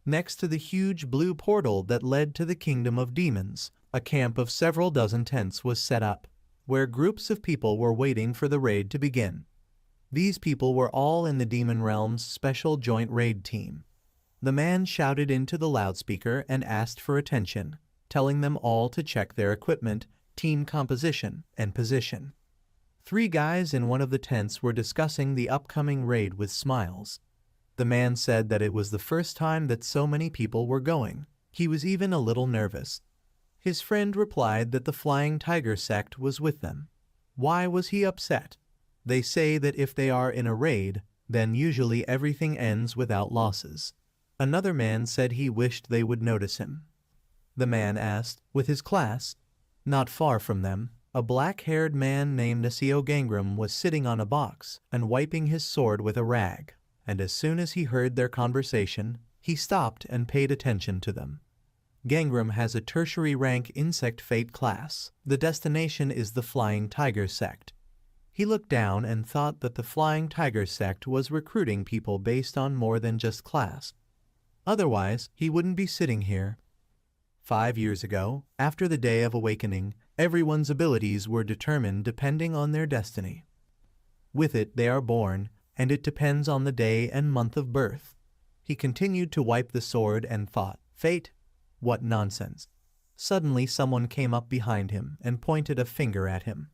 Next to the huge blue portal that led to the kingdom of demons, a camp of several dozen tents was set up, where groups of people were waiting for the raid to begin. These people were all in the Demon Realm's special joint raid team. The man shouted into the loudspeaker and asked for attention, telling them all to check their equipment, team composition, and position. 3 guys in one of the tents were discussing the upcoming raid with smiles. The man said that it was the first time that so many people were going. He was even a little nervous. His friend replied that the Flying Tiger sect was with them. Why was he upset? They say that if they are in a raid, then usually everything ends without losses. Another man said he wished they would notice him. The man asked, with his class. Not far from them, a black-haired man named Seo Gangram was sitting on a box and wiping his sword with a rag, and as soon as he heard their conversation, he stopped and paid attention to them. Gangram has a tertiary rank insect fate class. The destination is the Flying Tiger sect. He looked down and thought that the Flying Tiger sect was recruiting people based on more than just class. Otherwise, he wouldn't be sitting here. 5 years ago, after the Day of Awakening, everyone's abilities were determined depending on their destiny. With it they are born, and it depends on the day and month of birth. He continued to wipe the sword and thought, fate? What nonsense. Suddenly someone came up behind him and pointed a finger at him.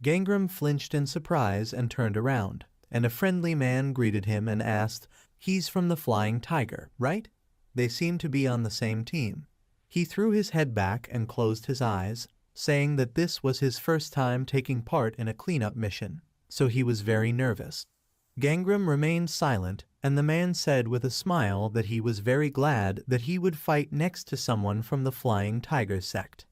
Gangram flinched in surprise and turned around, and a friendly man greeted him and asked, "He's from the Flying Tiger, right?" They seemed to be on the same team. He threw his head back and closed his eyes, saying that this was his first time taking part in a cleanup mission, so he was very nervous. Gangram remained silent, and the man said with a smile that he was very glad that he would fight next to someone from the Flying Tiger sect.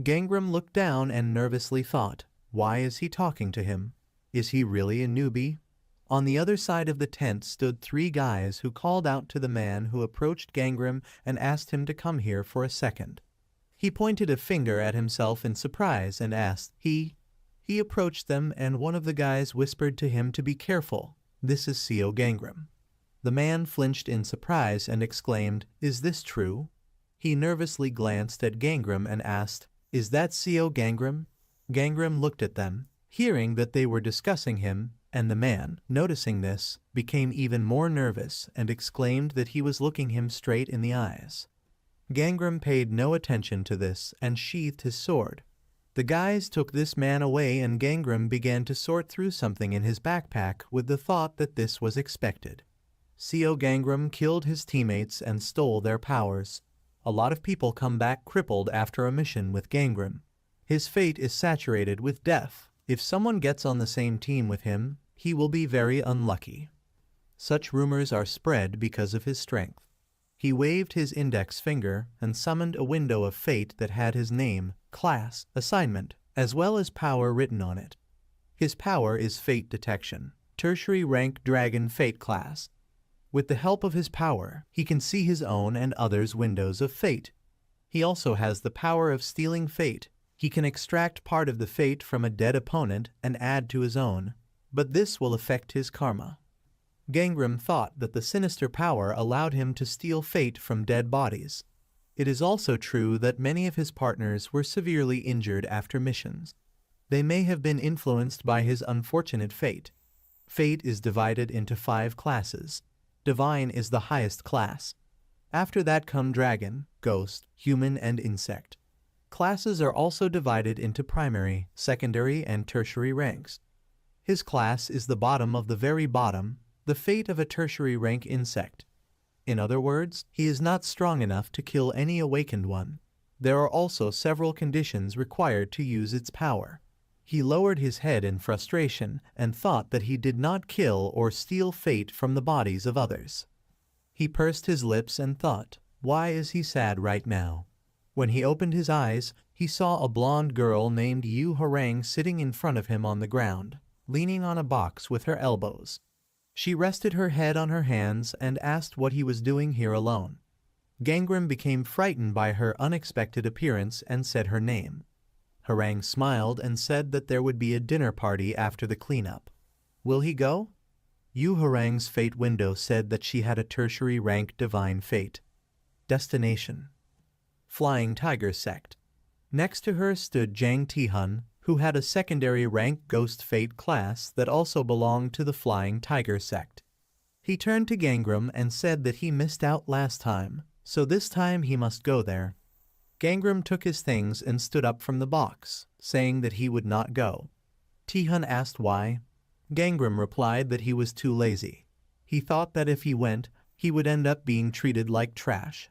Gangram looked down and nervously thought, why is he talking to him? Is he really a newbie? On the other side of the tent stood 3 guys who called out to the man who approached Gangram and asked him to come here for a second. He pointed a finger at himself in surprise and asked, He approached them, and one of the guys whispered to him to be careful. This is Seo Gangram. The man flinched in surprise and exclaimed, "Is this true?" He nervously glanced at Gangram and asked, "Is that Seo Gangram?" Gangram looked at them, hearing that they were discussing him, and the man, noticing this, became even more nervous and exclaimed that he was looking him straight in the eyes. Gangram paid no attention to this and sheathed his sword. The guys took this man away, and Gangram began to sort through something in his backpack with the thought that this was expected. Seo Gangram killed his teammates and stole their powers. A lot of people come back crippled after a mission with Gangram. His fate is saturated with death. If someone gets on the same team with him, he will be very unlucky. Such rumors are spread because of his strength. He waved his index finger and summoned a window of fate that had his name, class, assignment, as well as power written on it. His power is fate detection, tertiary rank dragon fate class. With the help of his power, he can see his own and others' windows of fate. He also has the power of stealing fate. He can extract part of the fate from a dead opponent and add to his own, but this will affect his karma. Gangram thought that the sinister power allowed him to steal fate from dead bodies. It is also true that many of his partners were severely injured after missions. They may have been influenced by his unfortunate fate. Fate is divided into 5 classes. Divine is the highest class. After that come dragon, ghost, human, and insect. Classes are also divided into primary, secondary, and tertiary ranks. His class is the bottom of the very bottom, the fate of a tertiary rank insect. In other words, he is not strong enough to kill any awakened one. There are also several conditions required to use its power. He lowered his head in frustration and thought that he did not kill or steal fate from the bodies of others. He pursed his lips and thought, why is he sad right now? When he opened his eyes, he saw a blonde girl named Yu Harang sitting in front of him on the ground, leaning on a box with her elbows. She rested her head on her hands and asked what he was doing here alone. Gangram became frightened by her unexpected appearance and said her name. Harang smiled and said that there would be a dinner party after the cleanup. Will he go? Yu Harang's fate window said that she had a tertiary rank divine fate. Destination: Flying Tiger Sect. Next to her stood Jang Tihun, who had a secondary rank Ghost Fate class that also belonged to the Flying Tiger Sect. He turned to Gangram and said that he missed out last time, so this time he must go there. Gangram took his things and stood up from the box, saying that he would not go. Tihun asked why. Gangram replied that he was too lazy. He thought that if he went, he would end up being treated like trash.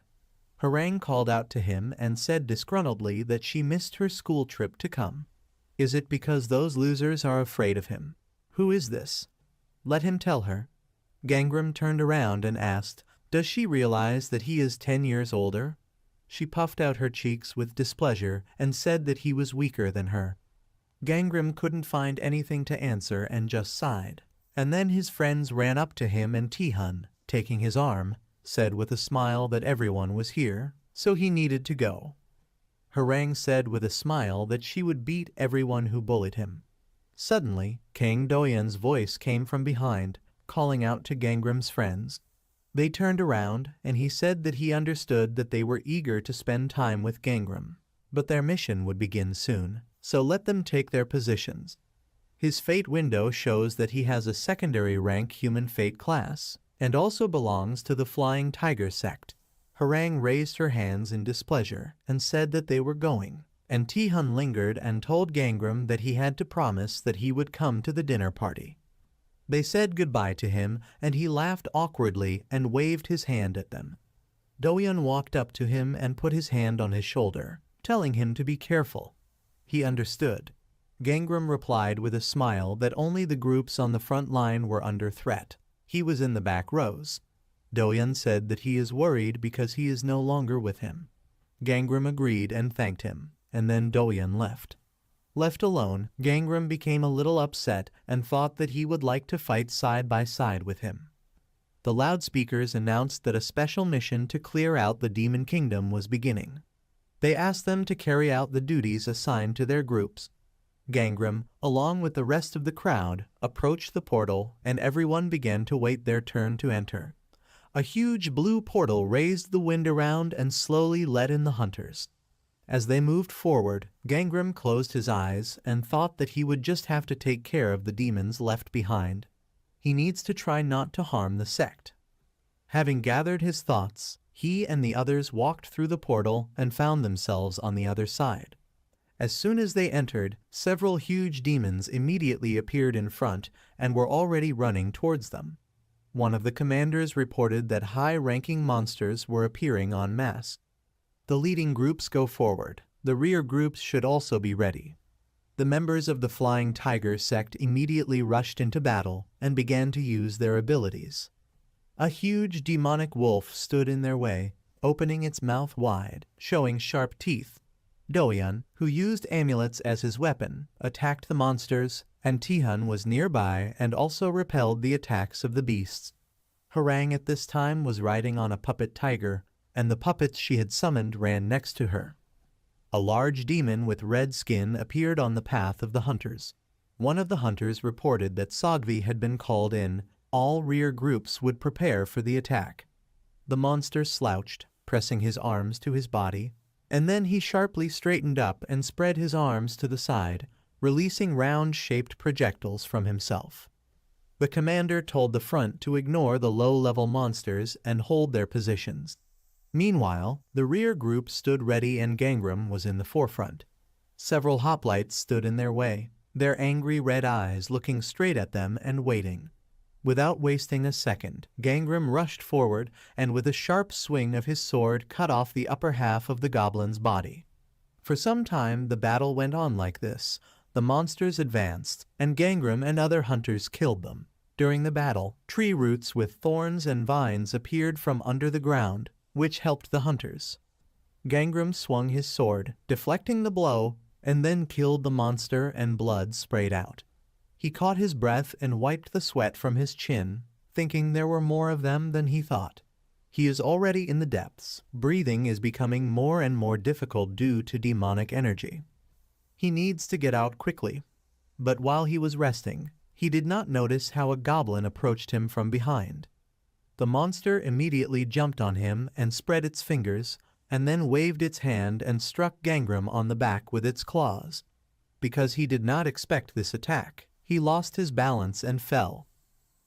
Harang called out to him and said disgruntledly that she missed her school trip to come. Is it because those losers are afraid of him? Who is this? Let him tell her. Gangram turned around and asked, does she realize that he is 10 years older? She puffed out her cheeks with displeasure and said that he was weaker than her. Gangram couldn't find anything to answer and just sighed. And then his friends ran up to him and Tihun, taking his arm, said with a smile that everyone was here, so he needed to go. Harang said with a smile that she would beat everyone who bullied him. Suddenly, Kang Doyan's voice came from behind, calling out to Gangram's friends. They turned around, and he said that he understood that they were eager to spend time with Gangram, but their mission would begin soon, so let them take their positions. His fate window shows that he has a secondary rank human fate class, and also belongs to the Flying Tiger Sect. Harang raised her hands in displeasure and said that they were going, and Tihun lingered and told Gangram that he had to promise that he would come to the dinner party. They said goodbye to him, and he laughed awkwardly and waved his hand at them. Doyan walked up to him and put his hand on his shoulder, telling him to be careful. He understood. Gangram replied with a smile that only the groups on the front line were under threat. He was in the back rows. Doyan said that he is worried because he is no longer with him. Gangram agreed and thanked him, and then Doyan left. Left alone, Gangram became a little upset and thought that he would like to fight side by side with him. The loudspeakers announced that a special mission to clear out the Demon Kingdom was beginning. They asked them to carry out the duties assigned to their groups. Gangram, along with the rest of the crowd, approached the portal, and everyone began to wait their turn to enter. A huge blue portal raised the wind around and slowly let in the hunters. As they moved forward, Gangram closed his eyes and thought that he would just have to take care of the demons left behind. He needs to try not to harm the sect. Having gathered his thoughts, he and the others walked through the portal and found themselves on the other side. As soon as they entered, several huge demons immediately appeared in front and were already running towards them. One of the commanders reported that high-ranking monsters were appearing en masse. The leading groups go forward. The rear groups should also be ready. The members of the Flying Tiger Sect immediately rushed into battle and began to use their abilities. A huge demonic wolf stood in their way, opening its mouth wide, showing sharp teeth. Doyan, who used amulets as his weapon, attacked the monsters, and Tihun was nearby and also repelled the attacks of the beasts. Harang at this time was riding on a puppet tiger, and the puppets she had summoned ran next to her. A large demon with red skin appeared on the path of the hunters. One of the hunters reported that Sogvi had been called in. All rear groups would prepare for the attack. The monster slouched, pressing his arms to his body, and then he sharply straightened up and spread his arms to the side, releasing round-shaped projectiles from himself. The commander told the front to ignore the low-level monsters and hold their positions. Meanwhile, the rear group stood ready and Gangram was in the forefront. Several hoplites stood in their way, their angry red eyes looking straight at them and waiting. Without wasting a second, Gangram rushed forward and with a sharp swing of his sword cut off the upper half of the goblin's body. For some time the battle went on like this. The monsters advanced, and Gangram and other hunters killed them. During the battle, tree roots with thorns and vines appeared from under the ground, which helped the hunters. Gangram swung his sword, deflecting the blow, and then killed the monster and blood sprayed out. He caught his breath and wiped the sweat from his chin, thinking there were more of them than he thought. He is already in the depths. Breathing is becoming more and more difficult due to demonic energy. He needs to get out quickly. But while he was resting, he did not notice how a goblin approached him from behind. The monster immediately jumped on him and spread its fingers, and then waved its hand and struck Gangram on the back with its claws. Because he did not expect this attack, he lost his balance and fell.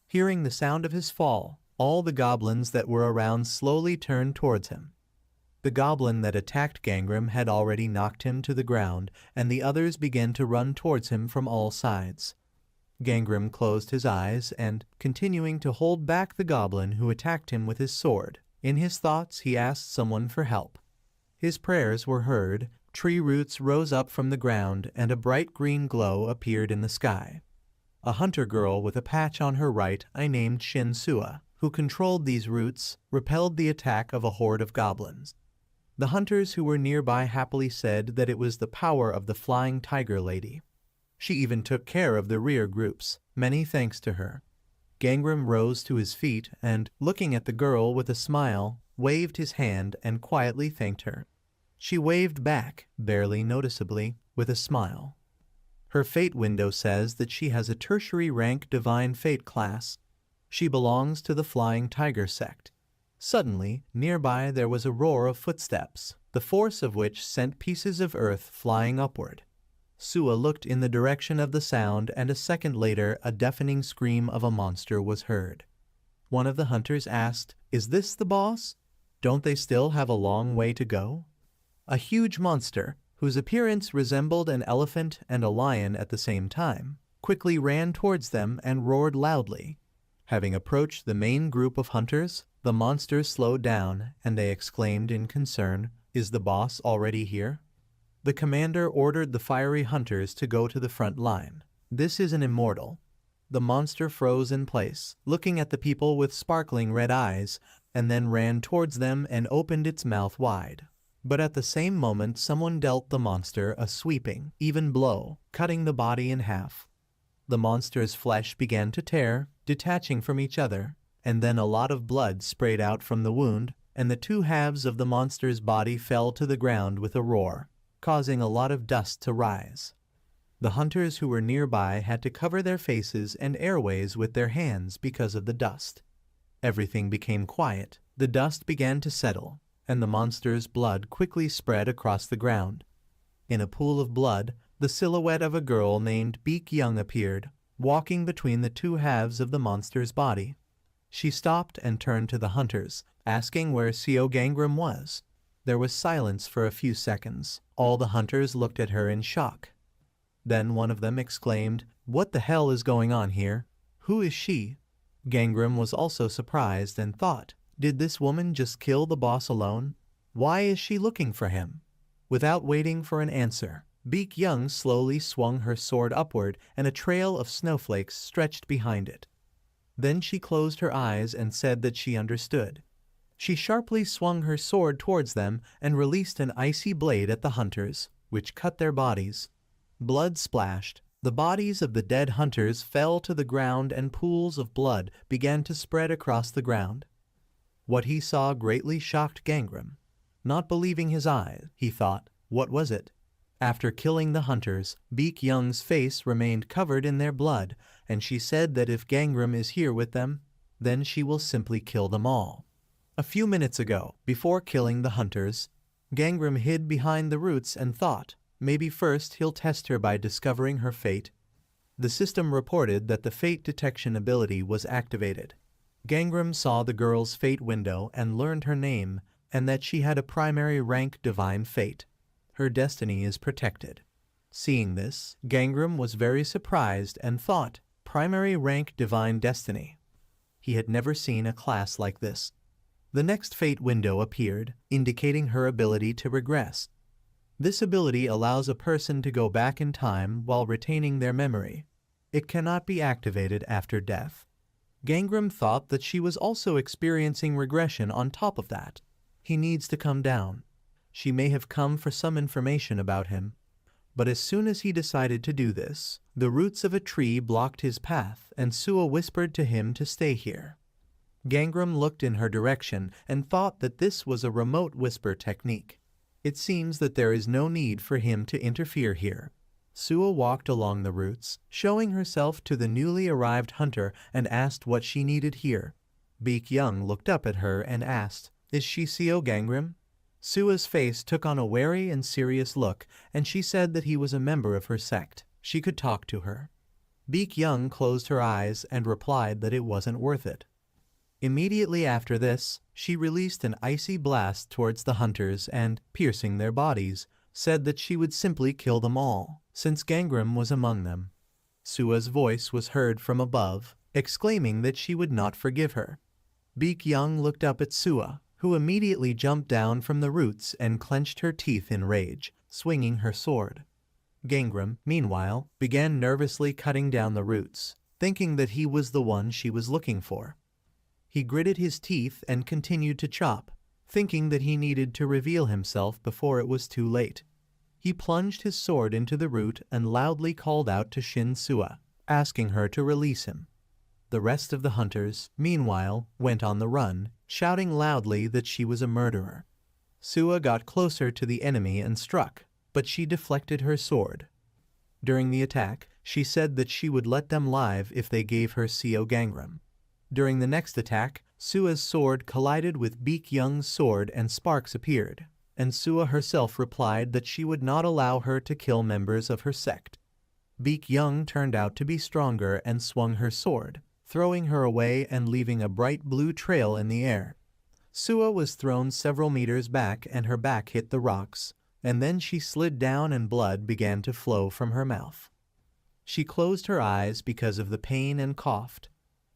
Hearing the sound of his fall, all the goblins that were around slowly turned towards him. The goblin that attacked Gangram had already knocked him to the ground, and the others began to run towards him from all sides. Gangram closed his eyes and, continuing to hold back the goblin who attacked him with his sword, in his thoughts he asked someone for help. His prayers were heard, tree roots rose up from the ground, and a bright green glow appeared in the sky. A hunter girl with a patch on her right I named Shin-Sua, who controlled these roots, repelled the attack of a horde of goblins. The hunters who were nearby happily said that it was the power of the flying tiger lady. She even took care of the rear groups, many thanks to her. Gangram rose to his feet and, looking at the girl with a smile, waved his hand and quietly thanked her. She waved back, barely noticeably, with a smile. Her fate window says that she has a tertiary rank divine fate class. She belongs to the Flying Tiger sect. Suddenly, nearby there was a roar of footsteps, the force of which sent pieces of earth flying upward. Sua looked in the direction of the sound, and a second later a deafening scream of a monster was heard. One of the hunters asked, "Is this the boss? Don't they still have a long way to go?" A huge monster, whose appearance resembled an elephant and a lion at the same time, quickly ran towards them and roared loudly. Having approached the main group of hunters, the monsters slowed down, and they exclaimed in concern, "Is the boss already here?" The commander ordered the fiery hunters to go to the front line. "This is an immortal." The monster froze in place, looking at the people with sparkling red eyes, and then ran towards them and opened its mouth wide. But at the same moment someone dealt the monster a sweeping, even blow, cutting the body in half. The monster's flesh began to tear, detaching from each other, and then a lot of blood sprayed out from the wound, and the two halves of the monster's body fell to the ground with a roar, causing a lot of dust to rise. The hunters who were nearby had to cover their faces and airways with their hands because of the dust. Everything became quiet, the dust began to settle, and the monster's blood quickly spread across the ground. In a pool of blood, the silhouette of a girl named Beak Young appeared, walking between the two halves of the monster's body. She stopped and turned to the hunters, asking where Seo Gangram was. There was silence for a few seconds. All the hunters looked at her in shock. Then one of them exclaimed, "What the hell is going on here? Who is she?" Gangram was also surprised and thought, "Did this woman just kill the boss alone? Why is she looking for him?" Without waiting for an answer, Beak Young slowly swung her sword upward, and a trail of snowflakes stretched behind it. Then she closed her eyes and said that she understood. She sharply swung her sword towards them and released an icy blade at the hunters, which cut their bodies. Blood splashed. The bodies of the dead hunters fell to the ground, and pools of blood began to spread across the ground. What he saw greatly shocked Gangram. Not believing his eyes, he thought, what was it? After killing the hunters, Beak Young's face remained covered in their blood, and she said that if Gangram is here with them, then she will simply kill them all. A few minutes ago, before killing the hunters, Gangram hid behind the roots and thought, maybe first he'll test her by discovering her fate. The system reported that the fate detection ability was activated. Gangram saw the girl's fate window and learned her name, and that she had a primary rank divine fate. Her destiny is protected. Seeing this, Gangram was very surprised and thought, primary rank divine destiny. He had never seen a class like this. The next fate window appeared, indicating her ability to regress. This ability allows a person to go back in time while retaining their memory. It cannot be activated after death. Gangram thought that she was also experiencing regression on top of that. He needs to come down. She may have come for some information about him. But as soon as he decided to do this, the roots of a tree blocked his path, and Sua whispered to him to stay here. Gangram looked in her direction and thought that this was a remote whisper technique. It seems that there is no need for him to interfere here. Sua walked along the roots, showing herself to the newly arrived hunter, and asked what she needed here. Beek Young looked up at her and asked, "Is she Seo Gangram?" Sua's face took on a wary and serious look, and she said that he was a member of her sect. She could talk to her. Beek Young closed her eyes and replied that it wasn't worth it. Immediately after this, she released an icy blast towards the hunters and, piercing their bodies, said that she would simply kill them all, since Gangram was among them. Sua's voice was heard from above, exclaiming that she would not forgive her. Beek Young looked up at Sua, who immediately jumped down from the roots and clenched her teeth in rage, swinging her sword. Gangram, meanwhile, began nervously cutting down the roots, thinking that he was the one she was looking for. He gritted his teeth and continued to chop, thinking that he needed to reveal himself before it was too late. He plunged his sword into the root and loudly called out to Shin Sua, asking her to release him. The rest of the hunters, meanwhile, went on the run, shouting loudly that she was a murderer. Sua got closer to the enemy and struck, but she deflected her sword. During the attack, she said that she would let them live if they gave her Seo Gangram. During the next attack, Sua's sword collided with Beek Young's sword and sparks appeared, and Sua herself replied that she would not allow her to kill members of her sect. Beek Young turned out to be stronger and swung her sword, throwing her away and leaving a bright blue trail in the air. Sua was thrown several meters back and her back hit the rocks, and then she slid down and blood began to flow from her mouth. She closed her eyes because of the pain and coughed.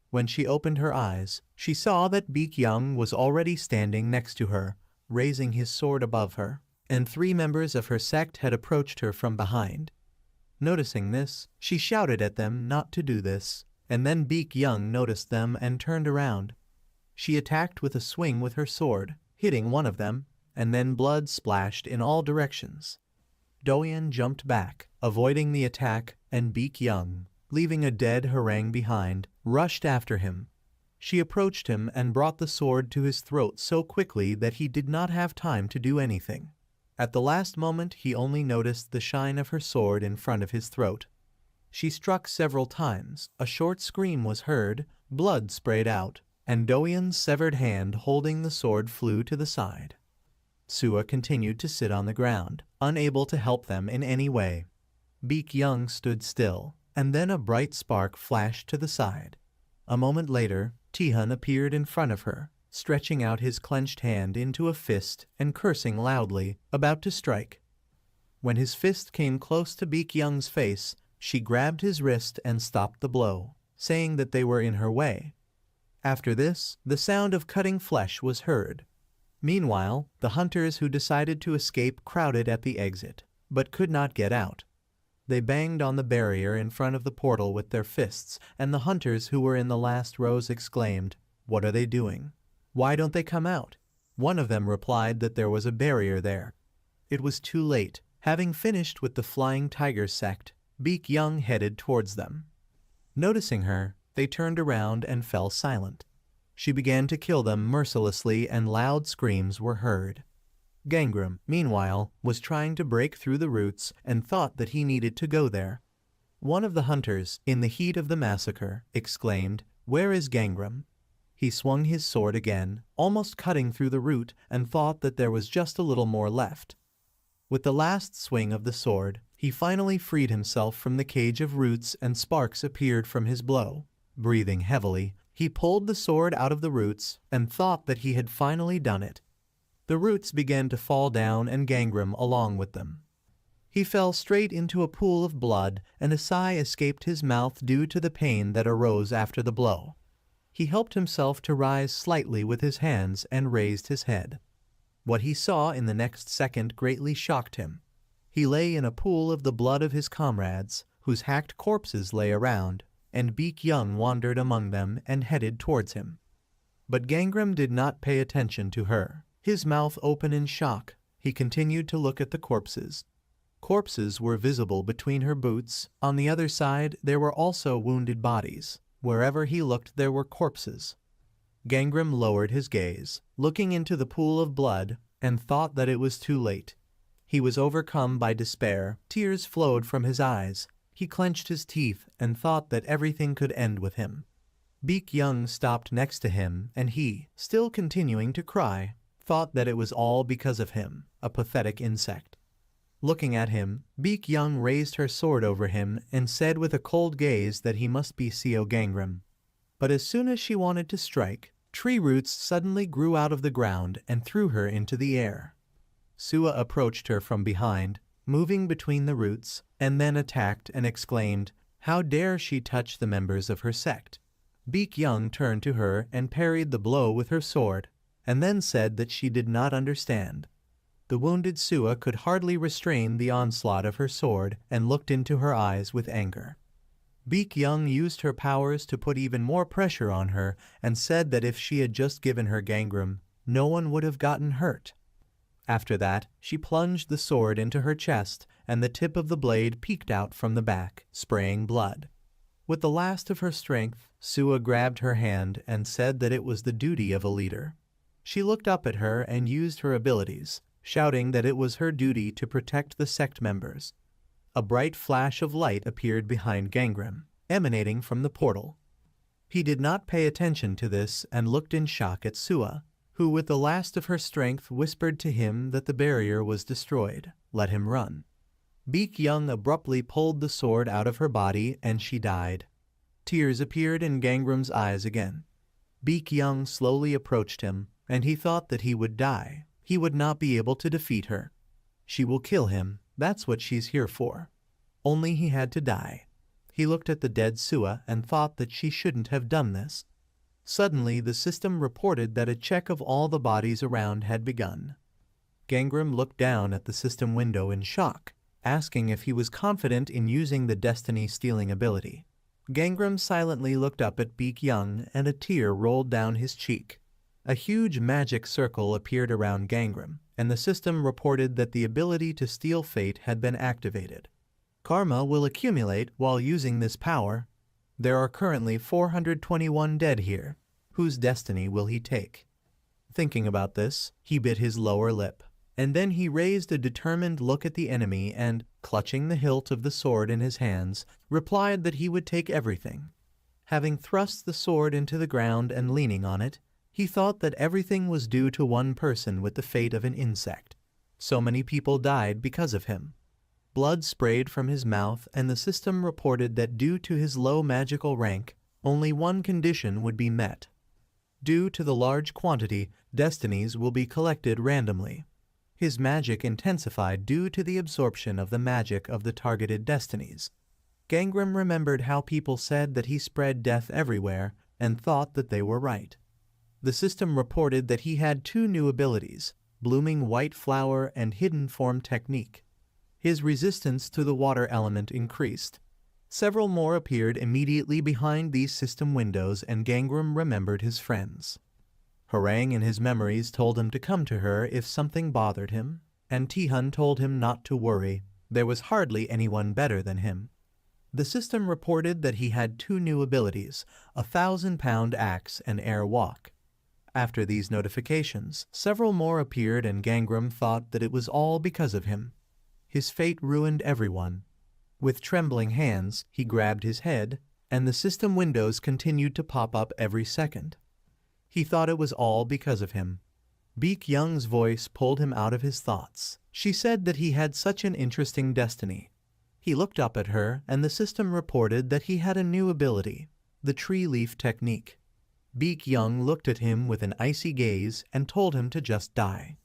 When she opened her eyes, she saw that Beek Young was already standing next to her, raising his sword above her, and 3 members of her sect had approached her from behind. Noticing this, she shouted at them not to do this, and then Beek Young noticed them and turned around. She attacked with a swing with her sword, hitting one of them, and then blood splashed in all directions. Doyen jumped back, avoiding the attack, and Beek Young, leaving a dead harangue behind, rushed after him. She approached him and brought the sword to his throat so quickly that he did not have time to do anything. At the last moment he only noticed the shine of her sword in front of his throat. She struck several times, a short scream was heard, blood sprayed out, and Doyen's severed hand holding the sword flew to the side. Sua continued to sit on the ground, unable to help them in any way. Beek Young stood still, and then a bright spark flashed to the side. A moment later, Tihun appeared in front of her, stretching out his clenched hand into a fist and cursing loudly, about to strike. When his fist came close to Beek Young's face, she grabbed his wrist and stopped the blow, saying that they were in her way. After this, the sound of cutting flesh was heard. Meanwhile, the hunters who decided to escape crowded at the exit, but could not get out. They banged on the barrier in front of the portal with their fists, and the hunters who were in the last rows exclaimed, "What are they doing? Why don't they come out?" One of them replied that there was a barrier there. It was too late. Having finished with the Flying Tiger sect, Beek Young headed towards them. Noticing her, they turned around and fell silent. She began to kill them mercilessly and loud screams were heard. Gangram, meanwhile, was trying to break through the roots and thought that he needed to go there. One of the hunters, in the heat of the massacre, exclaimed, "Where is Gangram?" He swung his sword again, almost cutting through the root, and thought that there was just a little more left. With the last swing of the sword, he finally freed himself from the cage of roots and sparks appeared from his blow. Breathing heavily, he pulled the sword out of the roots and thought that he had finally done it. The roots began to fall down and Gangram along with them. He fell straight into a pool of blood and a sigh escaped his mouth due to the pain that arose after the blow. He helped himself to rise slightly with his hands and raised his head. What he saw in the next second greatly shocked him. He lay in a pool of the blood of his comrades, whose hacked corpses lay around, and Beek Young wandered among them and headed towards him. But Gangram did not pay attention to her. His mouth open in shock, he continued to look at the corpses. Corpses were visible between her boots. On the other side, there were also wounded bodies. Wherever he looked, there were corpses. Gangram lowered his gaze, looking into the pool of blood, and thought that it was too late. He was overcome by despair. Tears flowed from his eyes. He clenched his teeth and thought that everything could end with him. Beek Young stopped next to him and he, still continuing to cry, thought that it was all because of him, a pathetic insect. Looking at him, Beek Young raised her sword over him and said with a cold gaze that he must be Seo Gangram. But as soon as she wanted to strike, tree roots suddenly grew out of the ground and threw her into the air. Sua approached her from behind, moving between the roots, and then attacked and exclaimed, "How dare she touch the members of her sect?" Beek Young turned to her and parried the blow with her sword, and then said that she did not understand. The wounded Sua could hardly restrain the onslaught of her sword and looked into her eyes with anger. Beek Young used her powers to put even more pressure on her and said that if she had just given her Gangram, no one would have gotten hurt. After that, she plunged the sword into her chest and the tip of the blade peeked out from the back, spraying blood. With the last of her strength, Sua grabbed her hand and said that it was the duty of a leader. She looked up at her and used her abilities, shouting that it was her duty to protect the sect members. A bright flash of light appeared behind Gangram, emanating from the portal. He did not pay attention to this and looked in shock at Sua, who with the last of her strength whispered to him that the barrier was destroyed. Let him run. Beek Young abruptly pulled the sword out of her body and she died. Tears appeared in Gangram's eyes again. Beek Young slowly approached him, and he thought that he would die. He would not be able to defeat her. She will kill him, that's what she's here for. Only he had to die. He looked at the dead Sua and thought that she shouldn't have done this. Suddenly the system reported that a check of all the bodies around had begun. Gangram looked down at the system window in shock, asking if he was confident in using the destiny-stealing ability. Gangram silently looked up at Beek Young and a tear rolled down his cheek. A huge magic circle appeared around Gangram, and the system reported that the ability to steal fate had been activated. Karma will accumulate while using this power. There are currently 421 dead here. Whose destiny will he take? Thinking about this, he bit his lower lip, and then he raised a determined look at the enemy and, clutching the hilt of the sword in his hands, replied that he would take everything. Having thrust the sword into the ground and leaning on it, he thought that everything was due to one person with the fate of an insect. So many people died because of him. Blood sprayed from his mouth, and the system reported that due to his low magical rank, only one condition would be met. Due to the large quantity, destinies will be collected randomly. His magic intensified due to the absorption of the magic of the targeted destinies. Gangram remembered how people said that he spread death everywhere and thought that they were right. The system reported that he had 2 new abilities, Blooming White Flower and Hidden Form Technique. His resistance to the water element increased. Several more appeared immediately behind these system windows, and Gangram remembered his friends. Harang in his memories told him to come to her if something bothered him, and Tihun told him not to worry. There was hardly anyone better than him. The system reported that he had 2 new abilities, a 1,000-pound axe and air walk. After these notifications, several more appeared, and Gangram thought that it was all because of him. His fate ruined everyone. With trembling hands, he grabbed his head, and the system windows continued to pop up every second. He thought it was all because of him. Beek Young's voice pulled him out of his thoughts. She said that he had such an interesting destiny. He looked up at her, and the system reported that he had a new ability, the tree leaf technique. Beek Young looked at him with an icy gaze and told him to just die.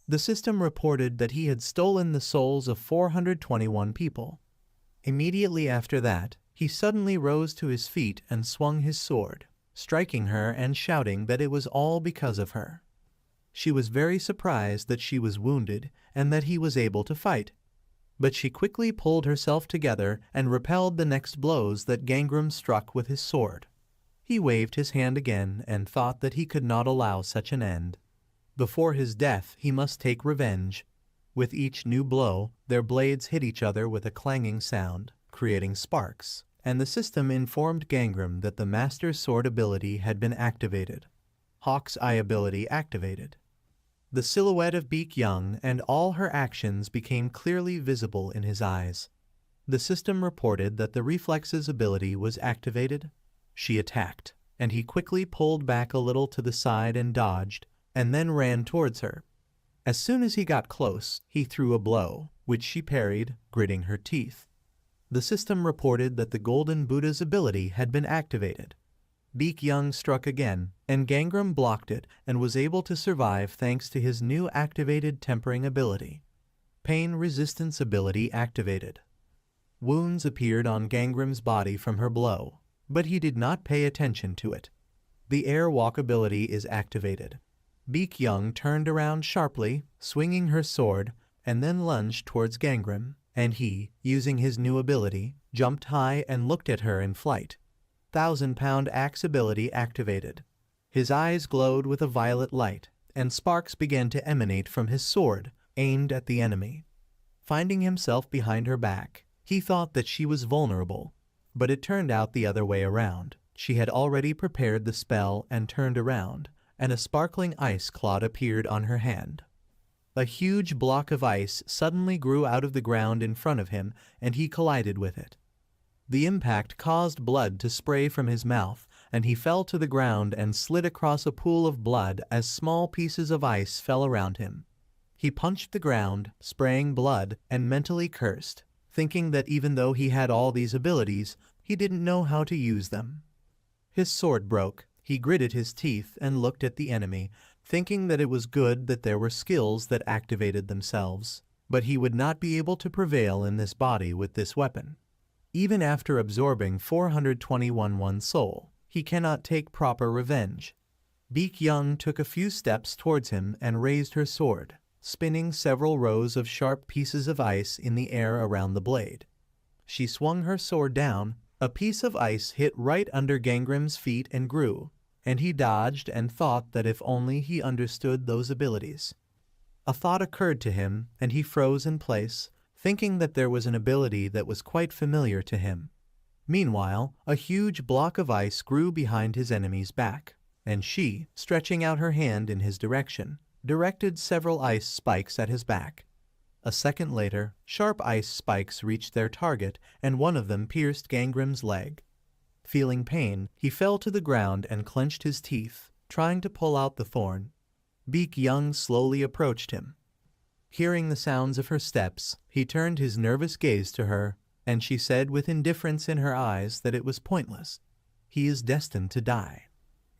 The system reported that he had stolen the souls of 421 people. Immediately after that, he suddenly rose to his feet and swung his sword, striking her and shouting that it was all because of her. She was very surprised that she was wounded and that he was able to fight, but she quickly pulled herself together and repelled the next blows that Gangram struck with his sword. He waved his hand again and thought that he could not allow such an end. Before his death, he must take revenge. With each new blow, their blades hit each other with a clanging sound, creating sparks, and the system informed Gangram that the Master Sword ability had been activated. Hawk's Eye ability activated. The silhouette of Beek Young and all her actions became clearly visible in his eyes. The system reported that the Reflexes ability was activated. She attacked, and he quickly pulled back a little to the side and dodged, and then ran towards her. As soon as he got close, he threw a blow, which she parried, gritting her teeth. The system reported that the Golden Buddha's ability had been activated. Beak Young struck again, and Gangram blocked it and was able to survive thanks to his new activated tempering ability. Pain resistance ability activated. Wounds appeared on Gangram's body from her blow, but he did not pay attention to it. The airwalk ability is activated. Beak Young turned around sharply, swinging her sword, and then lunged towards Gangram, and he, using his new ability, jumped high and looked at her in flight. 1,000-pound axe ability activated. His eyes glowed with a violet light, and sparks began to emanate from his sword, aimed at the enemy. Finding himself behind her back, he thought that she was vulnerable, but it turned out the other way around. She had already prepared the spell and turned around, and a sparkling ice clod appeared on her hand. A huge block of ice suddenly grew out of the ground in front of him, and he collided with it. The impact caused blood to spray from his mouth, and he fell to the ground and slid across a pool of blood as small pieces of ice fell around him. He punched the ground, spraying blood, and mentally cursed, thinking that even though he had all these abilities, he didn't know how to use them. His sword broke. He gritted his teeth and looked at the enemy, thinking that it was good that there were skills that activated themselves, but he would not be able to prevail in this body with this weapon. Even after absorbing 421 soul, he cannot take proper revenge. Beak Young took a few steps towards him and raised her sword, spinning several rows of sharp pieces of ice in the air around the blade. She swung her sword down. A piece of ice hit right under Gangram's feet and grew, and he dodged and thought that if only he understood those abilities. A thought occurred to him, and he froze in place, thinking that there was an ability that was quite familiar to him. Meanwhile, a huge block of ice grew behind his enemy's back, and she, stretching out her hand in his direction, directed several ice spikes at his back. A second later, sharp ice spikes reached their target, and one of them pierced Gangram's leg. Feeling pain, he fell to the ground and clenched his teeth, trying to pull out the thorn. Beak Young slowly approached him. Hearing the sounds of her steps, he turned his nervous gaze to her, and she said with indifference in her eyes that it was pointless. He is destined to die.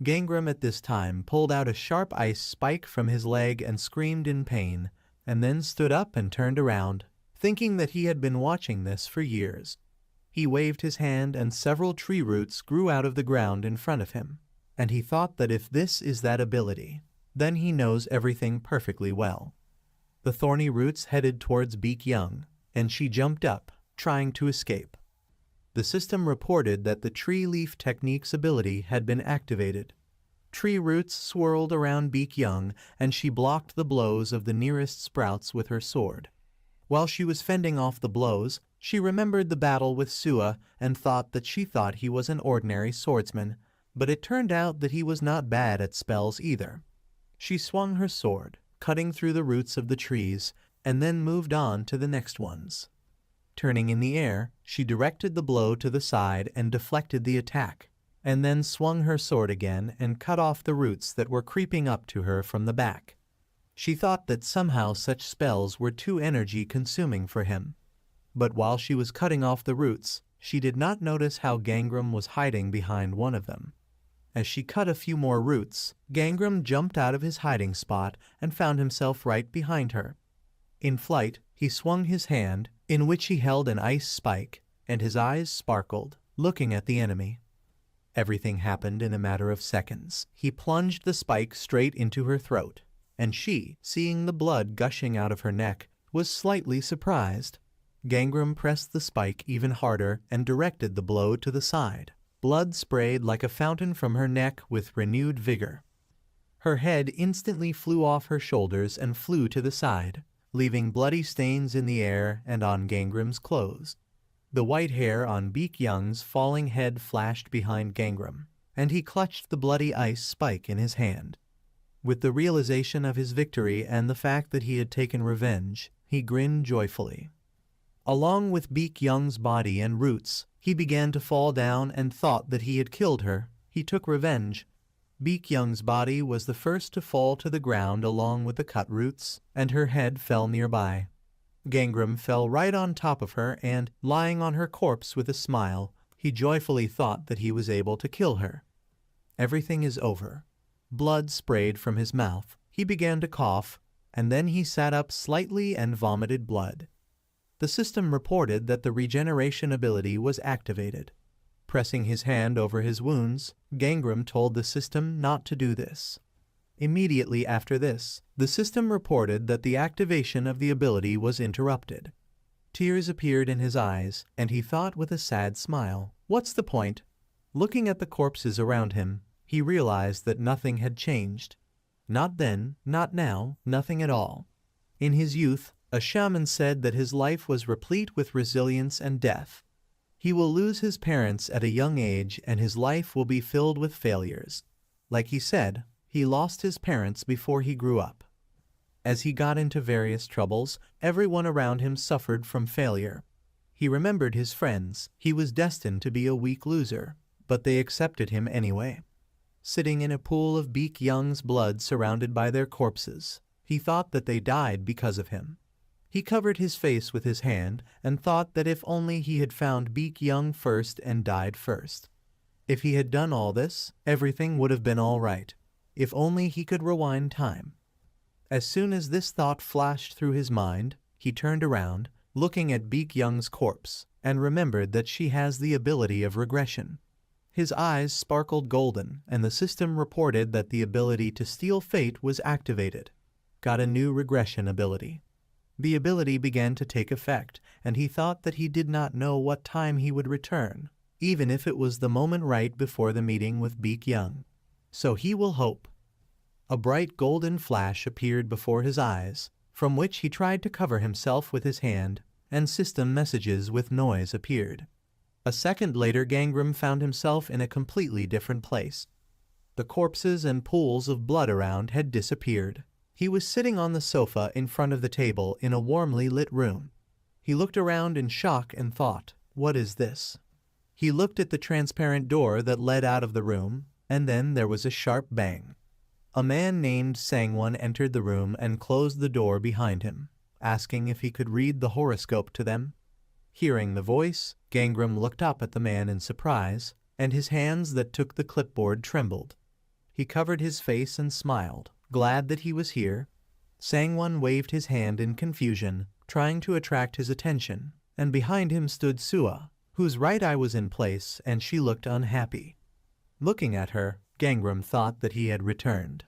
Gangram at this time pulled out a sharp ice spike from his leg and screamed in pain, and then stood up and turned around, thinking that he had been watching this for years. He waved his hand and several tree roots grew out of the ground in front of him, and he thought that if this is that ability, then he knows everything perfectly well. The thorny roots headed towards Beak Young, and she jumped up, trying to escape. The system reported that the tree leaf technique's ability had been activated. Tree roots swirled around Beak Young, and she blocked the blows of the nearest sprouts with her sword. While she was fending off the blows, she remembered the battle with Sua and thought that he was an ordinary swordsman, but it turned out that he was not bad at spells either. She swung her sword, cutting through the roots of the trees, and then moved on to the next ones. Turning in the air, she directed the blow to the side and deflected the attack, and then swung her sword again and cut off the roots that were creeping up to her from the back. She thought that somehow such spells were too energy-consuming for him. But while she was cutting off the roots, she did not notice how Gangram was hiding behind one of them. As she cut a few more roots, Gangram jumped out of his hiding spot and found himself right behind her. In flight, he swung his hand, in which he held an ice spike, and his eyes sparkled, looking at the enemy. Everything happened in a matter of seconds. He plunged the spike straight into her throat, and she, seeing the blood gushing out of her neck, was slightly surprised. Gangram pressed the spike even harder and directed the blow to the side. Blood sprayed like a fountain from her neck with renewed vigor. Her head instantly flew off her shoulders and flew to the side, leaving bloody stains in the air and on Gangram's clothes. The white hair on Beak Young's falling head flashed behind Gangram, and he clutched the bloody ice spike in his hand. With the realization of his victory and the fact that he had taken revenge, he grinned joyfully. Along with Beak Young's body and roots, he began to fall down and thought that he had killed her, He took revenge. Baekhyung's body was the first to fall to the ground along with the cut roots, and her head fell nearby. Gangram fell right on top of her and, lying on her corpse with a smile, he joyfully thought that he was able to kill her. Everything is over. Blood sprayed from his mouth. He began to cough, and then he sat up slightly and vomited blood. The system reported that the regeneration ability was activated. Pressing his hand over his wounds, Gangram told the system not to do this. Immediately after this, the system reported that the activation of the ability was interrupted. Tears appeared in his eyes, and he thought with a sad smile, "What's the point?" Looking at the corpses around him, he realized that nothing had changed. Not then, not now, nothing at all. In his youth, a shaman said that his life was replete with resilience and death. He will lose his parents at a young age and his life will be filled with failures. Like he said, he lost his parents before he grew up. As he got into various troubles, everyone around him suffered from failure. He remembered his friends. He was destined to be a weak loser, but they accepted him anyway. Sitting in a pool of Baekhyung's blood surrounded by their corpses, he thought that they died because of him. He covered his face with his hand and thought that if only he had found Baekhyung first and died first. If he had done all this, everything would have been all right. If only he could rewind time. As soon as this thought flashed through his mind, he turned around, looking at Baekhyung's corpse, and remembered that she has the ability of regression. His eyes sparkled golden, and the system reported that the ability to steal fate was activated. Got a new regression ability. The ability began to take effect, and he thought that he did not know what time he would return, even if it was the moment right before the meeting with Baekhyung. So he will hope. A bright golden flash appeared before his eyes, from which he tried to cover himself with his hand, and system messages with noise appeared. A second later, Gangram found himself in a completely different place. The corpses and pools of blood around had disappeared. He was sitting on the sofa in front of the table in a warmly lit room. He looked around in shock and thought, "What is this?" He looked at the transparent door that led out of the room, and then there was a sharp bang. A man named Sangwon entered the room and closed the door behind him, asking if he could read the horoscope to them. Hearing the voice, Gangram looked up at the man in surprise, and his hands that took the clipboard trembled. He covered his face and smiled, glad that he was here. Sangwon waved his hand in confusion, trying to attract his attention, and behind him stood Sua, whose right eye was in place, and she looked unhappy. Looking at her, Gangram thought that he had returned.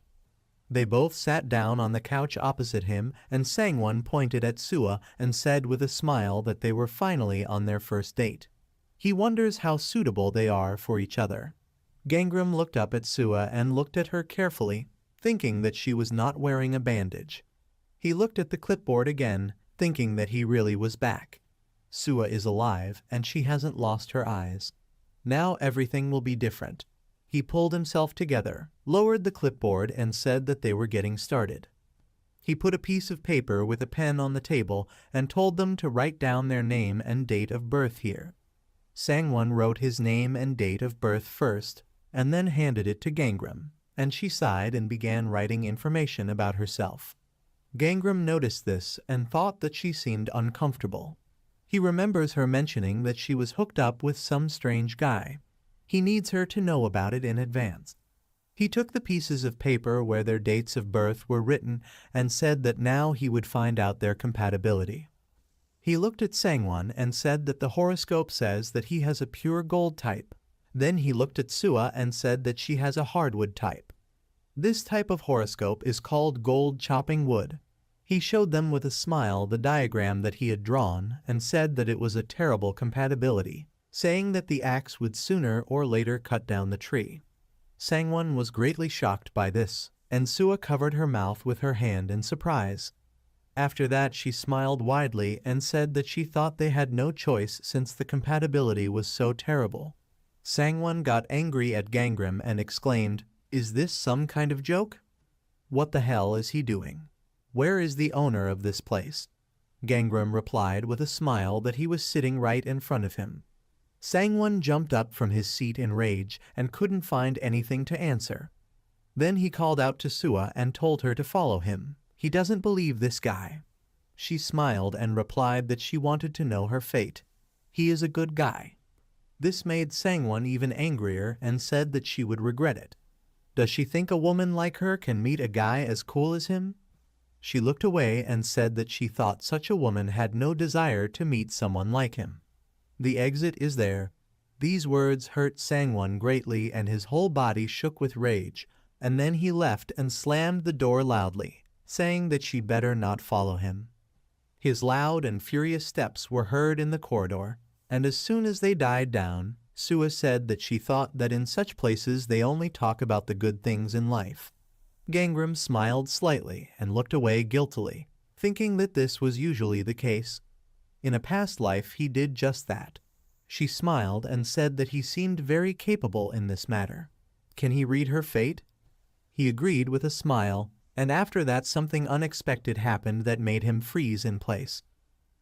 They both sat down on the couch opposite him, and Sangwon pointed at Sua and said with a smile that they were finally on their first date. He wonders how suitable they are for each other. Gangram looked up at Sua and looked at her carefully, thinking that she was not wearing a bandage. He looked at the clipboard again, thinking that he really was back. Sua is alive, and she hasn't lost her eyes. Now everything will be different. He pulled himself together, lowered the clipboard, and said that they were getting started. He put a piece of paper with a pen on the table and told them to write down their name and date of birth here. Sangwon wrote his name and date of birth first, and then handed it to Gangram, and she sighed and began writing information about herself. Gangram noticed this and thought that she seemed uncomfortable. He remembers her mentioning that she was hooked up with some strange guy. He needs her to know about it in advance. He took the pieces of paper where their dates of birth were written and said that now he would find out their compatibility. He looked at Sangwon and said that the horoscope says that he has a pure gold type. Then he looked at Sua and said that she has a hardwood type. This type of horoscope is called gold chopping wood. He showed them with a smile the diagram that he had drawn and said that it was a terrible compatibility, saying that the axe would sooner or later cut down the tree. Sangwon was greatly shocked by this, and Sua covered her mouth with her hand in surprise. After that she smiled widely and said that she thought they had no choice since the compatibility was so terrible. Sangwon got angry at Gangram and exclaimed, "Is this some kind of joke? What the hell is he doing? Where is the owner of this place?" Gangram replied with a smile that he was sitting right in front of him. Sangwon jumped up from his seat in rage and couldn't find anything to answer. Then he called out to Sua and told her to follow him. He doesn't believe this guy. She smiled and replied that she wanted to know her fate. He is a good guy. This made Sangwon even angrier and said that she would regret it. Does she think a woman like her can meet a guy as cool as him? She looked away and said that she thought such a woman had no desire to meet someone like him. The exit is there. These words hurt Sangwon greatly and his whole body shook with rage, and then he left and slammed the door loudly, saying that she better not follow him. His loud and furious steps were heard in the corridor, and as soon as they died down, Sua said that she thought that in such places they only talk about the good things in life. Gangram smiled slightly and looked away guiltily, thinking that this was usually the case. In a past life he did just that. She smiled and said that he seemed very capable in this matter. Can he read her fate? He agreed with a smile, and after that something unexpected happened that made him freeze in place.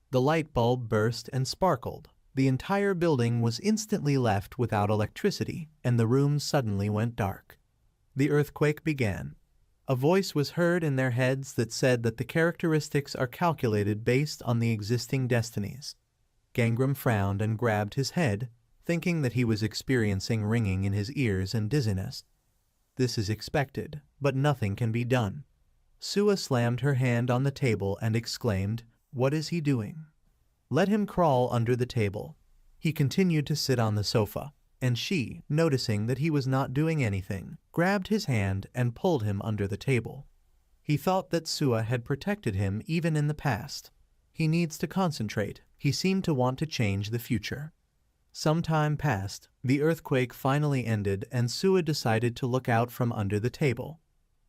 The light bulb burst and sparkled. The entire building was instantly left without electricity, and the room suddenly went dark. The earthquake began. A voice was heard in their heads that said that the characteristics are calculated based on the existing destinies. Gangram frowned and grabbed his head, thinking that he was experiencing ringing in his ears and dizziness. This is expected, but nothing can be done. Sua slammed her hand on the table and exclaimed, "What is he doing? Let him crawl under the table." He continued to sit on the sofa, and she, noticing that he was not doing anything, grabbed his hand and pulled him under the table. He thought that Sua had protected him even in the past. He needs to concentrate. He seemed to want to change the future. Some time passed, the earthquake finally ended, and Sua decided to look out from under the table.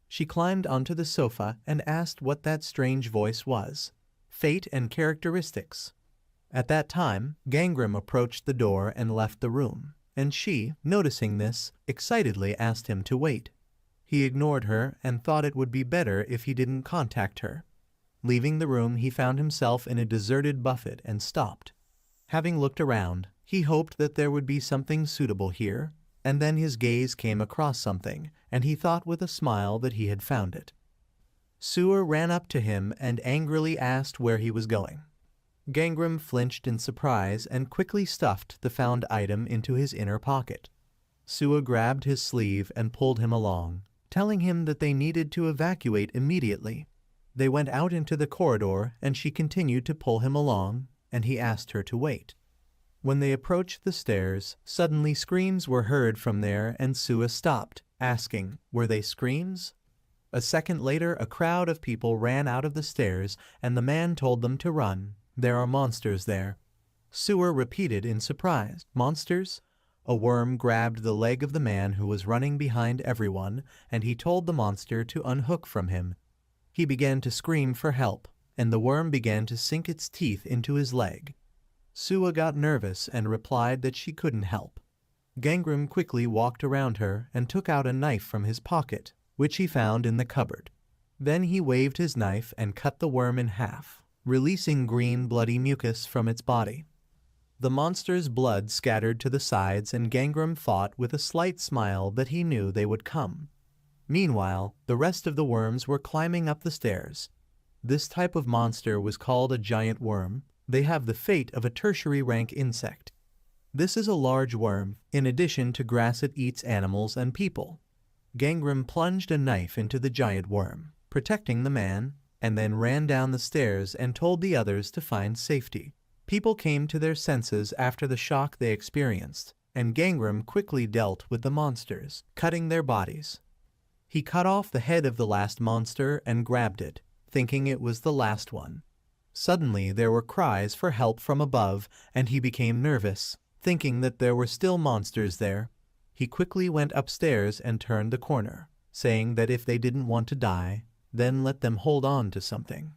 She climbed onto the sofa and asked what that strange voice was. Fate and characteristics. At that time, Gangram approached the door and left the room, and she, noticing this, excitedly asked him to wait. He ignored her and thought it would be better if he didn't contact her. Leaving the room, he found himself in a deserted buffet and stopped. Having looked around, he hoped that there would be something suitable here, and then his gaze came across something, and he thought with a smile that he had found it. Sua ran up to him and angrily asked where he was going. Gangram flinched in surprise and quickly stuffed the found item into his inner pocket. Sua grabbed his sleeve and pulled him along, telling him that they needed to evacuate immediately. They went out into the corridor and she continued to pull him along, and he asked her to wait. When they approached the stairs, suddenly screams were heard from there and Sua stopped, asking, "Were they screams?" A second later, a crowd of people ran out of the stairs and the man told them to run. "There are monsters there." Sua repeated in surprise, "Monsters?" A worm grabbed the leg of the man who was running behind everyone, and he told the monster to unhook from him. He began to scream for help, and the worm began to sink its teeth into his leg. Sua got nervous and replied that she couldn't help. Gangram quickly walked around her and took out a knife from his pocket, which he found in the cupboard. Then he waved his knife and cut the worm in half, releasing green bloody mucus from its body. The monster's blood scattered to the sides, and Gangram thought with a slight smile that he knew they would come. Meanwhile, the rest of the worms were climbing up the stairs. This type of monster was called a giant worm. They have the fate of a tertiary rank insect. This is a large worm. In addition to grass, it eats animals and people. Gangram plunged a knife into the giant worm, protecting the man, and then ran down the stairs and told the others to find safety. People came to their senses after the shock they experienced, and Gangram quickly dealt with the monsters, cutting their bodies. He cut off the head of the last monster and grabbed it, thinking it was the last one. Suddenly there were cries for help from above, and he became nervous, thinking that there were still monsters there. He quickly went upstairs and turned the corner, saying that if they didn't want to die, then let them hold on to something.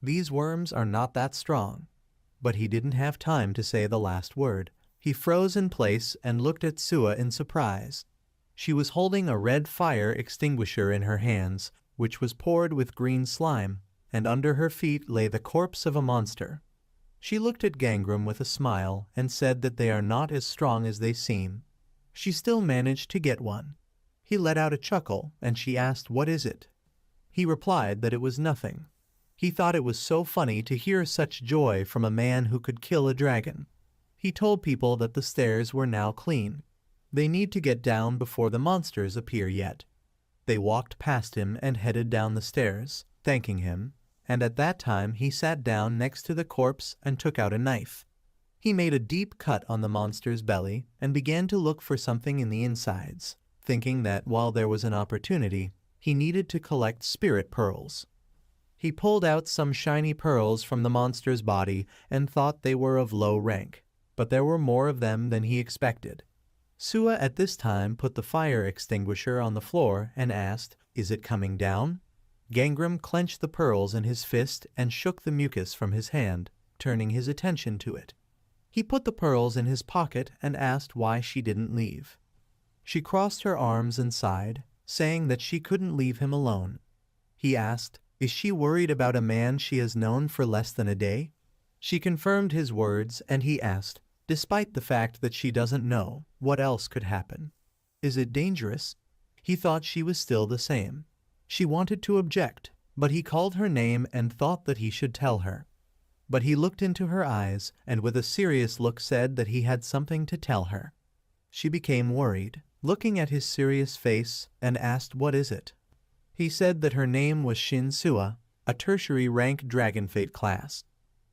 These worms are not that strong. But he didn't have time to say the last word. He froze in place and looked at Sua in surprise. She was holding a red fire extinguisher in her hands, which was poured with green slime, and under her feet lay the corpse of a monster. She looked at Gangram with a smile and said that they are not as strong as they seem. She still managed to get one. He let out a chuckle and she asked, "What is it?" He replied that it was nothing. He thought it was so funny to hear such joy from a man who could kill a dragon. He told people that the stairs were now clean. They need to get down before the monsters appear yet. They walked past him and headed down the stairs, thanking him, and at that time he sat down next to the corpse and took out a knife. He made a deep cut on the monster's belly and began to look for something in the insides, thinking that while there was an opportunity, he needed to collect spirit pearls. He pulled out some shiny pearls from the monster's body and thought they were of low rank, but there were more of them than he expected. Sua at this time put the fire extinguisher on the floor and asked, "Is it coming down?" Gangram clenched the pearls in his fist and shook the mucus from his hand, turning his attention to it. He put the pearls in his pocket and asked why she didn't leave. She crossed her arms and sighed, saying that she couldn't leave him alone. He asked, "Is she worried about a man she has known for less than a day?" She confirmed his words and he asked, despite the fact that she doesn't know, what else could happen. "Is it dangerous?" He thought she was still the same. She wanted to object, but he called her name and thought that he should tell her. But he looked into her eyes and with a serious look said that he had something to tell her. She became worried, looking at his serious face, and asked, "What is it?" He said that her name was Shin Sua, a tertiary rank Dragonfate class.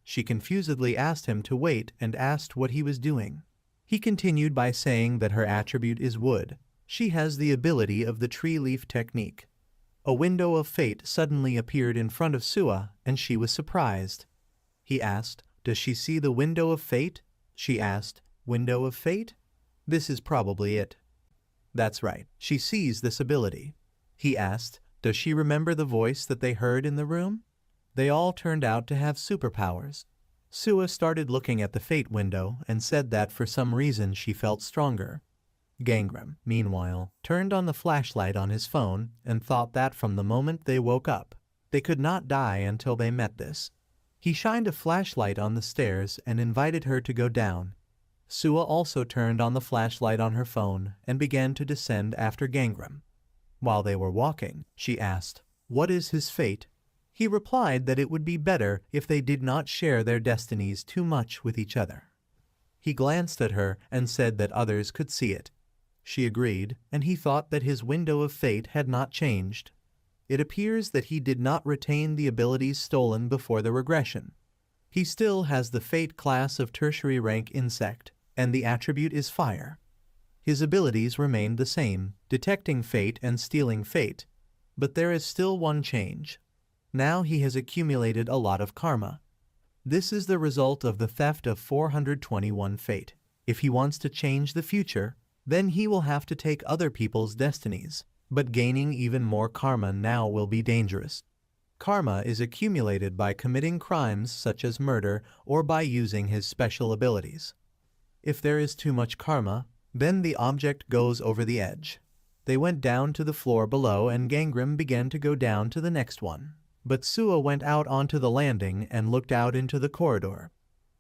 She confusedly asked him to wait and asked what he was doing. He continued by saying that her attribute is wood. She has the ability of the tree leaf technique. A window of fate suddenly appeared in front of Sua and she was surprised. He asked, "Does she see the window of fate?" She asked, "Window of fate?" This is probably it. That's right, she sees this ability. He asked, "Does she remember the voice that they heard in the room?" They all turned out to have superpowers. Sua started looking at the fate window and said that for some reason she felt stronger. Gangram, meanwhile, turned on the flashlight on his phone and thought that from the moment they woke up, they could not die until they met this. He shined a flashlight on the stairs and invited her to go down. Sua also turned on the flashlight on her phone and began to descend after Gangram. While they were walking, she asked, "What is his fate?" He replied that it would be better if they did not share their destinies too much with each other. He glanced at her and said that others could see it. She agreed, and he thought that his window of fate had not changed. It appears that he did not retain the abilities stolen before the regression. He still has the fate class of tertiary rank insect, and the attribute is fire. His abilities remained the same, detecting fate and stealing fate, but there is still one change. Now he has accumulated a lot of karma. This is the result of the theft of 421 fate. If he wants to change the future, then he will have to take other people's destinies, but gaining even more karma now will be dangerous. Karma is accumulated by committing crimes such as murder or by using his special abilities. If there is too much karma, then the object goes over the edge. They went down to the floor below and Gangram began to go down to the next one. But Sua went out onto the landing and looked out into the corridor.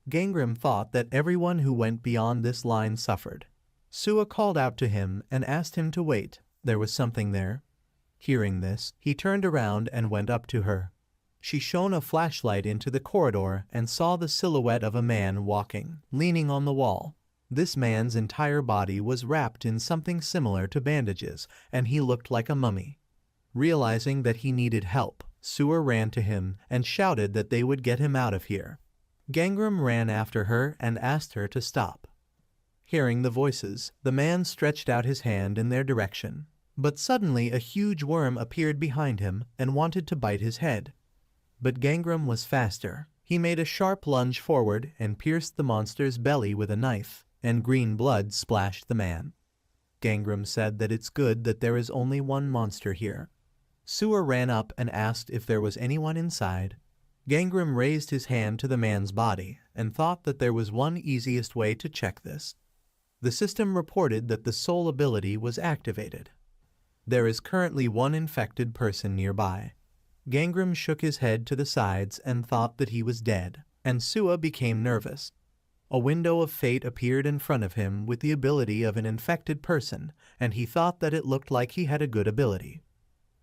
Gangram thought that everyone who went beyond this line suffered. Sua called out to him and asked him to wait. There was something there. Hearing this, he turned around and went up to her. She shone a flashlight into the corridor and saw the silhouette of a man walking, leaning on the wall. This man's entire body was wrapped in something similar to bandages, and he looked like a mummy. Realizing that he needed help, Sua ran to him and shouted that they would get him out of here. Gangram ran after her and asked her to stop. Hearing the voices, the man stretched out his hand in their direction, but suddenly a huge worm appeared behind him and wanted to bite his head. But Gangram was faster. He made a sharp lunge forward and pierced the monster's belly with a knife, and green blood splashed the man. Gangram said that it's good that there is only one monster here. Sua ran up and asked if there was anyone inside. Gangram raised his hand to the man's body and thought that there was one easiest way to check this. The system reported that the soul ability was activated. There is currently one infected person nearby. Gangram shook his head to the sides and thought that he was dead. and Sua became nervous. A window of fate appeared in front of him with the ability of an infected person, and he thought that it looked like he had a good ability.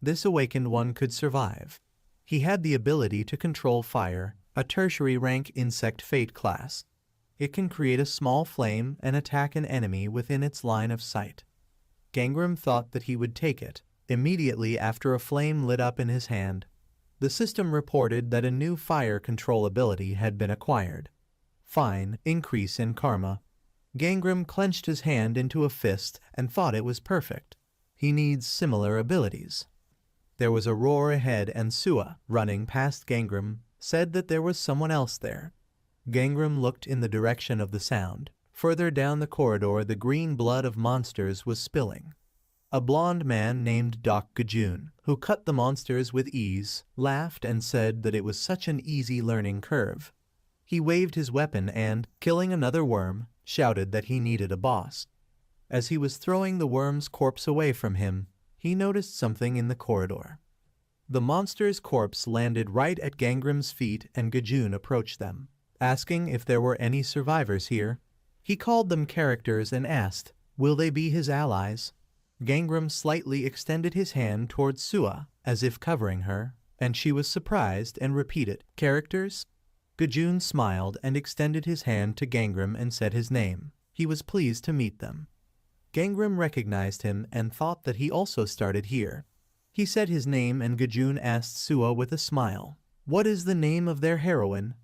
This awakened one could survive. He had the ability to control fire, a tertiary rank insect fate class. It can create a small flame and attack an enemy within its line of sight. Gangram thought that he would take it. Immediately after a flame lit up in his hand, the system reported that a new fire control ability had been acquired. Fine, increase in karma. Gangram clenched his hand into a fist and thought it was perfect. He needs similar abilities. There was a roar ahead and Sua, running past Gangram, said that there was someone else there. Gangram looked in the direction of the sound. Further down the corridor, the green blood of monsters was spilling. A blond man named Doc Gajun, who cut the monsters with ease, laughed and said that it was such an easy learning curve. He waved his weapon and, killing another worm, shouted that he needed a boss. As he was throwing the worm's corpse away from him, he noticed something in the corridor. The monster's corpse landed right at Gangram's feet and Gajun approached them, asking if there were any survivors here. He called them characters and asked, will they be his allies? Gangram slightly extended his hand towards Sua, as if covering her, and she was surprised and repeated, characters? Gajun smiled and extended his hand to Gangram and said his name. He was pleased to meet them. Gangram recognized him and thought that he also started here. He said his name and Gajun asked Sua with a smile, what is the name of their heroine?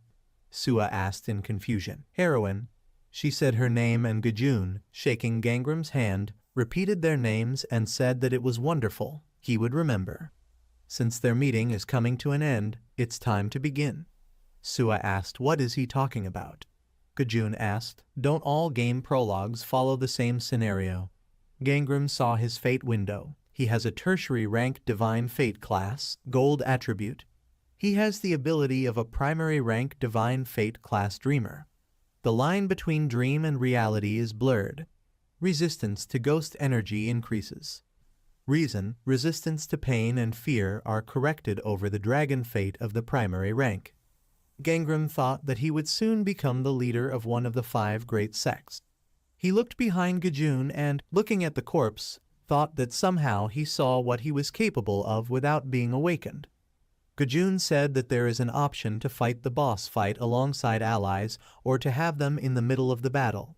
Sua asked in confusion. Heroine. She said her name and Gajun, shaking Gangram's hand, repeated their names and said that it was wonderful, he would remember. Since their meeting is coming to an end, it's time to begin. Sua asked what is he talking about. Gajun asked, don't all game prologues follow the same scenario? Gangram saw his fate window. He has a tertiary rank divine fate class, gold attribute. He has the ability of a primary rank divine fate class dreamer. The line between dream and reality is blurred. Resistance to ghost energy increases. Reason, resistance to pain and fear are corrected over the dragon fate of the primary rank. Gangram thought that he would soon become the leader of one of the 5 great sects. He looked behind Gajun and, looking at the corpse, thought that somehow he saw what he was capable of without being awakened. Gajun said that there is an option to fight the boss fight alongside allies or to have them in the middle of the battle.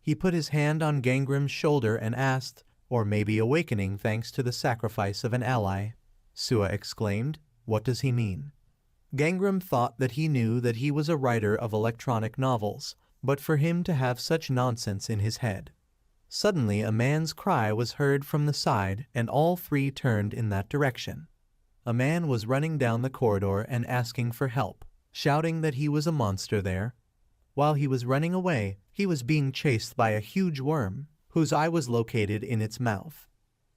He put his hand on Gangram's shoulder and asked, or maybe awakening thanks to the sacrifice of an ally. Sua exclaimed, what does he mean? Gangram thought that he knew that he was a writer of electronic novels, but for him to have such nonsense in his head. Suddenly a man's cry was heard from the side and all 3 turned in that direction. A man was running down the corridor and asking for help, shouting that he was a monster there. While he was running away, he was being chased by a huge worm, whose eye was located in its mouth.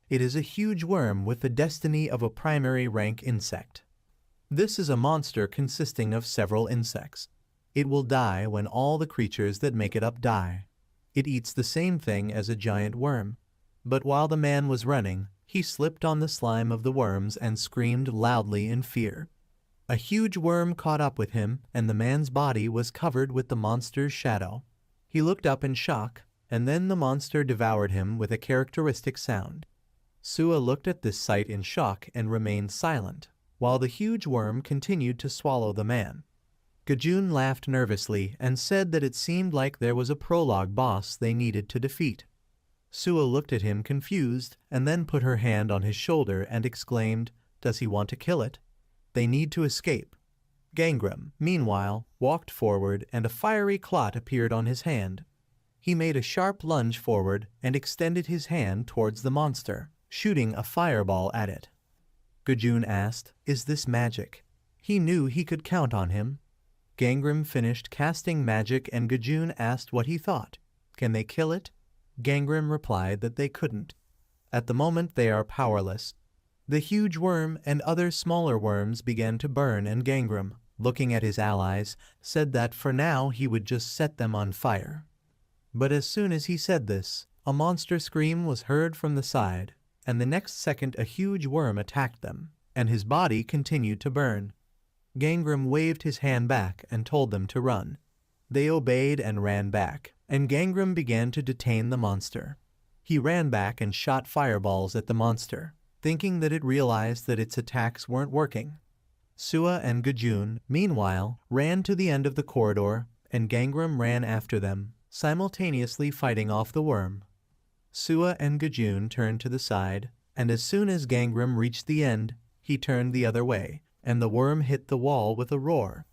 It is a huge worm with the destiny of a primary rank insect. This is a monster consisting of several insects. It will die when all the creatures that make it up die. It eats the same thing as a giant worm. But while the man was running, he slipped on the slime of the worms and screamed loudly in fear. A huge worm caught up with him, and the man's body was covered with the monster's shadow. He looked up in shock, and then the monster devoured him with a characteristic sound. Sua looked at this sight in shock and remained silent, while the huge worm continued to swallow the man. Gajun laughed nervously and said that it seemed like there was a prologue boss they needed to defeat. Sua looked at him confused and then put her hand on his shoulder and exclaimed, does he want to kill it? They need to escape. Gangram, meanwhile, walked forward and a fiery clot appeared on his hand. He made a sharp lunge forward and extended his hand towards the monster, shooting a fireball at it. Gajun asked, is this magic? He knew he could count on him. Gangram finished casting magic and Gajun asked what he thought. Can they kill it? Gangram replied that they couldn't. At the moment they are powerless. The huge worm and other smaller worms began to burn and Gangram, looking at his allies, said that for now he would just set them on fire. But as soon as he said this, a monster scream was heard from the side, and the next second a huge worm attacked them, and his body continued to burn. Gangram waved his hand back and told them to run. They obeyed and ran back, and Gangram began to detain the monster. He ran back and shot fireballs at the monster, thinking that it realized that its attacks weren't working. Sua and Gajun, meanwhile, ran to the end of the corridor, and Gangram ran after them, simultaneously fighting off the worm. Sua and Gajun turned to the side, and as soon as Gangram reached the end, he turned the other way, and the worm hit the wall with a roar.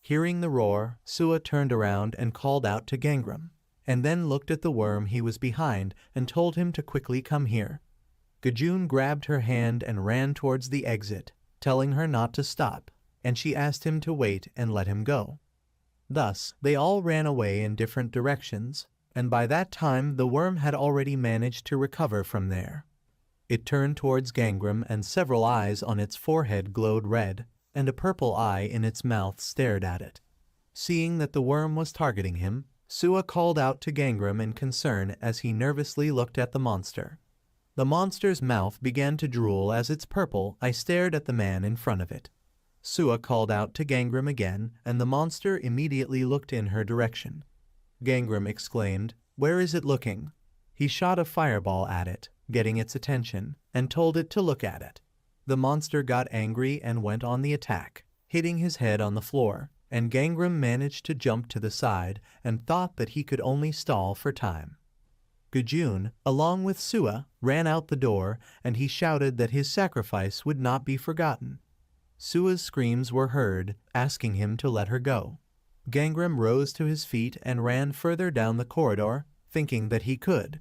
Hearing the roar, Sua turned around and called out to Gangram, and then looked at the worm he was behind and told him to quickly come here. Gajun grabbed her hand and ran towards the exit, telling her not to stop, and she asked him to wait and let him go. Thus, they all ran away in different directions, and by that time the worm had already managed to recover from there. It turned towards Gangram, and several eyes on its forehead glowed red, and a purple eye in its mouth stared at it. Seeing that the worm was targeting him, Sua called out to Gangram in concern as he nervously looked at the monster. The monster's mouth began to drool as its purple eye stared at the man in front of it. Sua called out to Gangram again, and the monster immediately looked in her direction. Gangram exclaimed, "Where is it looking?" He shot a fireball at it, getting its attention, and told it to look at it. The monster got angry and went on the attack, hitting his head on the floor, and Gangram managed to jump to the side and thought that he could only stall for time. Gajun, along with Sua, ran out the door, and he shouted that his sacrifice would not be forgotten. Sua's screams were heard, asking him to let her go. Gangram rose to his feet and ran further down the corridor, thinking that he could.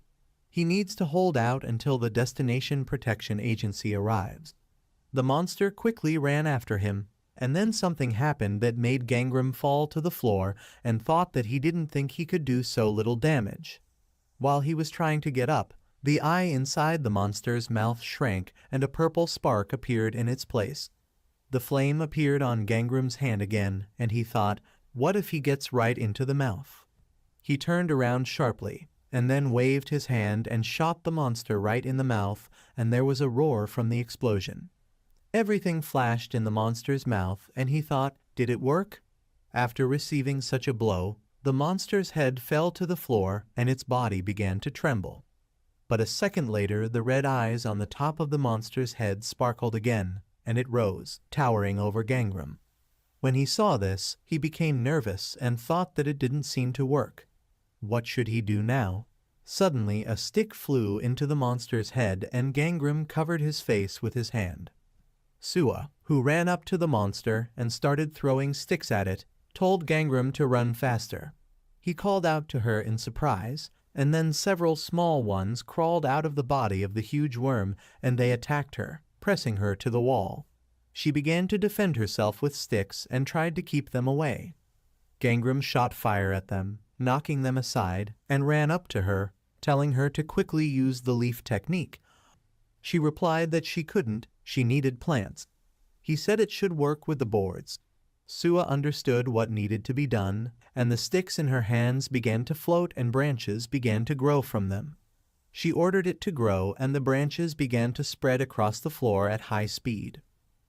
He needs to hold out until the Destination Protection Agency arrives. The monster quickly ran after him, and then something happened that made Gangram fall to the floor and thought that he didn't think he could do so little damage. While he was trying to get up, the eye inside the monster's mouth shrank and a purple spark appeared in its place. The flame appeared on Gangram's hand again, and he thought, what if he gets right into the mouth? He turned around sharply, and then waved his hand and shot the monster right in the mouth, and there was a roar from the explosion. Everything flashed in the monster's mouth, and he thought, did it work? After receiving such a blow, the monster's head fell to the floor and its body began to tremble. But a second later, the red eyes on the top of the monster's head sparkled again, and it rose, towering over Gangram. When he saw this, he became nervous and thought that it didn't seem to work. What should he do now? Suddenly, a stick flew into the monster's head, and Gangram covered his face with his hand. Sua, who ran up to the monster and started throwing sticks at it, told Gangram to run faster. He called out to her in surprise, and then several small ones crawled out of the body of the huge worm, and they attacked her, pressing her to the wall. She began to defend herself with sticks and tried to keep them away. Gangram shot fire at them, knocking them aside, and ran up to her, telling her to quickly use the leaf technique. She replied that she couldn't, she needed plants. He said it should work with the boards. Sua understood what needed to be done, and the sticks in her hands began to float and branches began to grow from them. She ordered it to grow, and the branches began to spread across the floor at high speed.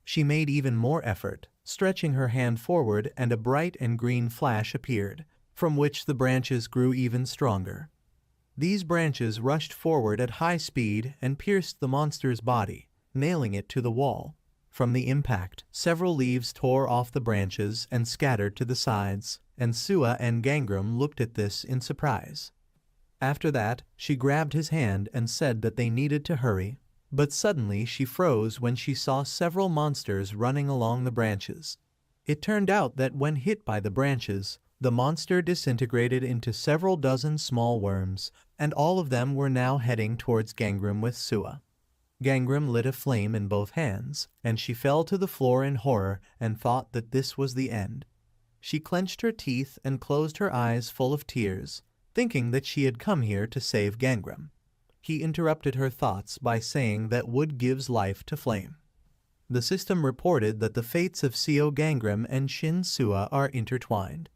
She made even more effort, stretching her hand forward, and a bright and green flash appeared, from which the branches grew even stronger. These branches rushed forward at high speed and pierced the monster's body, nailing it to the wall. From the impact, several leaves tore off the branches and scattered to the sides, and Sua and Gangram looked at this in surprise. After that, she grabbed his hand and said that they needed to hurry, but suddenly she froze when she saw several monsters running along the branches. It turned out that when hit by the branches, the monster disintegrated into several dozen small worms, and all of them were now heading towards Gangram with Sua. Gangram lit a flame in both hands, and she fell to the floor in horror and thought that this was the end. She clenched her teeth and closed her eyes full of tears, thinking that she had come here to save Gangram. He interrupted her thoughts by saying that wood gives life to flame. The system reported that the fates of Seo Gangram and Shin Sua are intertwined.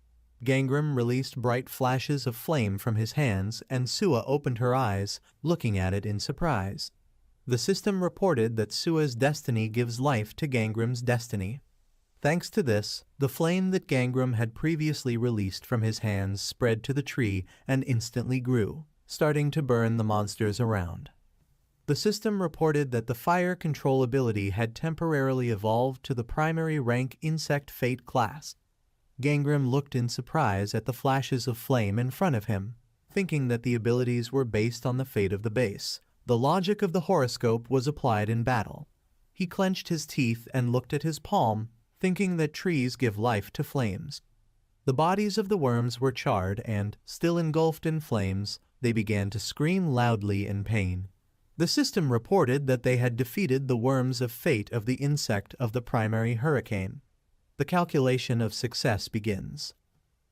Gangram released bright flashes of flame from his hands, and Sua opened her eyes, looking at it in surprise. The system reported that Sua's destiny gives life to Gangram's destiny. Thanks to this, the flame that Gangram had previously released from his hands spread to the tree and instantly grew, starting to burn the monsters around. The system reported that the fire control ability had temporarily evolved to the primary rank Insect Fate class. Gangram looked in surprise at the flashes of flame in front of him, thinking that the abilities were based on the fate of the base. The logic of the horoscope was applied in battle. He clenched his teeth and looked at his palm, thinking that trees give life to flames. The bodies of the worms were charred and, still engulfed in flames, they began to scream loudly in pain. The system reported that they had defeated the worms of fate of the insect of the primary hurricane. The calculation of success begins.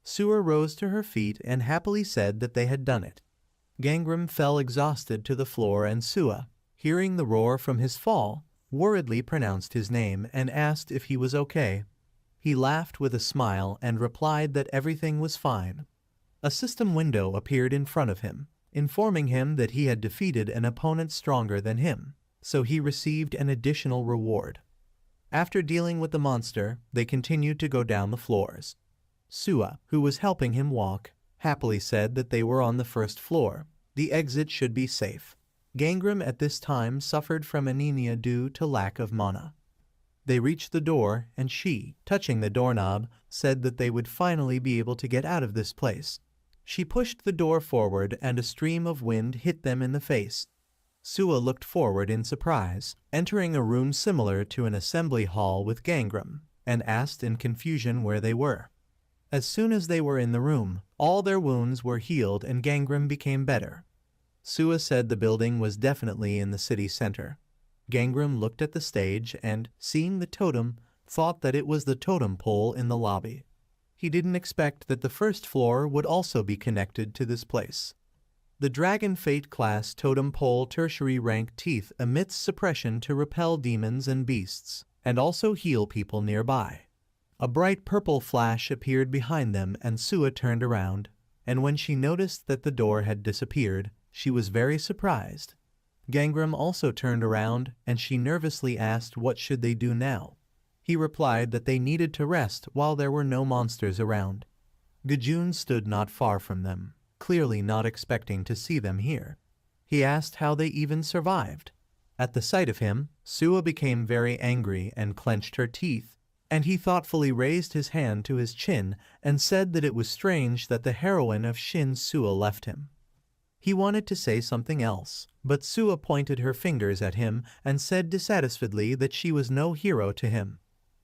Sua rose to her feet and happily said that they had done it. Gangram fell exhausted to the floor and Sua, hearing the roar from his fall, worriedly pronounced his name and asked if he was okay. He laughed with a smile and replied that everything was fine. A system window appeared in front of him, informing him that he had defeated an opponent stronger than him, so he received an additional reward. After dealing with the monster, they continued to go down the floors. Sua, who was helping him walk, happily said that they were on the first floor. The exit should be safe. Gangram at this time suffered from anemia due to lack of mana. They reached the door and she, touching the doorknob, said that they would finally be able to get out of this place. She pushed the door forward and a stream of wind hit them in the face. Sua looked forward in surprise, entering a room similar to an assembly hall with Gangram, and asked in confusion where they were. As soon as they were in the room, all their wounds were healed and Gangram became better. Sua said the building was definitely in the city center. Gangram looked at the stage and, seeing the totem, thought that it was the totem pole in the lobby. He didn't expect that the first floor would also be connected to this place. The Dragon Fate class totem pole tertiary rank teeth emits suppression to repel demons and beasts, and also heal people nearby. A bright purple flash appeared behind them and Sua turned around, and when she noticed that the door had disappeared, she was very surprised. Gangram also turned around and she nervously asked what should they do now. He replied that they needed to rest while there were no monsters around. Gajun stood not far from them, clearly not expecting to see them here. He asked how they even survived. At the sight of him, Sua became very angry and clenched her teeth, and he thoughtfully raised his hand to his chin and said that it was strange that the heroine of Shin Sua left him. He wanted to say something else, but Sua pointed her fingers at him and said dissatisfiedly that she was no hero to him.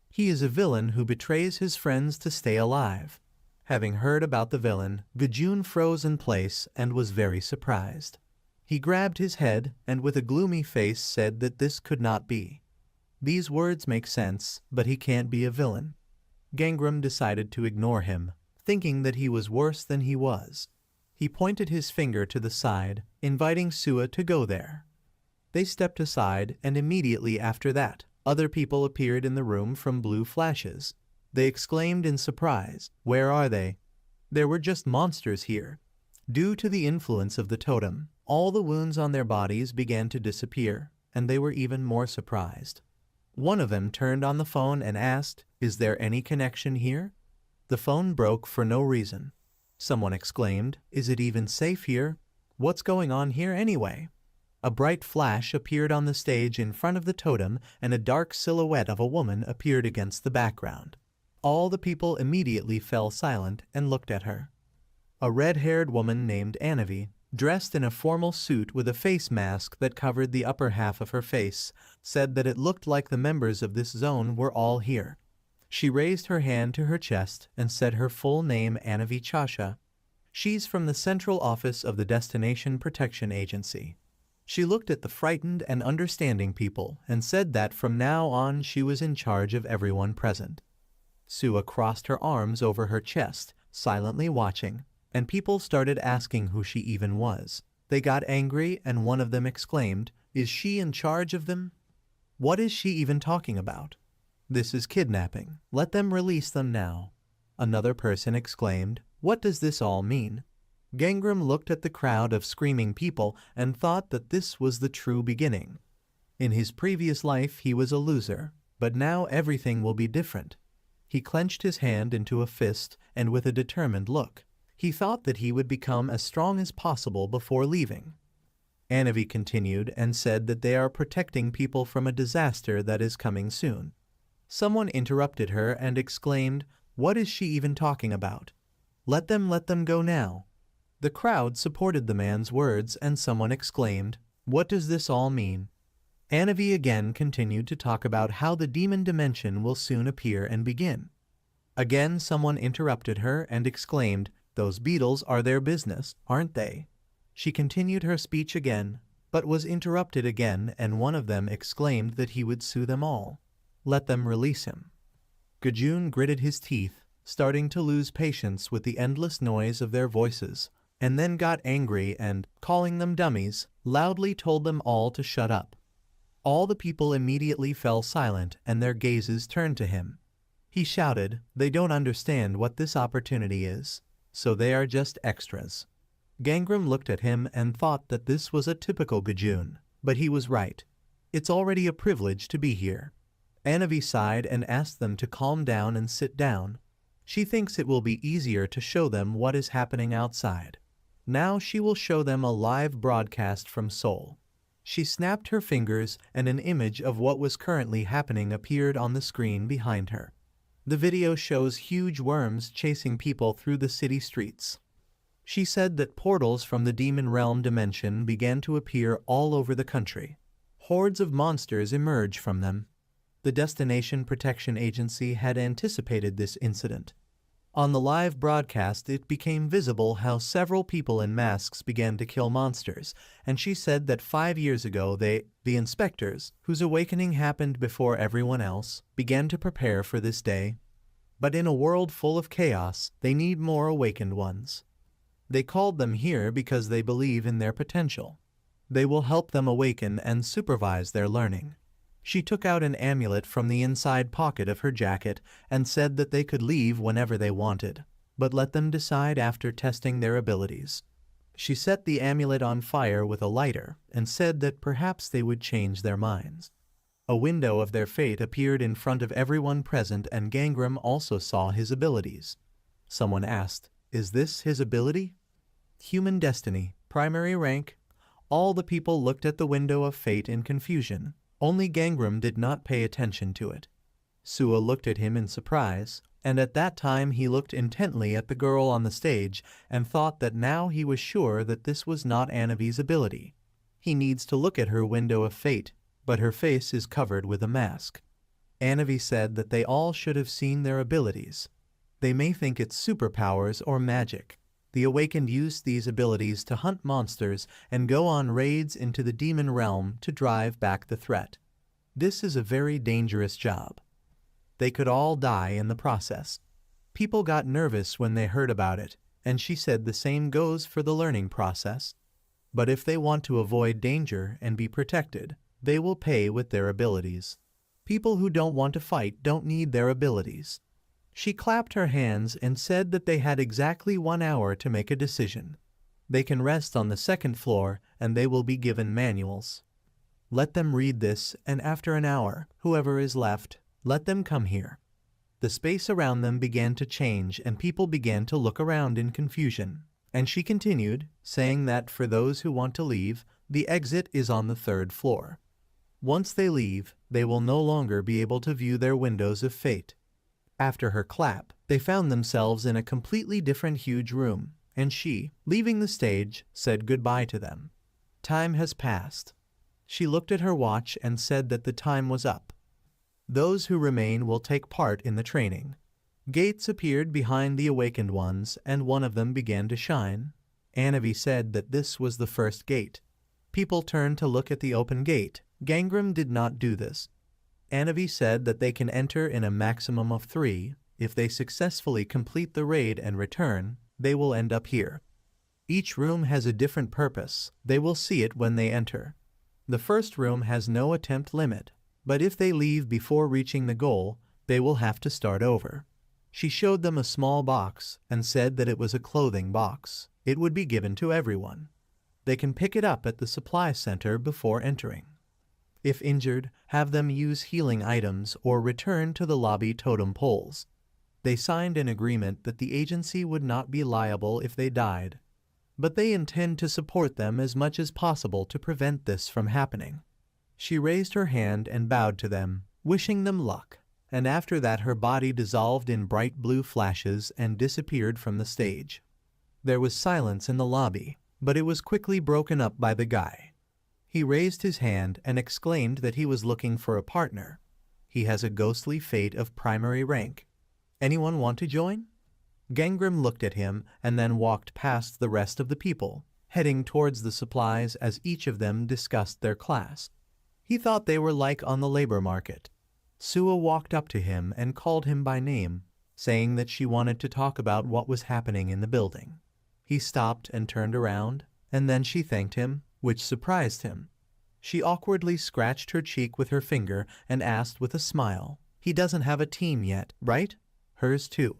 He is a villain who betrays his friends to stay alive. Having heard about the villain, Gajun froze in place and was very surprised. He grabbed his head and with a gloomy face said that this could not be. These words make sense, but he can't be a villain. Gangram decided to ignore him, thinking that he was worse than he was. He pointed his finger to the side, inviting Sua to go there. They stepped aside and immediately after that, other people appeared in the room from blue flashes. They exclaimed in surprise, "Where are they?" There were just monsters here. Due to the influence of the totem, all the wounds on their bodies began to disappear, and they were even more surprised. One of them turned on the phone and asked, "Is there any connection here?" The phone broke for no reason. Someone exclaimed, "Is it even safe here? What's going on here anyway?" A bright flash appeared on the stage in front of the totem and a dark silhouette of a woman appeared against the background. All the people immediately fell silent and looked at her. A red-haired woman named Anavi, dressed in a formal suit with a face mask that covered the upper half of her face, said that it looked like the members of this zone were all here. She raised her hand to her chest and said her full name Anavi Chasha. She's from the central office of the Destination Protection Agency. She looked at the frightened and understanding people and said that from now on she was in charge of everyone present. Sua crossed her arms over her chest, silently watching, and people started asking who she even was. They got angry and one of them exclaimed, "Is she in charge of them? What is she even talking about? This is kidnapping. Let them release them now." Another person exclaimed, "What does this all mean?" Gangram looked at the crowd of screaming people and thought that this was the true beginning. In his previous life he was a loser, but now everything will be different. He clenched his hand into a fist and with a determined look. He thought that he would become as strong as possible before leaving. Anavi continued and said that they are protecting people from a disaster that is coming soon. Someone interrupted her and exclaimed, "What is she even talking about? Let them go now." The crowd supported the man's words and someone exclaimed, "What does this all mean?" Anavi again continued to talk about how the demon dimension will soon appear and begin. Again someone interrupted her and exclaimed, "Those beetles are their business, aren't they?" She continued her speech again, but was interrupted again and one of them exclaimed that he would sue them all. Let them release him. Gajun gritted his teeth, starting to lose patience with the endless noise of their voices, and then got angry and, calling them dummies, loudly told them all to shut up. All the people immediately fell silent and their gazes turned to him. He shouted, "They don't understand what this opportunity is, so they are just extras." Gangram looked at him and thought that this was a typical Gajun, but he was right. It's already a privilege to be here. Anavi sighed and asked them to calm down and sit down. She thinks it will be easier to show them what is happening outside. Now she will show them a live broadcast from Seoul. She snapped her fingers and an image of what was currently happening appeared on the screen behind her. The video shows huge worms chasing people through the city streets. She said that portals from the demon realm dimension began to appear all over the country. Hordes of monsters emerge from them. The Destination Protection Agency had anticipated this incident. On the live broadcast it became visible how several people in masks began to kill monsters, and she said that 5 years ago the inspectors, whose awakening happened before everyone else, began to prepare for this day. But in a world full of chaos, they need more awakened ones. They called them here because they believe in their potential. They will help them awaken and supervise their learning. She took out an amulet from the inside pocket of her jacket and said that they could leave whenever they wanted, but let them decide after testing their abilities. She set the amulet on fire with a lighter and said that perhaps they would change their minds. A window of their fate appeared in front of everyone present and Gangram also saw his abilities. Someone asked, "Is this his ability?" Human destiny, primary rank. All the people looked at the window of fate in confusion. Only Gangram did not pay attention to it. Sua looked at him in surprise, and at that time he looked intently at the girl on the stage and thought that now he was sure that this was not Anavi's ability. He needs to look at her window of fate, but her face is covered with a mask. Anavi said that they all should have seen their abilities. They may think it's superpowers or magic. The awakened use these abilities to hunt monsters and go on raids into the demon realm to drive back the threat. This is a very dangerous job. They could all die in the process. People got nervous when they heard about it, and she said the same goes for the learning process. But if they want to avoid danger and be protected, they will pay with their abilities. People who don't want to fight don't need their abilities. She clapped her hands and said that they had exactly 1 hour to make a decision. They can rest on the second floor and they will be given manuals. Let them read this, and after an hour, whoever is left, let them come here. The space around them began to change and people began to look around in confusion. And she continued, saying that for those who want to leave, the exit is on the 3rd floor. Once they leave, they will no longer be able to view their windows of fate. After her clap, they found themselves in a completely different huge room, and she, leaving the stage, said goodbye to them. Time has passed. She looked at her watch and said that the time was up. Those who remain will take part in the training. Gates appeared behind the awakened ones, and one of them began to shine. Anavi said that this was the first gate. People turned to look at the open gate. Gangram did not do this. Anavi said that they can enter in a maximum of 3. If they successfully complete the raid and return, they will end up here. Each room has a different purpose. They will see it when they enter. The first room has no attempt limit, but if they leave before reaching the goal, they will have to start over. She showed them a small box and said that it was a clothing box. It would be given to everyone. They can pick it up at the supply center before entering. If injured, have them use healing items or return to the lobby totem poles. They signed an agreement that the agency would not be liable if they died, but they intend to support them as much as possible to prevent this from happening. She raised her hand and bowed to them, wishing them luck, and after that her body dissolved in bright blue flashes and disappeared from the stage. There was silence in the lobby, but it was quickly broken up by the guy. He raised his hand and exclaimed that he was looking for a partner. He has a ghostly fate of primary rank. Anyone want to join? Gangram looked at him and then walked past the rest of the people, heading towards the supplies as each of them discussed their class. He thought they were like on the labor market. Sua walked up to him and called him by name, saying that she wanted to talk about what was happening in the building. He stopped and turned around, and then she thanked him, which surprised him. She awkwardly scratched her cheek with her finger and asked with a smile, "He doesn't have a team yet, right? Hers too."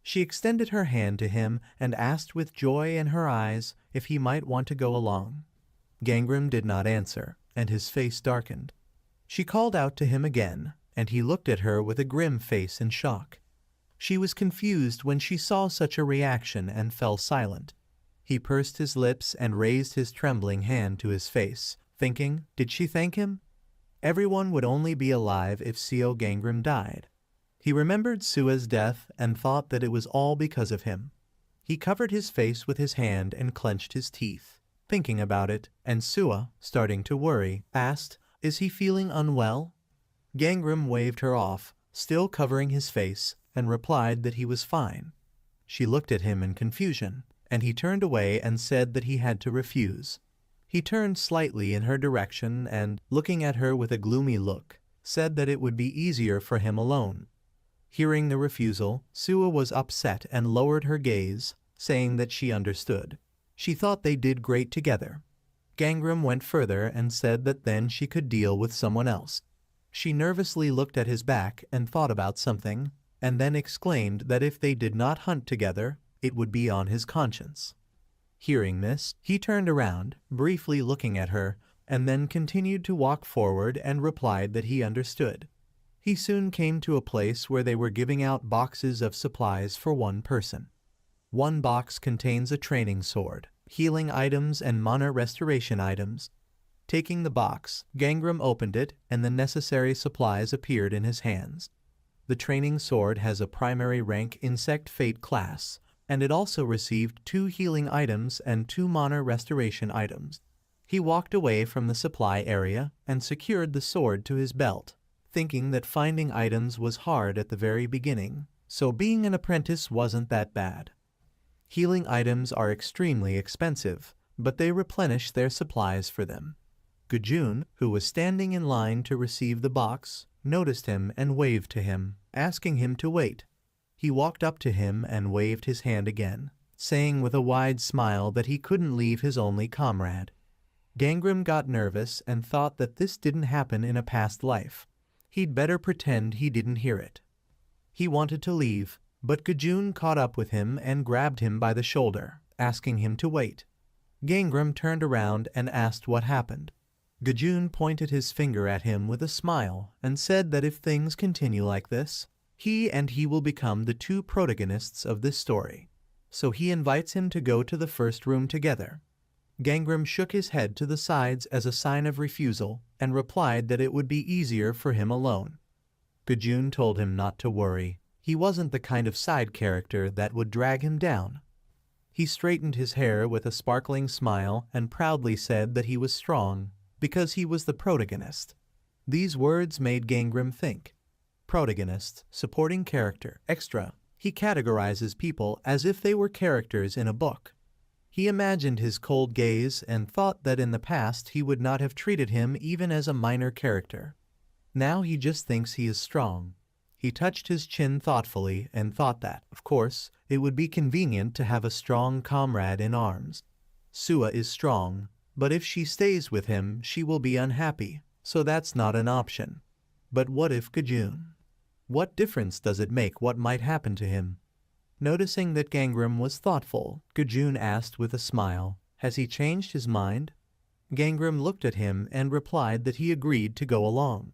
She extended her hand to him and asked with joy in her eyes if he might want to go along. Gangram did not answer, and his face darkened. She called out to him again, and he looked at her with a grim face in shock. She was confused when she saw such a reaction and fell silent. He pursed his lips and raised his trembling hand to his face, thinking, did she thank him? Everyone would only be alive if Seo Gangram died. He remembered Sua's death and thought that it was all because of him. He covered his face with his hand and clenched his teeth, thinking about it, and Sua, starting to worry, asked, "Is he feeling unwell?" Gangram waved her off, still covering his face, and replied that he was fine. She looked at him in confusion, and he turned away and said that he had to refuse. He turned slightly in her direction and, looking at her with a gloomy look, said that it would be easier for him alone. Hearing the refusal, Sua was upset and lowered her gaze, saying that she understood. She thought they did great together. Gangram went further and said that then she could deal with someone else. She nervously looked at his back and thought about something, and then exclaimed that if they did not hunt together, it would be on his conscience. Hearing this, he turned around, briefly looking at her, and then continued to walk forward and replied that he understood. He soon came to a place where they were giving out boxes of supplies for one person. One box contains a training sword, healing items and mana restoration items. Taking the box, Gangram opened it and the necessary supplies appeared in his hands. The training sword has a primary rank Insect Fate class, and it also received 2 healing items and 2 mana restoration items. He walked away from the supply area and secured the sword to his belt, thinking that finding items was hard at the very beginning, so being an apprentice wasn't that bad. Healing items are extremely expensive, but they replenish their supplies for them. Gujun, who was standing in line to receive the box, noticed him and waved to him, asking him to wait. He walked up to him and waved his hand again, saying with a wide smile that he couldn't leave his only comrade. Gangram got nervous and thought that this didn't happen in a past life. He'd better pretend he didn't hear it. He wanted to leave, but Gujun caught up with him and grabbed him by the shoulder, asking him to wait. Gangram turned around and asked what happened. Gujun pointed his finger at him with a smile and said that if things continue like this, he will become the 2 protagonists of this story. So he invites him to go to the first room together. Gangram shook his head to the sides as a sign of refusal and replied that it would be easier for him alone. Gujun told him not to worry. He wasn't the kind of side character that would drag him down. He straightened his hair with a sparkling smile and proudly said that he was strong because he was the protagonist. These words made Gangram think. Protagonist, supporting character, extra. He categorizes people as if they were characters in a book. He imagined his cold gaze and thought that in the past he would not have treated him even as a minor character. Now he just thinks he is strong. He touched his chin thoughtfully and thought that, of course, it would be convenient to have a strong comrade in arms. Sua is strong, but if she stays with him, she will be unhappy, so that's not an option. But what if Gujun? What difference does it make what might happen to him? Noticing that Gangram was thoughtful, Gujun asked with a smile, "Has he changed his mind?" Gangram looked at him and replied that he agreed to go along.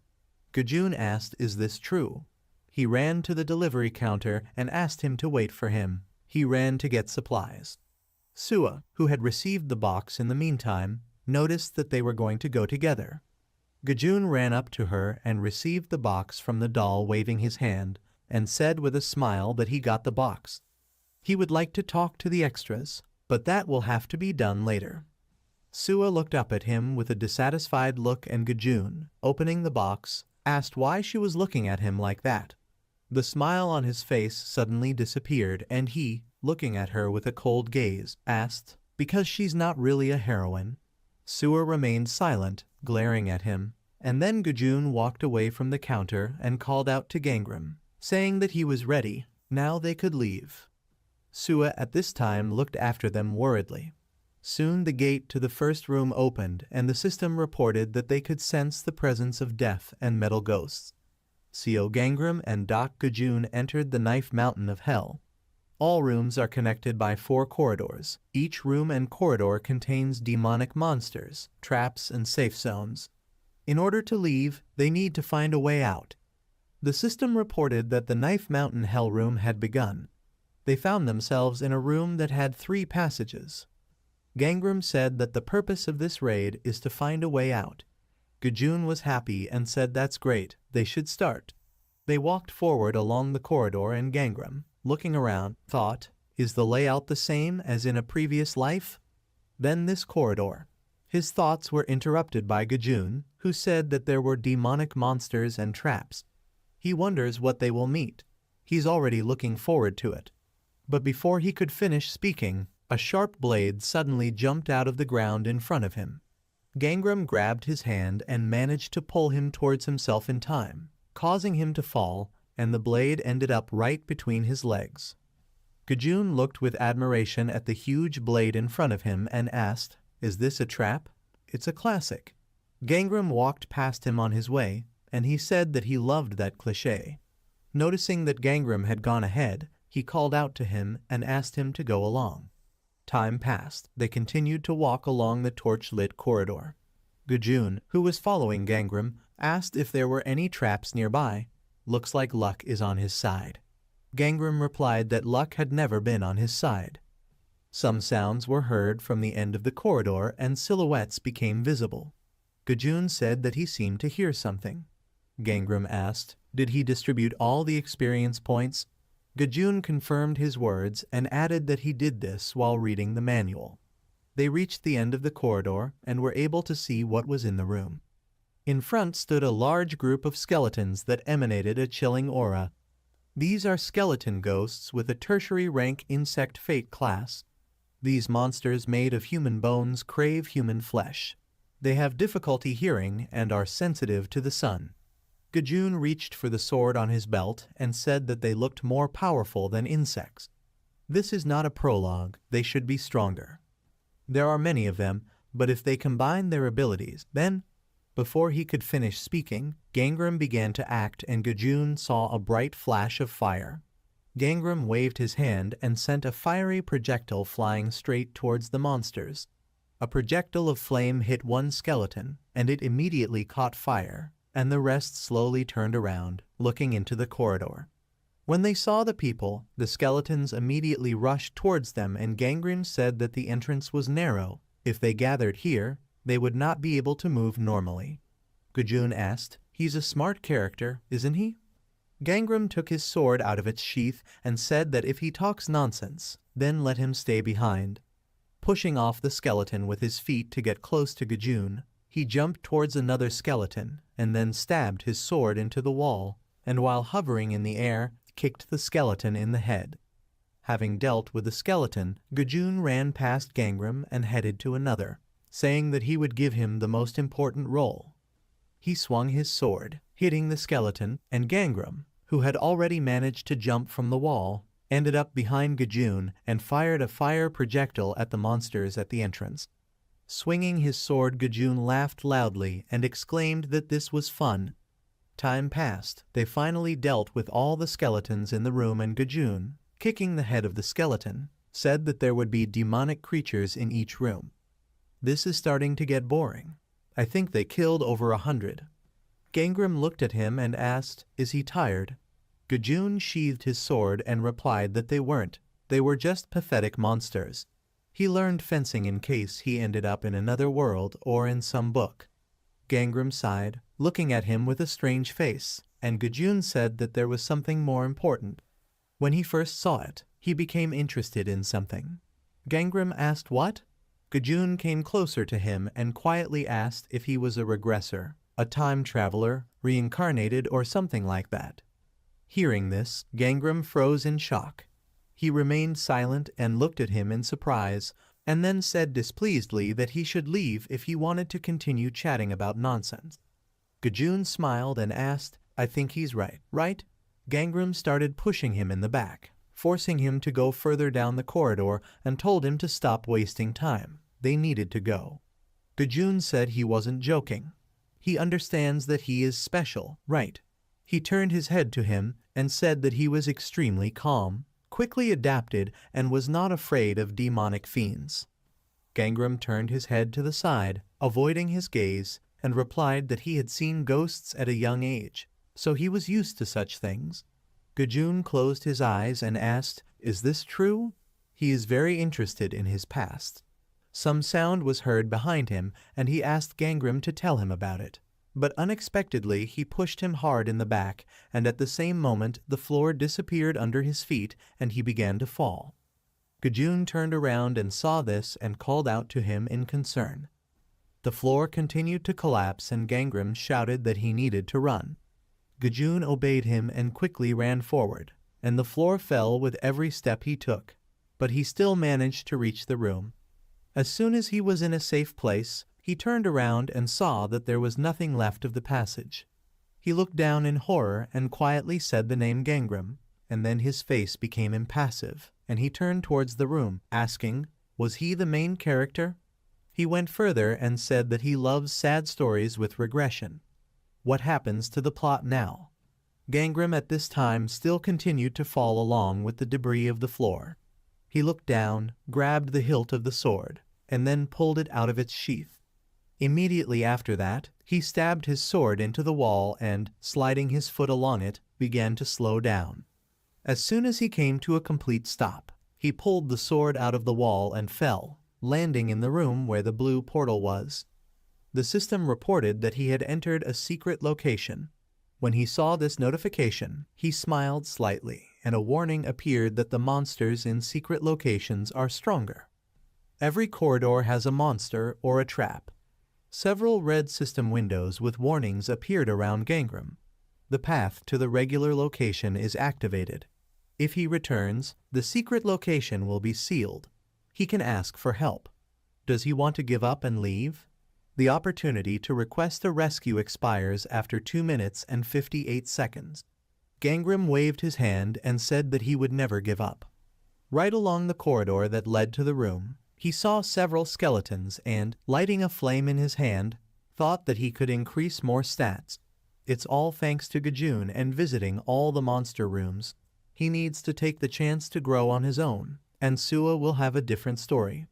Gujun asked, "Is this true?" He ran to the delivery counter and asked him to wait for him. He ran to get supplies. Sua, who had received the box in the meantime, noticed that they were going to go together. Gajun ran up to her and received the box from the doll, waving his hand, and said with a smile that he got the box. He would like to talk to the extras, but that will have to be done later. Sua looked up at him with a dissatisfied look, and Gajun, opening the box, asked why she was looking at him like that. The smile on his face suddenly disappeared, and he, looking at her with a cold gaze, asked, "Because she's not really a heroine?" Sua remained silent, glaring at him, and then Gajun walked away from the counter and called out to Gangram, saying that he was ready. Now they could leave. Sua at this time looked after them worriedly. Soon the gate to the first room opened, and the system reported that they could sense the presence of death and metal ghosts. Seo Gangram and Doc Gajun entered the Knife Mountain of Hell. All rooms are connected by 4 corridors. Each room and corridor contains demonic monsters, traps, and safe zones. In order to leave, they need to find a way out. The system reported that the Knife Mountain Hell room had begun. They found themselves in a room that had 3 passages. Gangram said that the purpose of this raid is to find a way out. Gajun was happy and said that's great, they should start. They walked forward along the corridor, and Gangram, looking around, thought, is the layout the same as in a previous life? Then this corridor. His thoughts were interrupted by Gajun, who said that there were demonic monsters and traps. He wonders what they will meet. He's already looking forward to it. But before he could finish speaking, a sharp blade suddenly jumped out of the ground in front of him. Gangram grabbed his hand and managed to pull him towards himself in time, causing him to fall, and the blade ended up right between his legs. Gajun looked with admiration at the huge blade in front of him and asked, "Is this a trap?" "It's a classic." Gangram walked past him on his way, and he said that he loved that cliché. Noticing that Gangram had gone ahead, he called out to him and asked him to go along. Time passed. They continued to walk along the torch-lit corridor. Gajun, who was following Gangram, asked if there were any traps nearby. "Looks like luck is on his side." Gangram replied that luck had never been on his side. Some sounds were heard from the end of the corridor, and silhouettes became visible. Gajun said that he seemed to hear something. Gangram asked, did he distribute all the experience points? Gajun confirmed his words and added that he did this while reading the manual. They reached the end of the corridor and were able to see what was in the room. In front stood a large group of skeletons that emanated a chilling aura. These are skeleton ghosts with a tertiary rank insect fate class. These monsters made of human bones crave human flesh. They have difficulty hearing and are sensitive to the sun. Gajun reached for the sword on his belt and said that they looked more powerful than insects. This is not a prologue, they should be stronger. There are many of them, but if they combine their abilities, then... Before he could finish speaking, Gangram began to act and Gajun saw a bright flash of fire. Gangram waved his hand and sent a fiery projectile flying straight towards the monsters. A projectile of flame hit one skeleton, and it immediately caught fire, and the rest slowly turned around, looking into the corridor. When they saw the people, the skeletons immediately rushed towards them, and Gangram said that the entrance was narrow. If they gathered here, they would not be able to move normally. Gajun asked, "He's a smart character, isn't he?" Gangram took his sword out of its sheath and said that if he talks nonsense, then let him stay behind. Pushing off the skeleton with his feet to get close to Gajun, he jumped towards another skeleton and then stabbed his sword into the wall, and while hovering in the air, kicked the skeleton in the head. Having dealt with the skeleton, Gajun ran past Gangram and headed to another, saying that he would give him the most important role. He swung his sword, hitting the skeleton, and Gangram, who had already managed to jump from the wall, ended up behind Gajun and fired a fire projectile at the monsters at the entrance. Swinging his sword, Gajun laughed loudly and exclaimed that this was fun. Time passed. They finally dealt with all the skeletons in the room, and Gajun, kicking the head of the skeleton, said that there would be demonic creatures in each room. This is starting to get boring. I think they killed over 100. Gangram looked at him and asked, "Is he tired?" Gajun sheathed his sword and replied that they weren't. They were just pathetic monsters. He learned fencing in case he ended up in another world or in some book. Gangram sighed, looking at him with a strange face, and Gajun said that there was something more important. When he first saw it, he became interested in something. Gangram asked what? Gajun came closer to him and quietly asked if he was a regressor, a time traveler, reincarnated or something like that. Hearing this, Gangram froze in shock. He remained silent and looked at him in surprise, and then said displeasedly that he should leave if he wanted to continue chatting about nonsense. Gajun smiled and asked, I think he's right, right? Gangram started pushing him in the back, forcing him to go further down the corridor and told him to stop wasting time. They needed to go. Gajun said he wasn't joking. He understands that he is special, right? He turned his head to him and said that he was extremely calm, quickly adapted, and was not afraid of demonic fiends. Gangram turned his head to the side, avoiding his gaze, and replied that he had seen ghosts at a young age, so he was used to such things. Gajun closed his eyes and asked, Is this true? He is very interested in his past. Some sound was heard behind him, and he asked Gangram to tell him about it. But unexpectedly he pushed him hard in the back, and at the same moment the floor disappeared under his feet and he began to fall. Gajun turned around and saw this and called out to him in concern. The floor continued to collapse and Gangram shouted that he needed to run. Gajun obeyed him and quickly ran forward, and the floor fell with every step he took, but he still managed to reach the room. As soon as he was in a safe place, he turned around and saw that there was nothing left of the passage. He looked down in horror and quietly said the name Gangram, and then his face became impassive, and he turned towards the room, asking, was he the main character? He went further and said that he loves sad stories with regression. What happens to the plot now? Gangram at this time still continued to fall along with the debris of the floor. He looked down, grabbed the hilt of the sword, and then pulled it out of its sheath. Immediately after that, he stabbed his sword into the wall and, sliding his foot along it, began to slow down. As soon as he came to a complete stop, he pulled the sword out of the wall and fell, landing in the room where the blue portal was. The system reported that he had entered a secret location. When he saw this notification, he smiled slightly, and a warning appeared that the monsters in secret locations are stronger. Every corridor has a monster or a trap. Several red system windows with warnings appeared around Gangram. The path to the regular location is activated. If he returns, the secret location will be sealed. He can ask for help. Does he want to give up and leave? The opportunity to request a rescue expires after 2 minutes and 58 seconds. Gangram waved his hand and said that he would never give up. Right along the corridor that led to the room, he saw several skeletons and, lighting a flame in his hand, thought that he could increase more stats. It's all thanks to Gajun and visiting all the monster rooms. He needs to take the chance to grow on his own, and Sua will have a different story.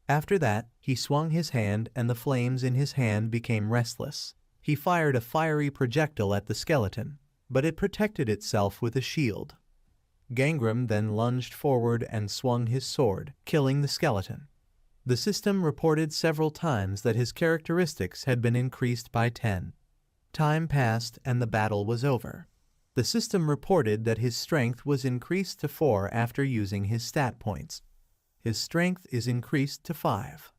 After that, he swung his hand and the flames in his hand became restless. He fired a fiery projectile at the skeleton, but it protected itself with a shield. Gangram then lunged forward and swung his sword, killing the skeleton. The system reported several times that his characteristics had been increased by 10. Time passed and the battle was over. The system reported that his strength was increased to 4 after using his stat points. His strength is increased to 5.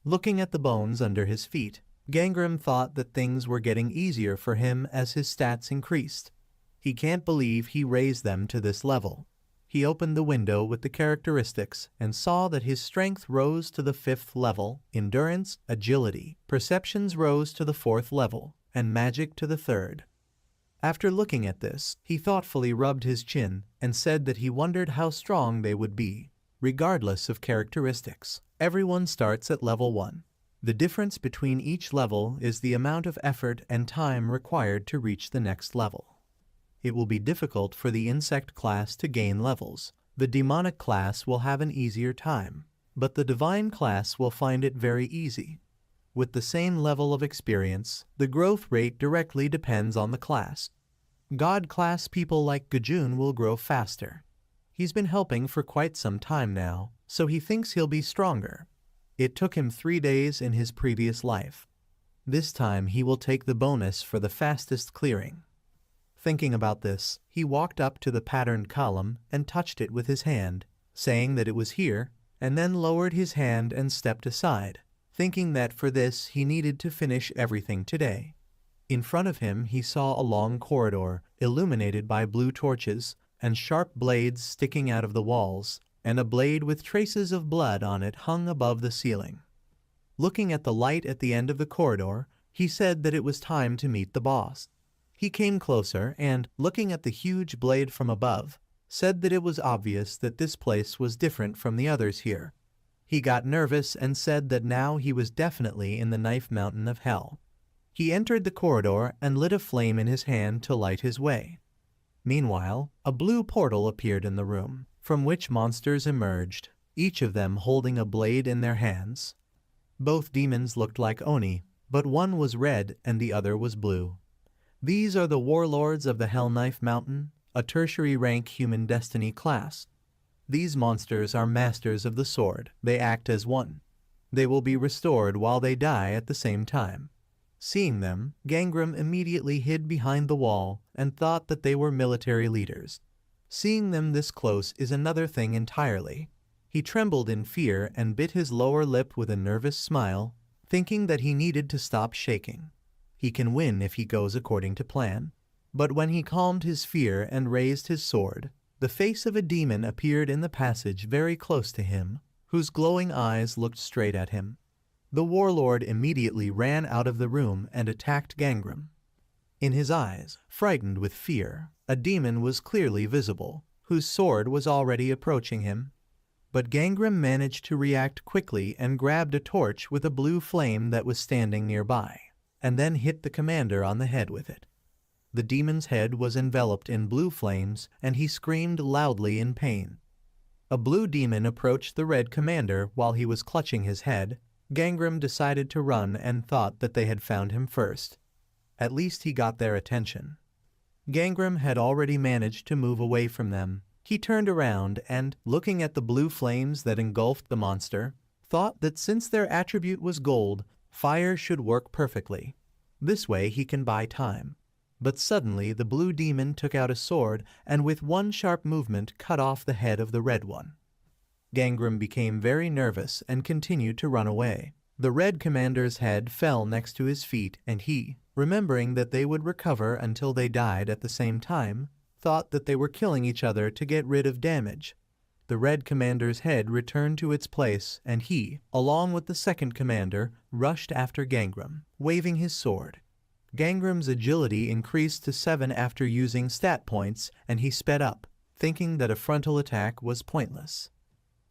Looking at the bones under his feet, Gangram thought that things were getting easier for him as his stats increased. He can't believe he raised them to this level. He opened the window with the characteristics and saw that his strength rose to the 5th level, endurance, agility, perceptions rose to the 4th level, and magic to the 3rd. After looking at this, he thoughtfully rubbed his chin and said that he wondered how strong they would be. Regardless of characteristics, everyone starts at level 1. The difference between each level is the amount of effort and time required to reach the next level. It will be difficult for the insect class to gain levels. The demonic class will have an easier time, but the divine class will find it very easy. With the same level of experience, the growth rate directly depends on the class. God-class people like Gajun will grow faster. He's been helping for quite some time now, so he thinks he'll be stronger. It took him 3 days in his previous life. This time he will take the bonus for the fastest clearing. Thinking about this, he walked up to the patterned column and touched it with his hand, saying that it was here, and then lowered his hand and stepped aside, thinking that for this he needed to finish everything today. In front of him he saw a long corridor, illuminated by blue torches, and sharp blades sticking out of the walls, and a blade with traces of blood on it hung above the ceiling. Looking at the light at the end of the corridor, he said that it was time to meet the boss. He came closer and, looking at the huge blade from above, said that it was obvious that this place was different from the others here. He got nervous and said that now he was definitely in the knife mountain of hell. He entered the corridor and lit a flame in his hand to light his way. Meanwhile, a blue portal appeared in the room, from which monsters emerged, each of them holding a blade in their hands. Both demons looked like Oni, but one was red and the other was blue. These are the warlords of the Hell Knife Mountain, a tertiary rank human destiny class. These monsters are masters of the sword. They act as one. They will be restored while they die at the same time. Seeing them, Gangram immediately hid behind the wall and thought that they were military leaders. Seeing them this close is another thing entirely. He trembled in fear and bit his lower lip with a nervous smile, thinking that he needed to stop shaking. He can win if he goes according to plan. But when he calmed his fear and raised his sword, the face of a demon appeared in the passage very close to him, whose glowing eyes looked straight at him. The warlord immediately ran out of the room and attacked Gangram. In his eyes, frightened with fear, a demon was clearly visible, whose sword was already approaching him. But Gangram managed to react quickly and grabbed a torch with a blue flame that was standing nearby, and then hit the commander on the head with it. The demon's head was enveloped in blue flames, and he screamed loudly in pain. A blue demon approached the red commander while he was clutching his head. Gangram decided to run and thought that they had found him first. At least he got their attention. Gangram had already managed to move away from them. He turned around and, looking at the blue flames that engulfed the monster, thought that since their attribute was gold, fire should work perfectly. This way he can buy time. But suddenly the blue demon took out a sword and with one sharp movement cut off the head of the red one. Gangram became very nervous and continued to run away. The red commander's head fell next to his feet, and he, remembering that they would recover until they died at the same time, thought that they were killing each other to get rid of damage. The red commander's head returned to its place, and he, along with the second commander, rushed after Gangram, waving his sword. Gangram's agility increased to 7 after using stat points, and he sped up, thinking that a frontal attack was pointless.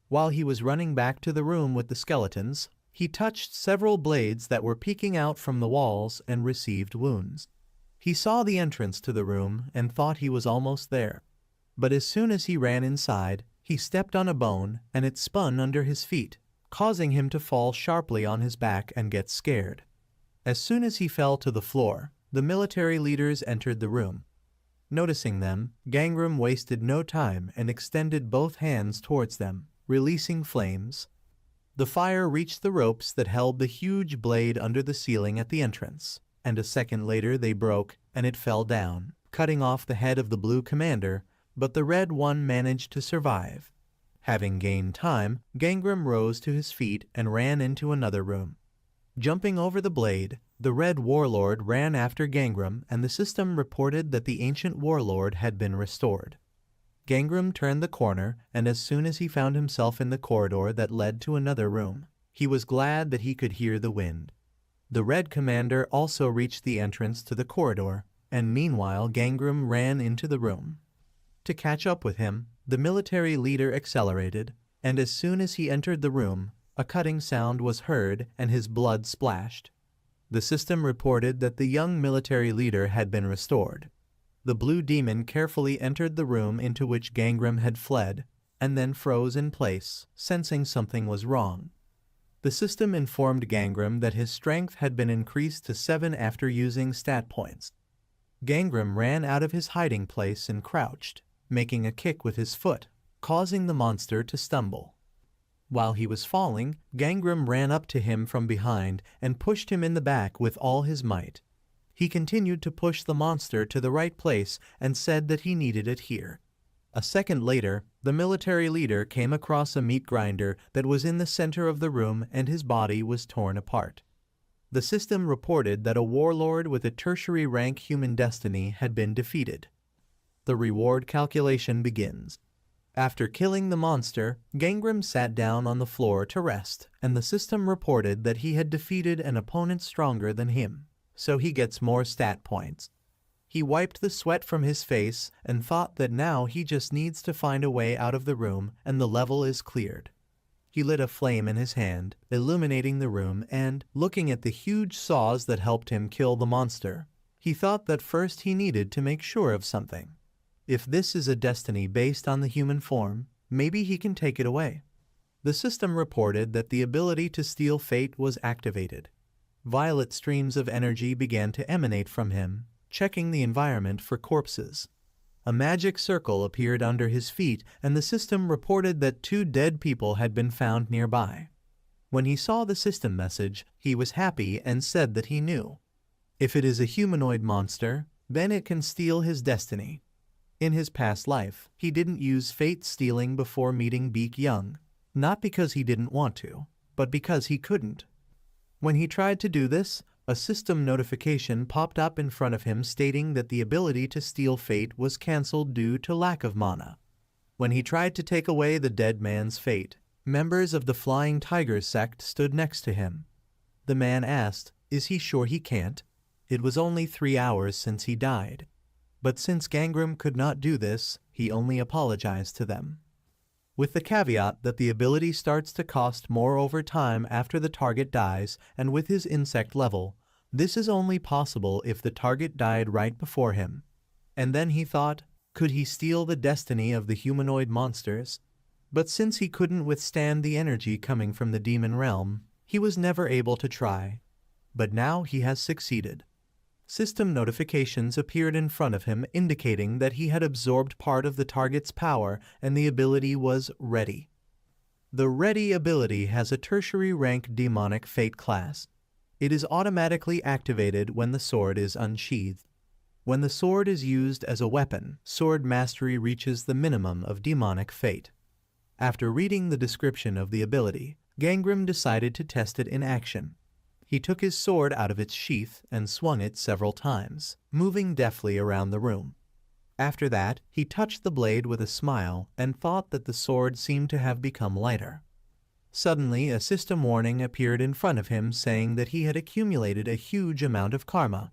While he was running back to the room with the skeletons, he touched several blades that were peeking out from the walls and received wounds. He saw the entrance to the room and thought he was almost there. But as soon as he ran inside, he stepped on a bone and it spun under his feet, causing him to fall sharply on his back and get scared. As soon as he fell to the floor, the military leaders entered the room. Noticing them, Gangram wasted no time and extended both hands towards them, releasing flames. The fire reached the ropes that held the huge blade under the ceiling at the entrance, and a second later they broke and it fell down, cutting off the head of the blue commander, but the red one managed to survive. Having gained time, Gangram rose to his feet and ran into another room. Jumping over the blade, the red warlord ran after Gangram, and the system reported that the ancient warlord had been restored. Gangram turned the corner, and as soon as he found himself in the corridor that led to another room, he was glad that he could hear the wind. The red commander also reached the entrance to the corridor, and meanwhile Gangram ran into the room. To catch up with him, the military leader accelerated, and as soon as he entered the room, a cutting sound was heard and his blood splashed. The system reported that the young military leader had been restored. The blue demon carefully entered the room into which Gangram had fled, and then froze in place, sensing something was wrong. The system informed Gangram that his strength had been increased to 7 after using stat points. Gangram ran out of his hiding place and crouched, making a kick with his foot, causing the monster to stumble. While he was falling, Gangram ran up to him from behind and pushed him in the back with all his might. He continued to push the monster to the right place and said that he needed it here. A second later, the military leader came across a meat grinder that was in the center of the room and his body was torn apart. The system reported that a warlord with a tertiary rank human destiny had been defeated. The reward calculation begins. After killing the monster, Gangram sat down on the floor to rest, and the system reported that he had defeated an opponent stronger than him, so he gets more stat points. He wiped the sweat from his face and thought that now he just needs to find a way out of the room and the level is cleared. He lit a flame in his hand, illuminating the room, and, looking at the huge saws that helped him kill the monster, he thought that first he needed to make sure of something. If this is a destiny based on the human form, maybe he can take it away. The system reported that the ability to steal fate was activated. Violet streams of energy began to emanate from him, checking the environment for corpses. A magic circle appeared under his feet, and the system reported that 2 dead people had been found nearby. When he saw the system message, he was happy and said that he knew. If it is a humanoid monster, then it can steal his destiny. In his past life, he didn't use fate stealing before meeting Beak Young, not because he didn't want to, but because he couldn't. When he tried to do this, a system notification popped up in front of him stating that the ability to steal fate was cancelled due to lack of mana. When he tried to take away the dead man's fate, members of the Flying Tiger sect stood next to him. The man asked, "Is he sure he can't? It was only 3 hours since he died." But since Gangram could not do this, he only apologized to them, with the caveat that the ability starts to cost more over time after the target dies, and with his insect level, this is only possible if the target died right before him. And then he thought, could he steal the destiny of the humanoid monsters? But since he couldn't withstand the energy coming from the demon realm, he was never able to try. But now he has succeeded. System notifications appeared in front of him indicating that he had absorbed part of the target's power and the ability was ready. The ready ability has a tertiary rank demonic fate class. It is automatically activated when the sword is unsheathed. When the sword is used as a weapon, sword mastery reaches the minimum of demonic fate. After reading the description of the ability, Gangram decided to test it in action. He took his sword out of its sheath and swung it several times, moving deftly around the room. After that, he touched the blade with a smile and thought that the sword seemed to have become lighter. Suddenly, a system warning appeared in front of him saying that he had accumulated a huge amount of karma.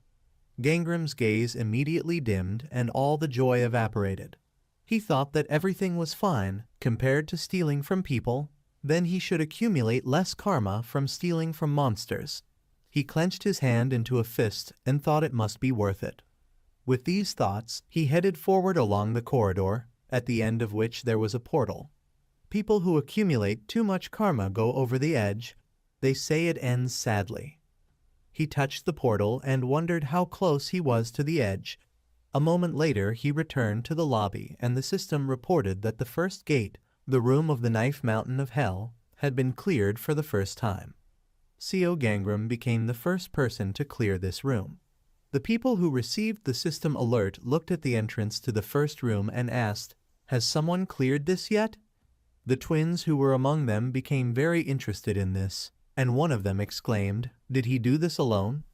Gangram's gaze immediately dimmed and all the joy evaporated. He thought that everything was fine compared to stealing from people. Then he should accumulate less karma from stealing from monsters. He clenched his hand into a fist and thought it must be worth it. With these thoughts, he headed forward along the corridor, at the end of which there was a portal. People who accumulate too much karma go over the edge. They say it ends sadly. He touched the portal and wondered how close he was to the edge. A moment later, he returned to the lobby and the system reported that the first gate, the room of the Knife Mountain of Hell, had been cleared for the first time. CO Gangram became the first person to clear this room. The people who received the system alert looked at the entrance to the first room and asked, "Has someone cleared this yet?" The twins who were among them became very interested in this, and one of them exclaimed, "Did he do this alone?"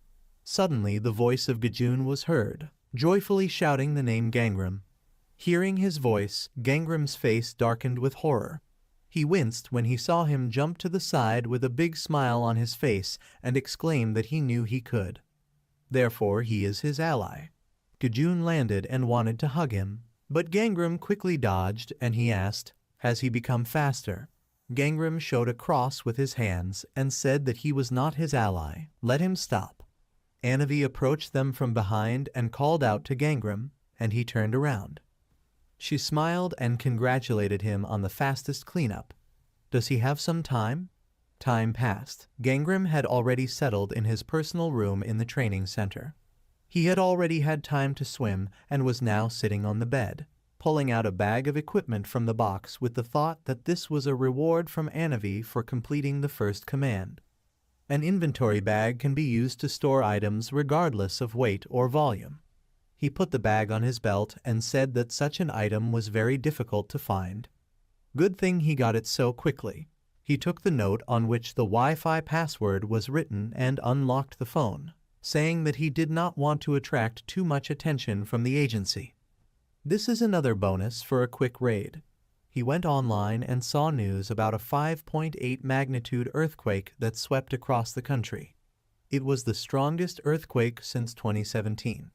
Suddenly the voice of Gajun was heard, joyfully shouting the name Gangram. Hearing his voice, Gangram's face darkened with horror. He winced when he saw him jump to the side with a big smile on his face and exclaimed that he knew he could. Therefore he is his ally. Gajun landed and wanted to hug him, but Gangram quickly dodged and he asked, "Has he become faster?" Gangram showed a cross with his hands and said that he was not his ally. Let him stop. Anavi approached them from behind and called out to Gangram, and he turned around. She smiled and congratulated him on the fastest cleanup. Does he have some time? Time passed. Gangram had already settled in his personal room in the training center. He had already had time to swim and was now sitting on the bed, pulling out a bag of equipment from the box with the thought that this was a reward from Anavi for completing the first command. An inventory bag can be used to store items regardless of weight or volume. He put the bag on his belt and said that such an item was very difficult to find. Good thing he got it so quickly. He took the note on which the Wi-Fi password was written and unlocked the phone, saying that he did not want to attract too much attention from the agency. This is another bonus for a quick raid. He went online and saw news about a 5.8 magnitude earthquake that swept across the country. It was the strongest earthquake since 2017.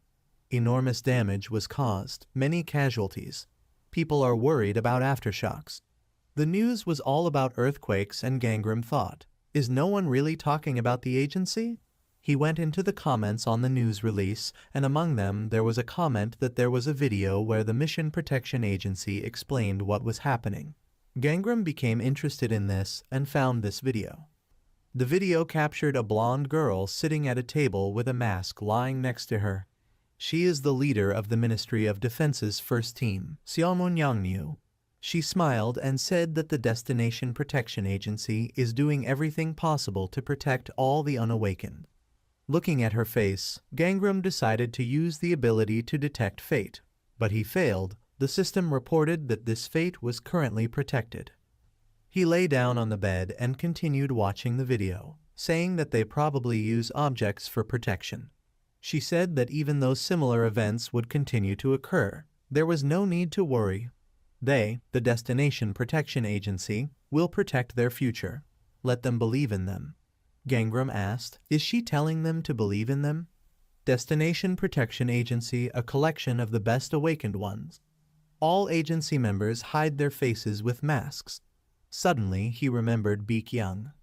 Enormous damage was caused, many casualties. People are worried about aftershocks. The news was all about earthquakes, and Gangram thought, is no one really talking about the agency? He went into the comments on the news release, and among them there was a comment that there was a video where the Mission Protection Agency explained what was happening. Gangram became interested in this and found this video. The video captured a blonde girl sitting at a table with a mask lying next to her. She is the leader of the Ministry of Defense's first team, Xiaomun Yangniu. She smiled and said that the Destination Protection Agency is doing everything possible to protect all the unawakened. Looking at her face, Gangram decided to use the ability to detect fate, but he failed. The system reported that this fate was currently protected. He lay down on the bed and continued watching the video, saying that they probably use objects for protection. She said that even though similar events would continue to occur, there was no need to worry. They, the Destination Protection Agency, will protect their future. Let them believe in them. Gangram asked, is she telling them to believe in them? Destination Protection Agency, a collection of the best awakened ones. All agency members hide their faces with masks. Suddenly, he remembered Beek Young.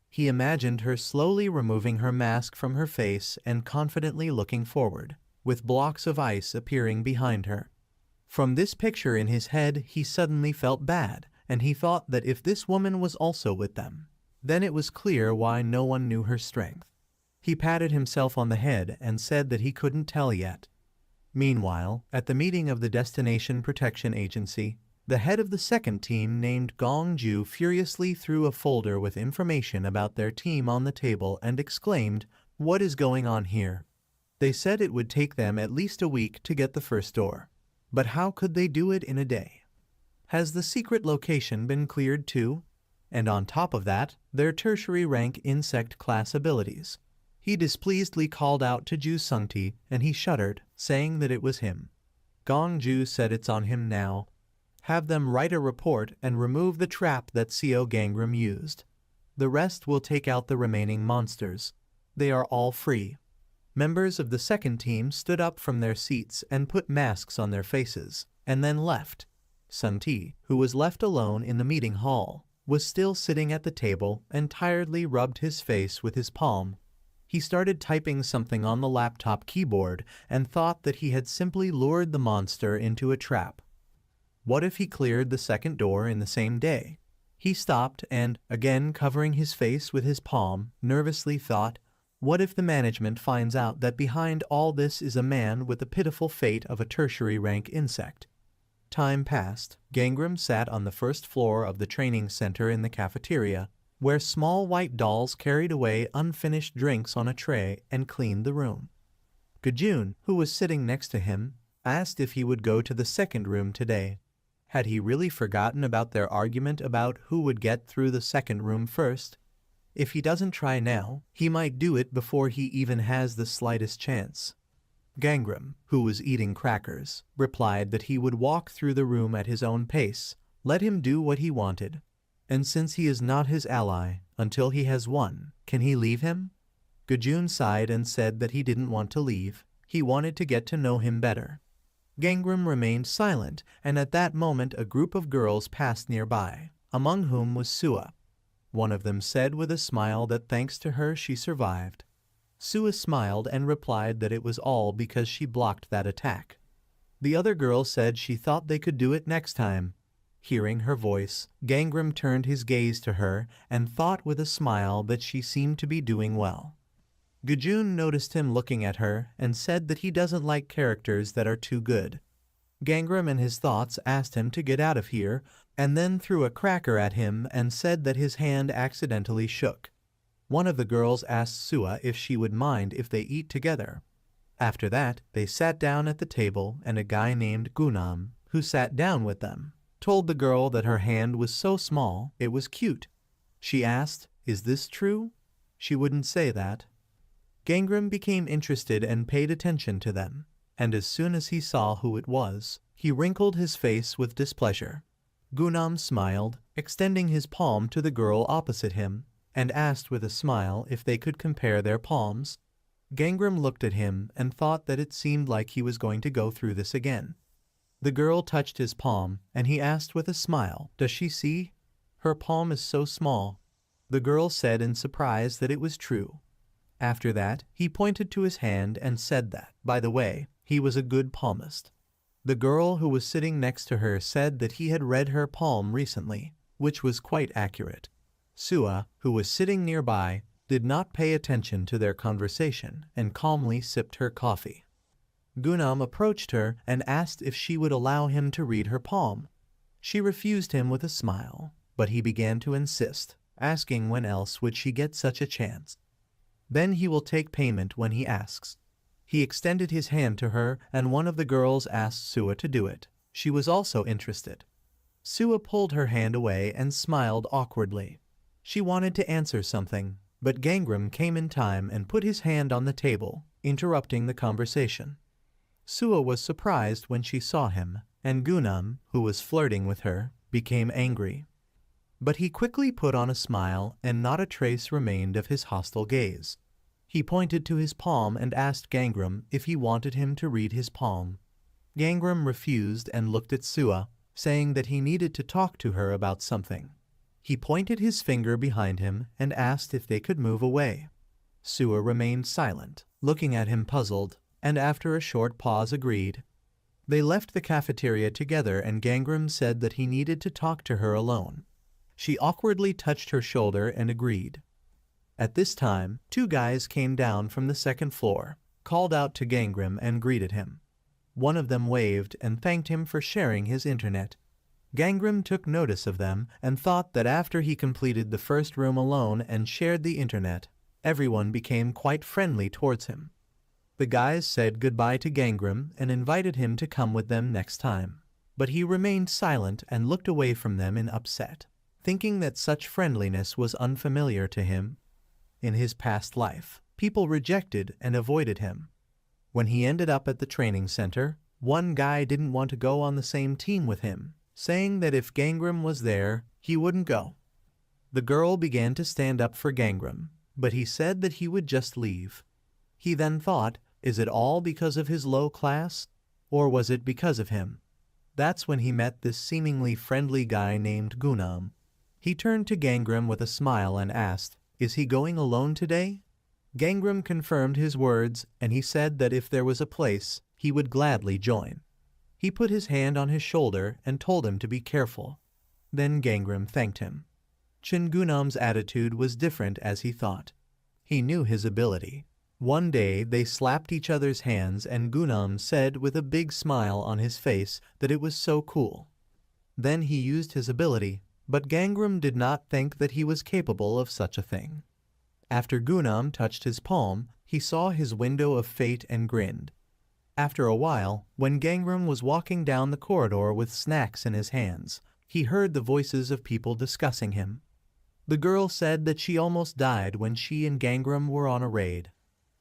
He imagined her slowly removing her mask from her face and confidently looking forward, with blocks of ice appearing behind her. From this picture in his head, he suddenly felt bad, and he thought that if this woman was also with them, then it was clear why no one knew her strength. He patted himself on the head and said that he couldn't tell yet. Meanwhile, at the meeting of the Destination Protection Agency, the head of the second team named Gong Ju furiously threw a folder with information about their team on the table and exclaimed, "What is going on here?" They said it would take them at least a week to get the first door. But how could they do it in a day? Has the secret location been cleared too? And on top of that, their tertiary rank insect class abilities. He displeasedly called out to Ju Sungti, and he shuddered, saying that it was him. Gong Ju said it's on him now. Have them write a report and remove the trap that Co Gangram used. The rest will take out the remaining monsters. They are all free. Members of the second team stood up from their seats and put masks on their faces, and then left. Sun Ti, who was left alone in the meeting hall, was still sitting at the table and tiredly rubbed his face with his palm. He started typing something on the laptop keyboard and thought that he had simply lured the monster into a trap. What if he cleared the second door in the same day? He stopped and, again covering his face with his palm, nervously thought, what if the management finds out that behind all this is a man with the pitiful fate of a tertiary rank insect? Time passed. Gangram sat on the first floor of the training center in the cafeteria, where small white dolls carried away unfinished drinks on a tray and cleaned the room. Gajun, who was sitting next to him, asked if he would go to the second room today. Had he really forgotten about their argument about who would get through the second room first? If he doesn't try now, he might do it before he even has the slightest chance. Gangram, who was eating crackers, replied that he would walk through the room at his own pace. Let him do what he wanted. And since he is not his ally, until he has won, can he leave him? Gajun sighed and said that he didn't want to leave. He wanted to get to know him better. Gangram remained silent, and at that moment a group of girls passed nearby, among whom was Sua. One of them said with a smile that thanks to her she survived. Sua smiled and replied that it was all because she blocked that attack. The other girl said she thought they could do it next time. Hearing her voice, Gangram turned his gaze to her and thought with a smile that she seemed to be doing well. Gajun noticed him looking at her and said that he doesn't like characters that are too good. Gangram in his thoughts asked him to get out of here and then threw a cracker at him and said that his hand accidentally shook. One of the girls asked Sua if she would mind if they eat together. After that, they sat down at the table and a guy named Gunam, who sat down with them, told the girl that her hand was so small it was cute. She asked, "Is this true?" She wouldn't say that. Gangram became interested and paid attention to them, and as soon as he saw who it was, he wrinkled his face with displeasure. Gunam smiled, extending his palm to the girl opposite him, and asked with a smile if they could compare their palms. Gangram looked at him and thought that it seemed like he was going to go through this again. The girl touched his palm, and he asked with a smile, "Does she see? Her palm is so small." The girl said in surprise that it was true. After that, he pointed to his hand and said that, by the way, he was a good palmist. The girl who was sitting next to her said that he had read her palm recently, which was quite accurate. Sua, who was sitting nearby, did not pay attention to their conversation and calmly sipped her coffee. Gunam approached her and asked if she would allow him to read her palm. She refused him with a smile, but he began to insist, asking when else would she get such a chance. Then he will take payment when he asks. He extended his hand to her, and one of the girls asked Sua to do it. She was also interested. Sua pulled her hand away and smiled awkwardly. She wanted to answer something, but Gangram came in time and put his hand on the table, interrupting the conversation. Sua was surprised when she saw him, and Gunam, who was flirting with her, became angry. But he quickly put on a smile, and not a trace remained of his hostile gaze. He pointed to his palm and asked Gangram if he wanted him to read his palm. Gangram refused and looked at Sua, saying that he needed to talk to her about something. He pointed his finger behind him and asked if they could move away. Sua remained silent, looking at him puzzled, and after a short pause agreed. They left the cafeteria together and Gangram said that he needed to talk to her alone. She awkwardly touched her shoulder and agreed. At this time, two guys came down from the second floor, called out to Gangram and greeted him. One of them waved and thanked him for sharing his internet. Gangram took notice of them and thought that after he completed the first room alone and shared the internet, everyone became quite friendly towards him. The guys said goodbye to Gangram and invited him to come with them next time, but he remained silent and looked away from them in upset, thinking that such friendliness was unfamiliar to him. In his past life, people rejected and avoided him. When he ended up at the training center, one guy didn't want to go on the same team with him, saying that if Gangram was there, he wouldn't go. The girl began to stand up for Gangram, but he said that he would just leave. He then thought, is it all because of his low class? Or was it because of him? That's when he met this seemingly friendly guy named Gunam. He turned to Gangram with a smile and asked, "Is he going alone today?" Gangram confirmed his words, and he said that if there was a place, he would gladly join. He put his hand on his shoulder and told him to be careful. Then Gangram thanked him. Gunam's attitude was different as he thought. He knew his ability. One day they slapped each other's hands and Gunam said with a big smile on his face that it was so cool. Then he used his ability, but Gangram did not think that he was capable of such a thing. After Gunam touched his palm, he saw his window of fate and grinned. After a while, when Gangram was walking down the corridor with snacks in his hands, he heard the voices of people discussing him. The girl said that she almost died when she and Gangram were on a raid.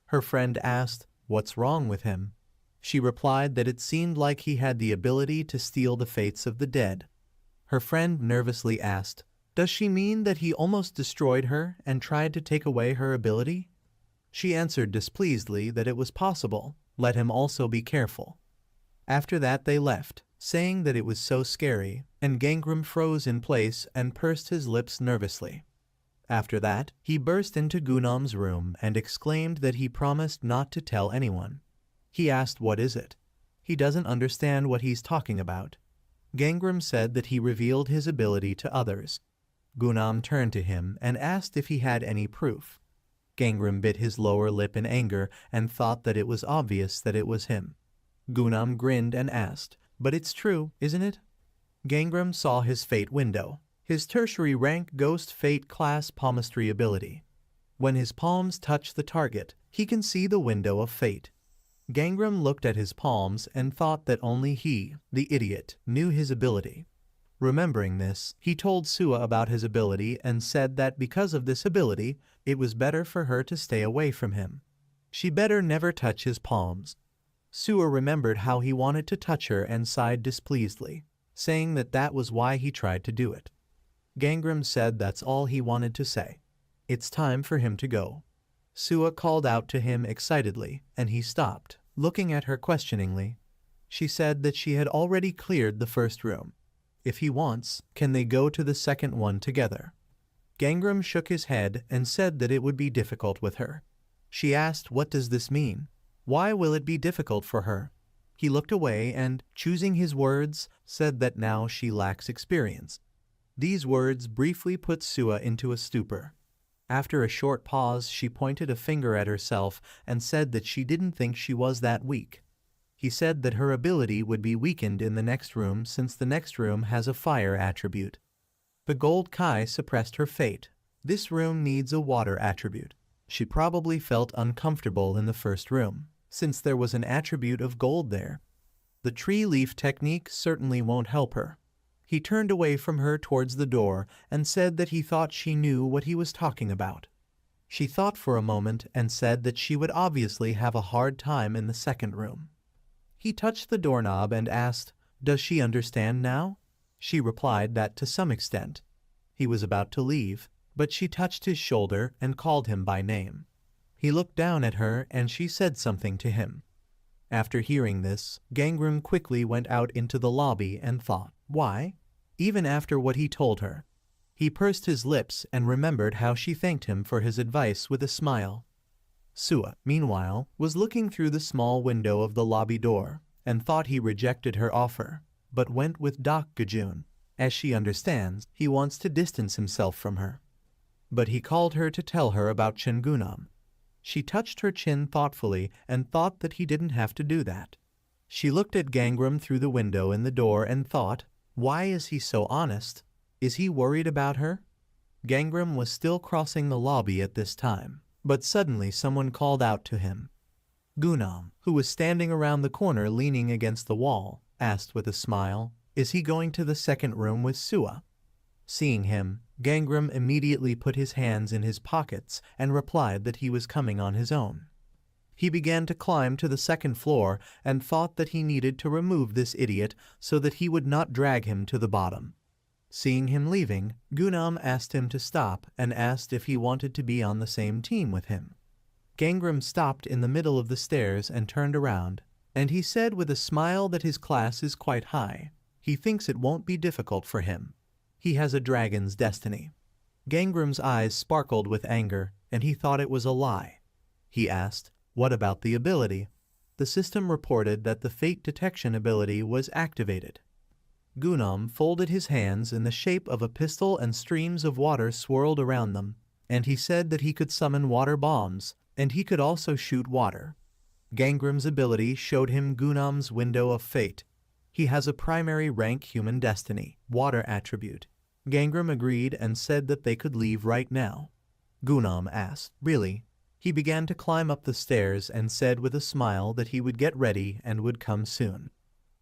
Her friend asked, "What's wrong with him?" She replied that it seemed like he had the ability to steal the fates of the dead. Her friend nervously asked, "Does she mean that he almost destroyed her and tried to take away her ability?" She answered displeasedly that it was possible. Let him also be careful. After that they left, saying that it was so scary, and Gangram froze in place and pursed his lips nervously. After that, he burst into Gunam's room and exclaimed that he promised not to tell anyone. He asked what is it. He doesn't understand what he's talking about. Gangram said that he revealed his ability to others. Gunam turned to him and asked if he had any proof. Gangram bit his lower lip in anger and thought that it was obvious that it was him. Gunam grinned and asked, "But it's true, isn't it?" Gangram saw his fate window, his tertiary rank ghost fate class palmistry ability. When his palms touch the target, he can see the window of fate. Gangram looked at his palms and thought that only he, the idiot, knew his ability. Remembering this, he told Sua about his ability and said that because of this ability, it was better for her to stay away from him. She better never touch his palms. Sua remembered how he wanted to touch her and sighed displeasedly, saying that that was why he tried to do it. Gangram said that's all he wanted to say. It's time for him to go. Sua called out to him excitedly, and he stopped, looking at her questioningly. She said that she had already cleared the first room. If he wants, can they go to the second one together? Gangram shook his head and said that it would be difficult with her. She asked, "What does this mean? Why will it be difficult for her?" He looked away and, choosing his words, said that now she lacks experience. These words briefly put Sua into a stupor. After a short pause, she pointed a finger at herself and said that she didn't think she was that weak. He said that her ability would be weakened in the next room since the next room has a fire attribute. The gold Kai suppressed her fate. This room needs a water attribute. She probably felt uncomfortable in the first room, since there was an attribute of gold there. The tree leaf technique certainly won't help her. He turned away from her towards the door and said that he thought she knew what he was talking about. She thought for a moment and said that she would obviously have a hard time in the second room. He touched the doorknob and asked, "Does she understand now?" She replied that to some extent. He was about to leave, but she touched his shoulder and called him by name. He looked down at her and she said something to him. After hearing this, Gangram quickly went out into the lobby and thought, why? Even after what he told her. He pursed his lips and remembered how she thanked him for his advice with a smile. Sua, meanwhile, was looking through the small window of the lobby door and thought he rejected her offer, but went with Dak Gajun. As she understands, he wants to distance himself from her. But he called her to tell her about Chengunam. She touched her chin thoughtfully and thought that he didn't have to do that. She looked at Gangram through the window in the door and thought, why is he so honest? Is he worried about her? Gangram was still crossing the lobby at this time, but suddenly someone called out to him. Gunam, who was standing around the corner leaning against the wall, asked with a smile, is he going to the second room with Sua? Seeing him, Gangram immediately put his hands in his pockets and replied that he was coming on his own. He began to climb to the second floor and thought that he needed to remove this idiot so that he would not drag him to the bottom. Seeing him leaving, Gunam asked him to stop and asked if he wanted to be on the same team with him. Gangram stopped in the middle of the stairs and turned around, and he said with a smile that his class is quite high. He thinks it won't be difficult for him. He has a dragon's destiny. Gangram's eyes sparkled with anger, and he thought it was a lie. He asked, what about the ability? The system reported that the fate detection ability was activated. Gunam folded his hands in the shape of a pistol and streams of water swirled around them, and he said that he could summon water bombs, and he could also shoot water. Gangram's ability showed him Gunam's window of fate. He has a primary rank human destiny, water attribute. Gangram agreed and said that they could leave right now. Gunam asked, really? He began to climb up the stairs and said with a smile that he would get ready and would come soon.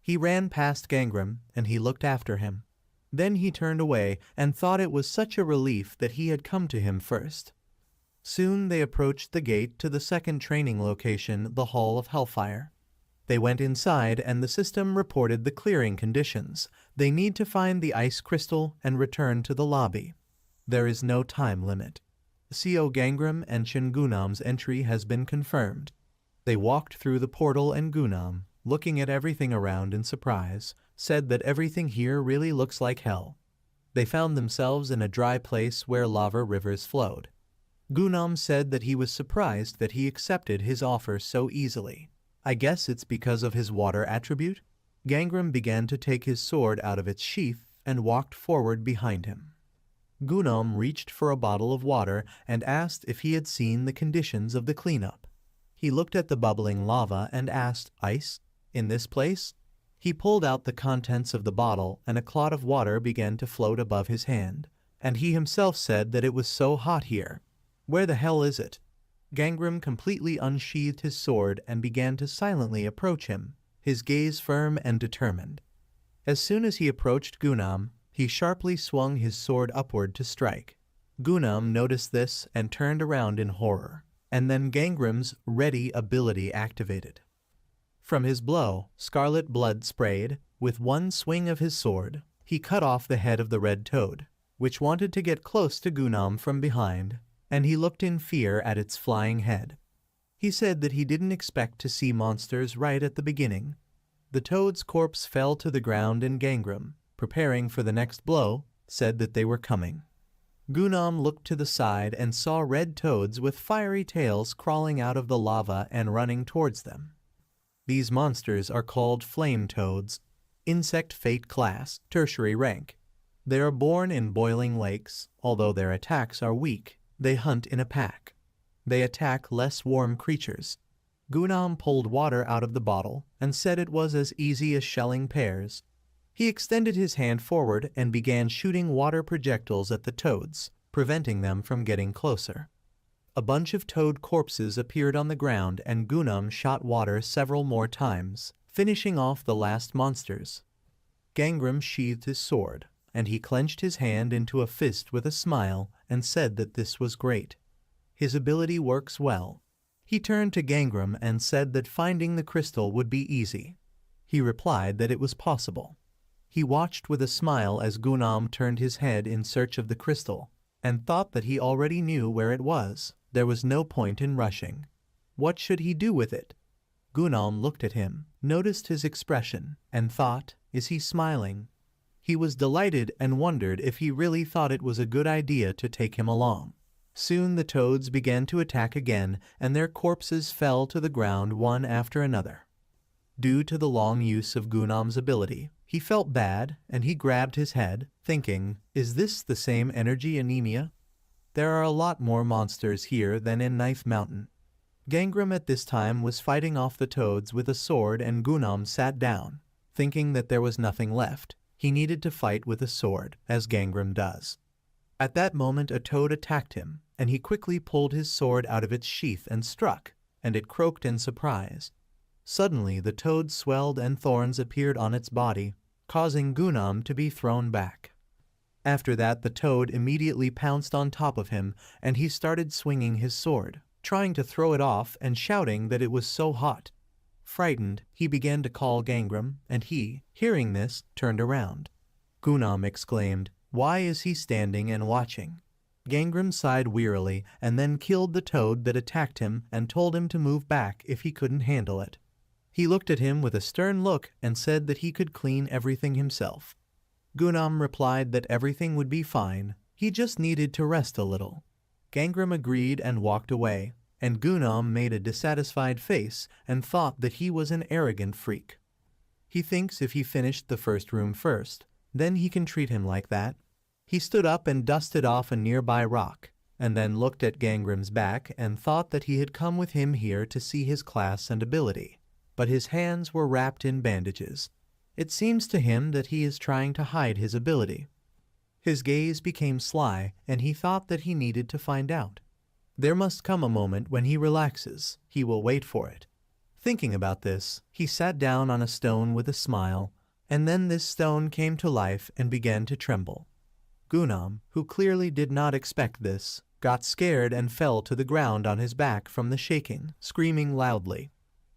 He ran past Gangram and he looked after him. Then he turned away and thought it was such a relief that he had come to him first. Soon they approached the gate to the second training location, the Hall of Hellfire. They went inside and the system reported the clearing conditions. They need to find the ice crystal and return to the lobby. There is no time limit. CO Gangram and Chengunam's entry has been confirmed. They walked through the portal and Gunam, looking at everything around in surprise, said that everything here really looks like hell. They found themselves in a dry place where lava rivers flowed. Gunam said that he was surprised that he accepted his offer so easily. I guess it's because of his water attribute? Gangram began to take his sword out of its sheath and walked forward behind him. Gunam reached for a bottle of water and asked if he had seen the conditions of the cleanup. He looked at the bubbling lava and asked, "Ice? In this place?" He pulled out the contents of the bottle and a clot of water began to float above his hand, and he himself said that it was so hot here. "Where the hell is it?" Gangram completely unsheathed his sword and began to silently approach him, his gaze firm and determined. As soon as he approached Gunam, he sharply swung his sword upward to strike. Gunam noticed this and turned around in horror, and then Gangram's ready ability activated. From his blow, scarlet blood sprayed. With one swing of his sword, he cut off the head of the red toad, which wanted to get close to Gunam from behind, and he looked in fear at its flying head. He said that he didn't expect to see monsters right at the beginning. The toad's corpse fell to the ground and Gangram, preparing for the next blow, said that they were coming. Gunam looked to the side and saw red toads with fiery tails crawling out of the lava and running towards them. These monsters are called flame toads, insect fate class, tertiary rank. They are born in boiling lakes. Although their attacks are weak, they hunt in a pack. They attack less warm creatures. Gunam pulled water out of the bottle and said it was as easy as shelling pears. He extended his hand forward and began shooting water projectiles at the toads, preventing them from getting closer. A bunch of toad corpses appeared on the ground and Gunam shot water several more times, finishing off the last monsters. Gangram sheathed his sword, and he clenched his hand into a fist with a smile and said that this was great. His ability works well. He turned to Gangram and said that finding the crystal would be easy. He replied that it was possible. He watched with a smile as Gunam turned his head in search of the crystal, and thought that he already knew where it was. There was no point in rushing. What should he do with it? Gunam looked at him, noticed his expression, and thought, is he smiling? He was delighted and wondered if he really thought it was a good idea to take him along. Soon the toads began to attack again, and their corpses fell to the ground one after another. Due to the long use of Gunam's ability, he felt bad and he grabbed his head, thinking, is this the same energy anemia? There are a lot more monsters here than in Knife Mountain. Gangram at this time was fighting off the toads with a sword and Gunam sat down, thinking that there was nothing left. He needed to fight with a sword, as Gangram does. At that moment a toad attacked him, and he quickly pulled his sword out of its sheath and struck, and it croaked in surprise. Suddenly the toad swelled and thorns appeared on its body, causing Gunam to be thrown back. After that the toad immediately pounced on top of him and he started swinging his sword, trying to throw it off and shouting that it was so hot. Frightened, he began to call Gangram, and he, hearing this, turned around. Gunam exclaimed, "Why is he standing and watching?" Gangram sighed wearily and then killed the toad that attacked him and told him to move back if he couldn't handle it. He looked at him with a stern look and said that he could clean everything himself. Gunam replied that everything would be fine, he just needed to rest a little. Gangram agreed and walked away, and Gunam made a dissatisfied face and thought that he was an arrogant freak. He thinks if he finished the first room first, then he can treat him like that. He stood up and dusted off a nearby rock, and then looked at Gangram's back and thought that he had come with him here to see his class and ability, but his hands were wrapped in bandages. It seems to him that he is trying to hide his ability. His gaze became sly, and he thought that he needed to find out. There must come a moment when he relaxes. He will wait for it. Thinking about this, he sat down on a stone with a smile, and then this stone came to life and began to tremble. Gunam, who clearly did not expect this, got scared and fell to the ground on his back from the shaking, screaming loudly.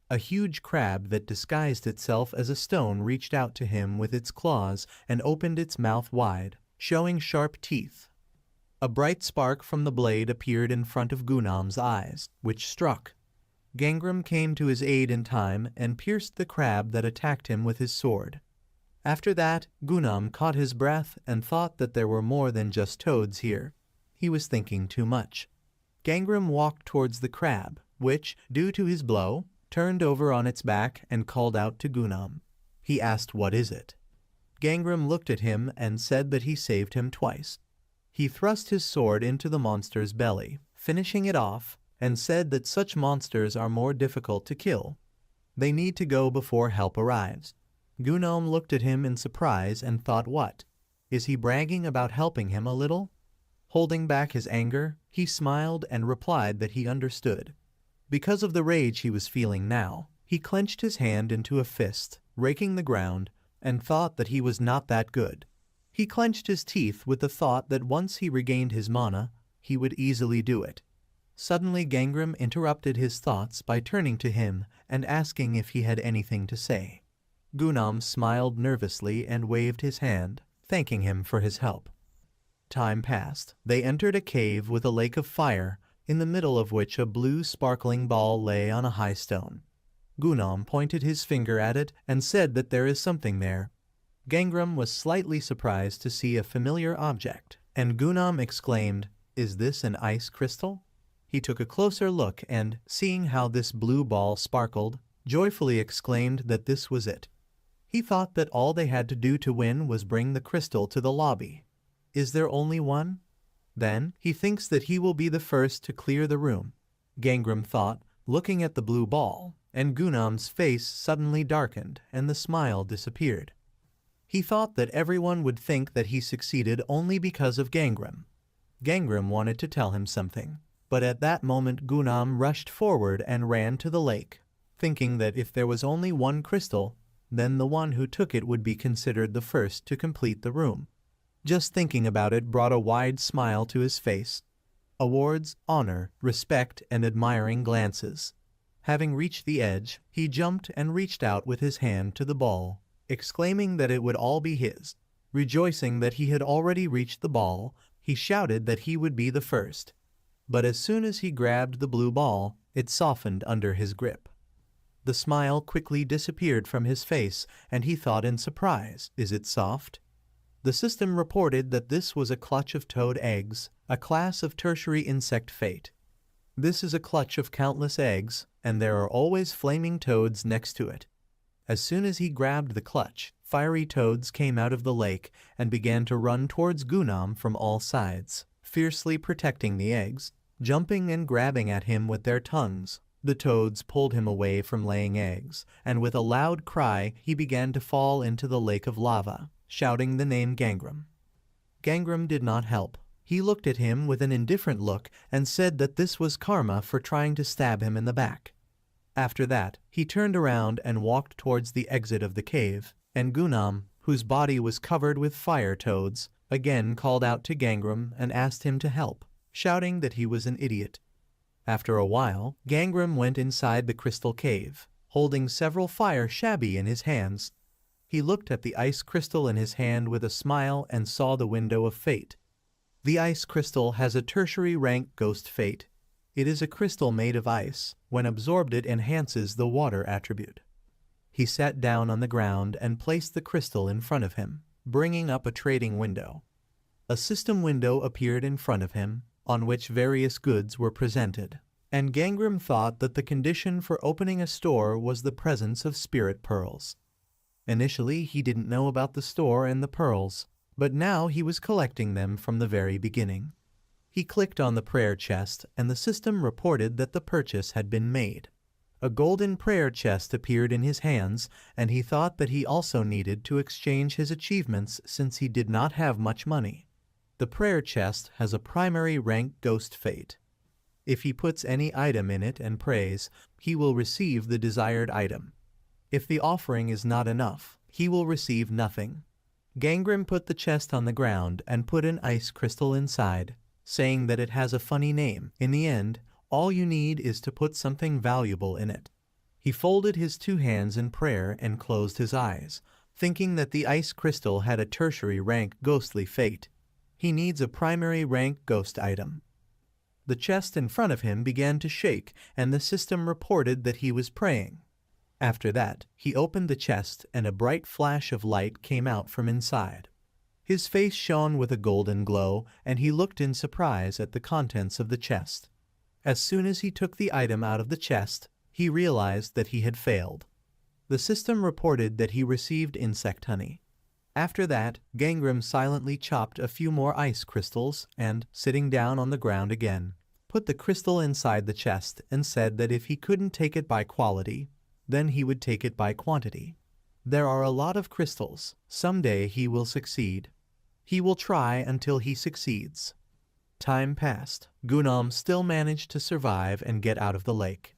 A huge crab that disguised itself as a stone reached out to him with its claws and opened its mouth wide, showing sharp teeth. A bright spark from the blade appeared in front of Gunam's eyes, which struck. Gangram came to his aid in time and pierced the crab that attacked him with his sword. After that, Gunam caught his breath and thought that there were more than just toads here. He was thinking too much. Gangram walked towards the crab, which, due to his blow, turned over on its back and called out to Gunam. He asked, "What is it?" Gangram looked at him and said that he saved him twice. He thrust his sword into the monster's belly, finishing it off, and said that such monsters are more difficult to kill. They need to go before help arrives. Gunam looked at him in surprise and thought, what? Is he bragging about helping him a little? Holding back his anger, he smiled and replied that he understood. Because of the rage he was feeling now, he clenched his hand into a fist, raking the ground, and thought that he was not that good. He clenched his teeth with the thought that once he regained his mana, he would easily do it. Suddenly Gangram interrupted his thoughts by turning to him and asking if he had anything to say. Gunam smiled nervously and waved his hand, thanking him for his help. Time passed. They entered a cave with a lake of fire, in the middle of which a blue sparkling ball lay on a high stone. Gunam pointed his finger at it and said that there is something there. Gangram was slightly surprised to see a familiar object, and Gunam exclaimed, "Is this an ice crystal?" He took a closer look and, seeing how this blue ball sparkled, joyfully exclaimed that this was it. He thought that all they had to do to win was bring the crystal to the lobby. Is there only one? Then he thinks that he will be the first to clear the room. Gangram thought, looking at the blue ball, and Gunam's face suddenly darkened and the smile disappeared. He thought that everyone would think that he succeeded only because of Gangram. Gangram wanted to tell him something, but at that moment Gunam rushed forward and ran to the lake, thinking that if there was only one crystal, then the one who took it would be considered the first to complete the room. Just thinking about it brought a wide smile to his face. Awards, honor, respect, and admiring glances. Having reached the edge, he jumped and reached out with his hand to the ball, exclaiming that it would all be his. Rejoicing that he had already reached the ball, he shouted that he would be the first. But as soon as he grabbed the blue ball, it softened under his grip. The smile quickly disappeared from his face, and he thought in surprise, "Is it soft?" The system reported that this was a clutch of toad eggs, a class of tertiary insect fate. This is a clutch of countless eggs, and there are always flaming toads next to it. As soon as he grabbed the clutch, fiery toads came out of the lake and began to run towards Gunam from all sides, fiercely protecting the eggs, jumping and grabbing at him with their tongues. The toads pulled him away from laying eggs, and with a loud cry he began to fall into the lake of lava, shouting the name Gangram. Gangram did not help. He looked at him with an indifferent look and said that this was karma for trying to stab him in the back. After that, he turned around and walked towards the exit of the cave, and Gunam, whose body was covered with fire toads, again called out to Gangram and asked him to help, shouting that he was an idiot. After a while, Gangram went inside the crystal cave, holding several fire shabby in his hands. He looked at the ice crystal in his hand with a smile and saw the window of fate. The ice crystal has a tertiary rank ghost fate. It is a crystal made of ice. When absorbed, it enhances the water attribute. He sat down on the ground and placed the crystal in front of him, bringing up a trading window. A system window appeared in front of him, on which various goods were presented, and Gangram thought that the condition for opening a store was the presence of spirit pearls. Initially, he didn't know about the store and the pearls, but now he was collecting them from the very beginning. He clicked on the prayer chest, and the system reported that the purchase had been made. A golden prayer chest appeared in his hands, and he thought that he also needed to exchange his achievements since he did not have much money. The prayer chest has a primary rank ghost fate. If he puts any item in it and prays, he will receive the desired item. If the offering is not enough, he will receive nothing. Gangram put the chest on the ground and put an ice crystal inside, saying that it has a funny name. In the end, all you need is to put something valuable in it. He folded his two hands in prayer and closed his eyes, thinking that the ice crystal had a tertiary rank ghostly fate. He needs a primary rank ghost item. The chest in front of him began to shake, and the system reported that he was praying. After that, he opened the chest, and a bright flash of light came out from inside. His face shone with a golden glow, and he looked in surprise at the contents of the chest. As soon as he took the item out of the chest, he realized that he had failed. The system reported that he received insect honey. After that, Gangram silently chopped a few more ice crystals and, sitting down on the ground again, put the crystal inside the chest and said that if he couldn't take it by quality, then he would take it by quantity. There are a lot of crystals. Someday he will succeed. He will try until he succeeds. Time passed. Gunam still managed to survive and get out of the lake.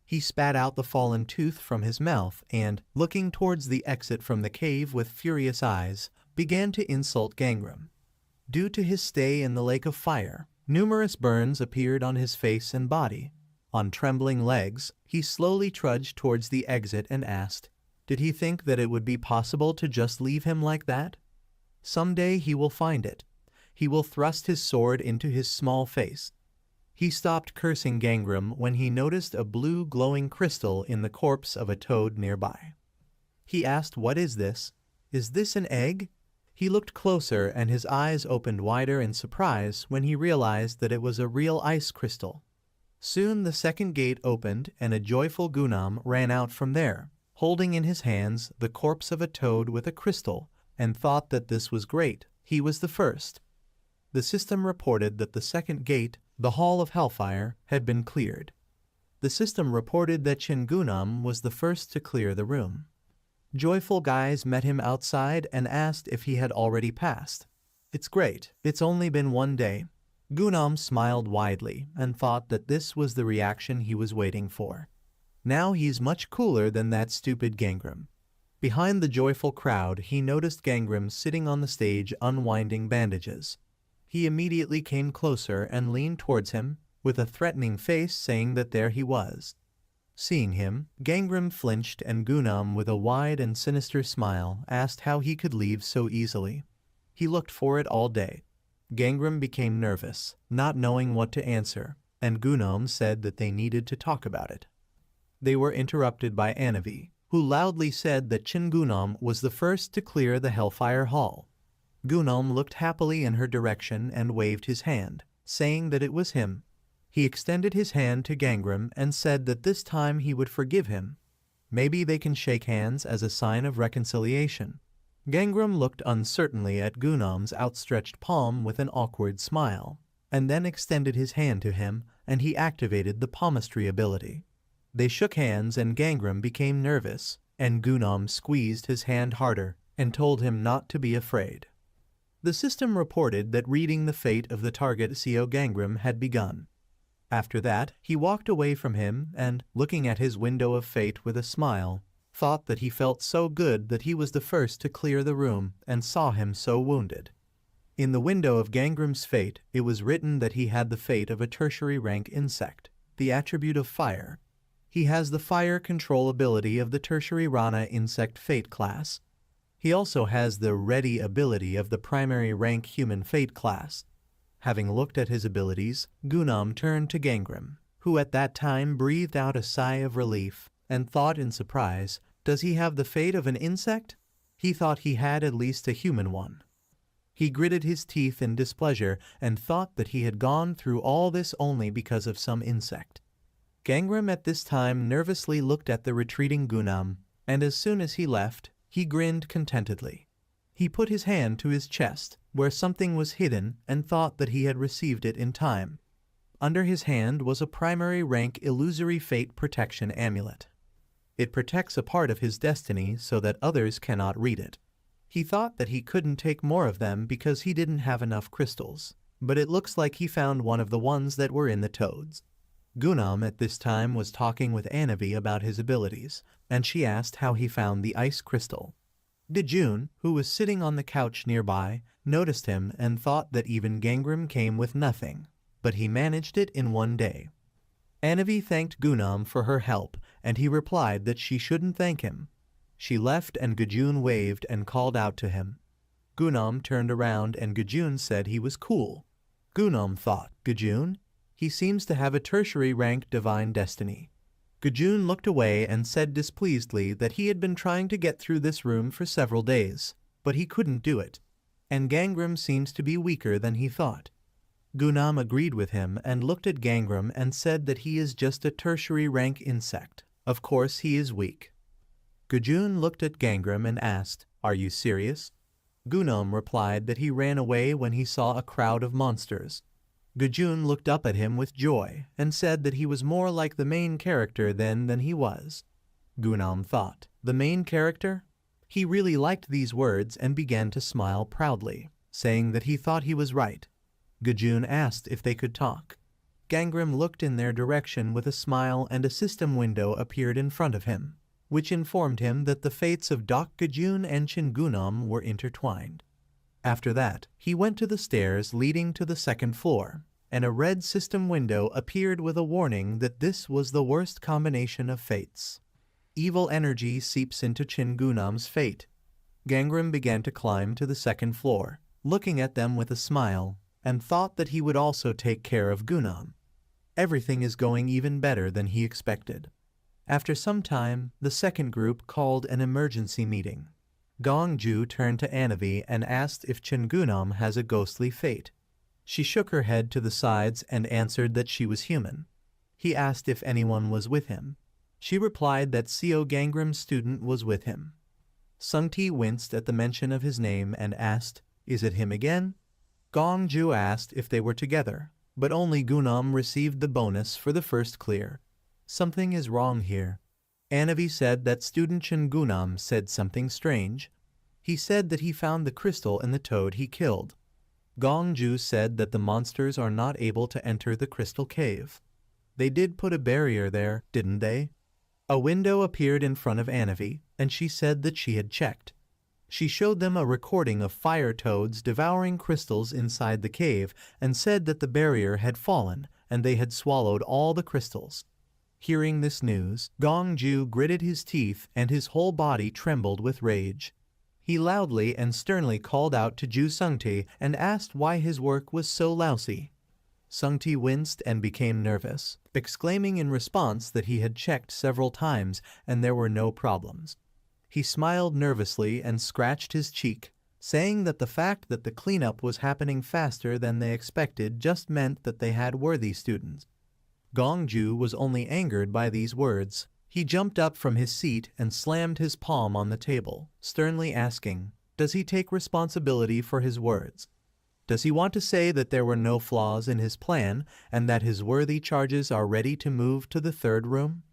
He spat out the fallen tooth from his mouth and, looking towards the exit from the cave with furious eyes, began to insult Gangram. Due to his stay in the lake of fire, numerous burns appeared on his face and body. On trembling legs, he slowly trudged towards the exit and asked, did he think that it would be possible to just leave him like that? Someday he will find it. He will thrust his sword into his small face. He stopped cursing Gangram when he noticed a blue glowing crystal in the corpse of a toad nearby. He asked, what is this? Is this an egg? He looked closer and his eyes opened wider in surprise when he realized that it was a real ice crystal. Soon the second gate opened and a joyful Gunam ran out from there, holding in his hands the corpse of a toad with a crystal, and thought that this was great. He was the first. The system reported that the second gate, the Hall of Hellfire, had been cleared. The system reported that Gunam was the first to clear the room. Joyful guys met him outside and asked if he had already passed. It's great. It's only been 1 day. Gunam smiled widely and thought that this was the reaction he was waiting for. Now he's much cooler than that stupid Gangram. Behind the joyful crowd, he noticed Gangram sitting on the stage unwinding bandages. He immediately came closer and leaned towards him, with a threatening face saying that there he was. Seeing him, Gangram flinched and Gunam, with a wide and sinister smile, asked how he could leave so easily. He looked for it all day. Gangram became nervous, not knowing what to answer, and Gunam said that they needed to talk about it. They were interrupted by Anavi, who loudly said that Gunam was the first to clear the Hellfire Hall. Gunam looked happily in her direction and waved his hand, saying that it was him. He extended his hand to Gangram and said that this time he would forgive him. Maybe they can shake hands as a sign of reconciliation. Gangram looked uncertainly at Gunam's outstretched palm with an awkward smile, and then extended his hand to him, and he activated the palmistry ability. They shook hands and Gangram became nervous, and Gunam squeezed his hand harder and told him not to be afraid. The system reported that reading the fate of the target CO Gangram had begun. After that, he walked away from him and, looking at his window of fate with a smile, thought that he felt so good that he was the first to clear the room and saw him so wounded. In the window of Gangram's fate, it was written that he had the fate of a tertiary rank insect, the attribute of fire. He has the fire control ability of the tertiary Rana insect fate class. He also has the ready ability of the primary rank human fate class. Having looked at his abilities, Gunam turned to Gangram, who at that time breathed out a sigh of relief and thought in surprise, does he have the fate of an insect? He thought he had at least a human one. He gritted his teeth in displeasure and thought that he had gone through all this only because of some insect. Gangram at this time nervously looked at the retreating Gunam, and as soon as he left, he grinned contentedly. He put his hand to his chest, where something was hidden, and thought that he had received it in time. Under his hand was a primary rank illusory fate protection amulet. It protects a part of his destiny so that others cannot read it. He thought that he couldn't take more of them because he didn't have enough crystals, but it looks like he found one of the ones that were in the toads. Gunam at this time was talking with Anavi about his abilities, and she asked how he found the ice crystal. Dejun, who was sitting on the couch nearby, noticed him and thought that even Gangram came with nothing, but he managed it in 1 day. Anavi thanked Gunam for her help, and he replied that she shouldn't thank him. She left and Gajun waved and called out to him. Gunam turned around and Gajun said he was cool. Gunam thought, Gajun? He seems to have a tertiary rank divine destiny. Gajun looked away and said displeasedly that he had been trying to get through this room for several days, but he couldn't do it, and Gangram seems to be weaker than he thought. Gunam agreed with him and looked at Gangram and said that he is just a tertiary rank insect. Of course he is weak. Gajun looked at Gangram and asked, are you serious? Gunam replied that he ran away when he saw a crowd of monsters. Gajun looked up at him with joy and said that he was more like the main character then than he was. Gunam thought, the main character? He really liked these words and began to smile proudly, saying that he thought he was right. Gajun asked if they could talk. Gangram looked in their direction with a smile, and a system window appeared in front of him, which informed him that the fates of Dak Gajun and Chingunam were intertwined. After that, he went to the stairs leading to the second floor, and a red system window appeared with a warning that this was the worst combination of fates. Evil energy seeps into Chingunam's fate. Gangram began to climb to the second floor, looking at them with a smile, and thought that he would also take care of Gunam. Everything is going even better than he expected. After some time, the second group called an emergency meeting. Gongju turned to Anavi and asked if Chingunam has a ghostly fate. She shook her head to the sides and answered that she was human. He asked if anyone was with him. She replied that Co Gangram's student was with him. Sungti winced at the mention of his name and asked, "Is it him again?" Gongju asked if they were together, but only Gunam received the bonus for the first clear. Something is wrong here. Anavi said that student Chingunam said something strange. He said that he found the crystal in the toad he killed. Gongju said that the monsters are not able to enter the crystal cave. They did put a barrier there, didn't they? A window appeared in front of Anavi, and she said that she had checked. She showed them a recording of fire toads devouring crystals inside the cave and said that the barrier had fallen and they had swallowed all the crystals. Hearing this news, Gongju gritted his teeth and his whole body trembled with rage. He loudly and sternly called out to Ju Sungti and asked why his work was so lousy. Sungti winced and became nervous, exclaiming in response that he had checked several times and there were no problems. He smiled nervously and scratched his cheek, saying that the fact that the cleanup was happening faster than they expected just meant that they had worthy students. Gongju was only angered by these words. He jumped up from his seat and slammed his palm on the table, sternly asking, "Does he take responsibility for his words? Does he want to say that there were no flaws in his plan and that his worthy charges are ready to move to the third room?"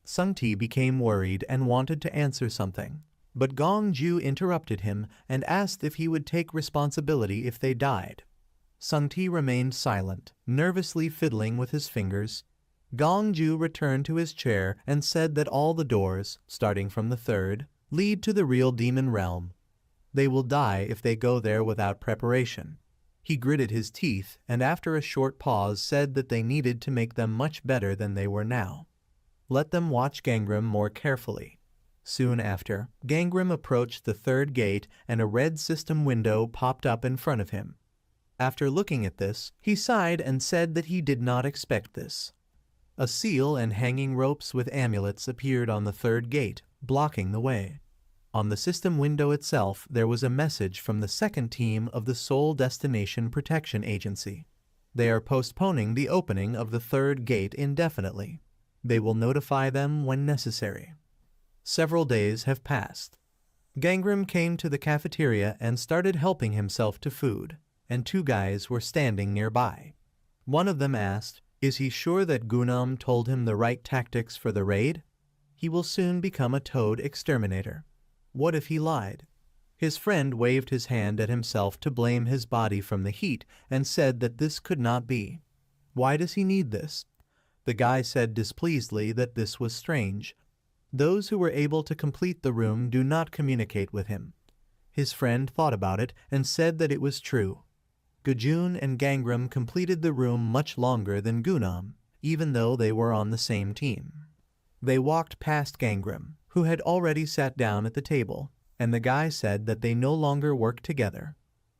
Sungti became worried and wanted to answer something, but Gongju interrupted him and asked if he would take responsibility if they died. Sungti remained silent, nervously fiddling with his fingers. Gongju returned to his chair and said that all the doors, starting from the third, lead to the real demon realm. They will die if they go there without preparation. He gritted his teeth and after a short pause said that they needed to make them much better than they were now. Let them watch Gangram more carefully. Soon after, Gangram approached the third gate and a red system window popped up in front of him. After looking at this, he sighed and said that he did not expect this. A seal and hanging ropes with amulets appeared on the third gate, blocking the way. On the system window itself, there was a message from the second team of the Seoul Destination Protection Agency. They are postponing the opening of the third gate indefinitely. They will notify them when necessary. Several days have passed. Gangram came to the cafeteria and started helping himself to food, and two guys were standing nearby. One of them asked, "Is he sure that Gunam told him the right tactics for the raid? He will soon become a toad exterminator. What if he lied?" His friend waved his hand at himself to blame his body from the heat and said that this could not be. Why does he need this? The guy said displeasedly that this was strange. Those who were able to complete the room do not communicate with him. His friend thought about it and said that it was true. Gajun and Gangram completed the room much longer than Gunam, even though they were on the same team. They walked past Gangram, who had already sat down at the table, and the guy said that they no longer worked together.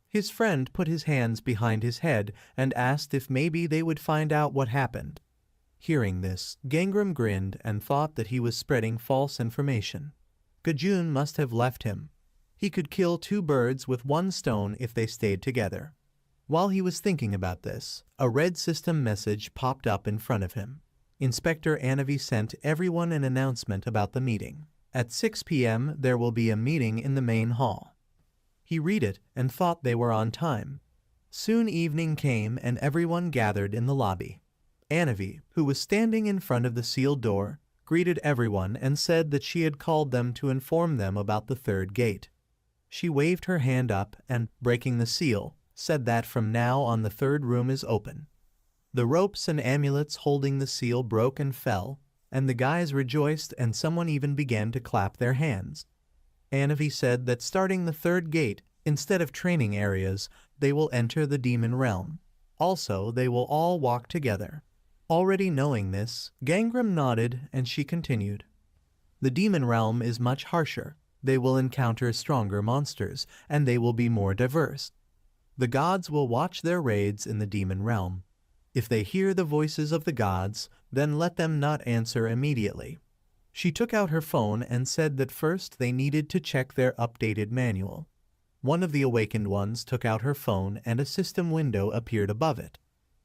His friend put his hands behind his head and asked if maybe they would find out what happened. Hearing this, Gangram grinned and thought that he was spreading false information. Gajun must have left him. He could kill two birds with one stone if they stayed together. While he was thinking about this, a red system message popped up in front of him. Inspector Anavi sent everyone an announcement about the meeting. At 6 p.m. there will be a meeting in the main hall. He read it and thought they were on time. Soon evening came and everyone gathered in the lobby. Anavi, who was standing in front of the sealed door, greeted everyone and said that she had called them to inform them about the third gate. She waved her hand up and, breaking the seal, said that from now on the third room is open. The ropes and amulets holding the seal broke and fell, and the guys rejoiced and someone even began to clap their hands. Anavi said that starting the third gate, instead of training areas, they will enter the demon realm. Also, they will all walk together. Already knowing this, Gangram nodded and she continued. The demon realm is much harsher. They will encounter stronger monsters, and they will be more diverse. The gods will watch their raids in the demon realm. If they hear the voices of the gods, then let them not answer immediately. She took out her phone and said that first they needed to check their updated manual. One of the awakened ones took out her phone and a system window appeared above it.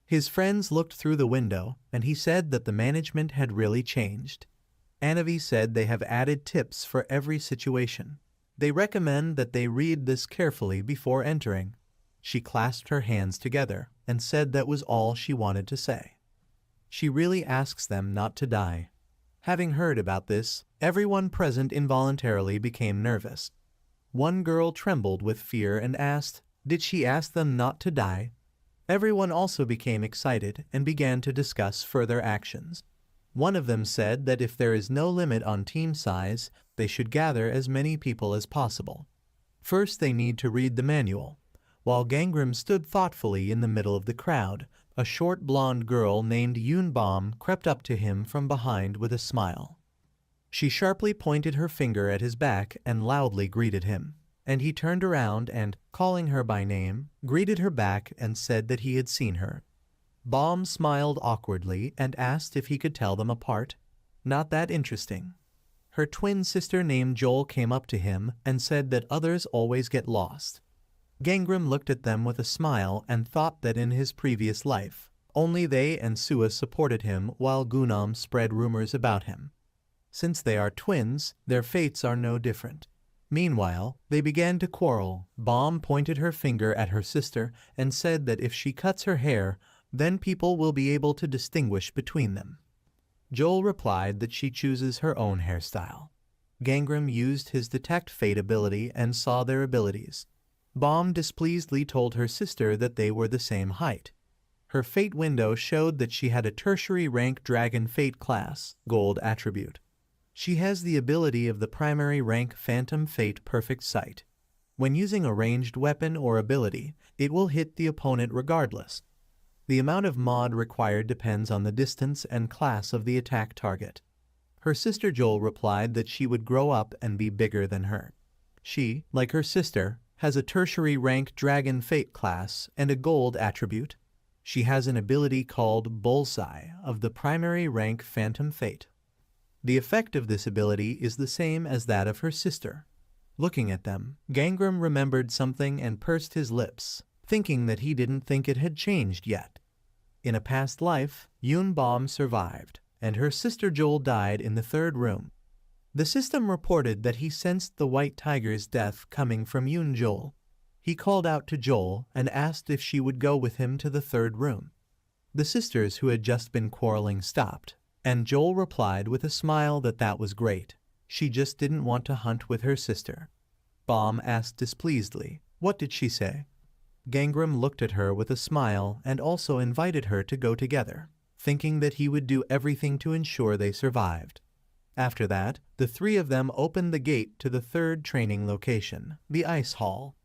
His friends looked through the window and he said that the management had really changed. Anavi said they have added tips for every situation. They recommend that they read this carefully before entering. She clasped her hands together and said that was all she wanted to say. She really asks them not to die. Having heard about this, everyone present involuntarily became nervous. One girl trembled with fear and asked, did she ask them not to die? Everyone also became excited and began to discuss further actions. One of them said that if there is no limit on team size, they should gather as many people as possible. First they need to read the manual. While Gangram stood thoughtfully in the middle of the crowd, a short blonde girl named Yunbom crept up to him from behind with a smile. She sharply pointed her finger at his back and loudly greeted him, and he turned around and, calling her by name, greeted her back and said that he had seen her. Baum smiled awkwardly and asked if he could tell them apart. Not that interesting. Her twin sister named Joel came up to him and said that others always get lost. Gangram looked at them with a smile and thought that in his previous life, only they and Sua supported him while Gunam spread rumors about him. Since they are twins, their fates are no different. Meanwhile, they began to quarrel. Baum pointed her finger at her sister and said that if she cuts her hair, then people will be able to distinguish between them. Joel replied that she chooses her own hairstyle. Gangram used his Detect Fate ability and saw their abilities. Baum displeasedly told her sister that they were the same height. Her fate window showed that she had a tertiary rank Dragon Fate class, Gold attribute. She has the ability of the primary rank Phantom Fate Perfect Sight. When using a ranged weapon or ability, it will hit the opponent regardless. The amount of mod required depends on the distance and class of the attack target. Her sister Joel replied that she would grow up and be bigger than her. She, like her sister, has a tertiary rank Dragon Fate class and a Gold attribute. She has an ability called Bullseye of the primary rank Phantom Fate. The effect of this ability is the same as that of her sister. Looking at them, Gangram remembered something and pursed his lips, thinking that he didn't think it had changed yet. In a past life, Yunbom survived, and her sister Joel died in the third room. The system reported that he sensed the White Tiger's death coming from Yun Joel. He called out to Joel and asked if she would go with him to the third room. The sisters who had just been quarreling stopped, and Joel replied with a smile that that was great. She just didn't want to hunt with her sister. Baum asked displeasedly, what did she say? Gangram looked at her with a smile and also invited her to go together, thinking that he would do everything to ensure they survived. After that, the three of them opened the gate to the third training location, the ice hall.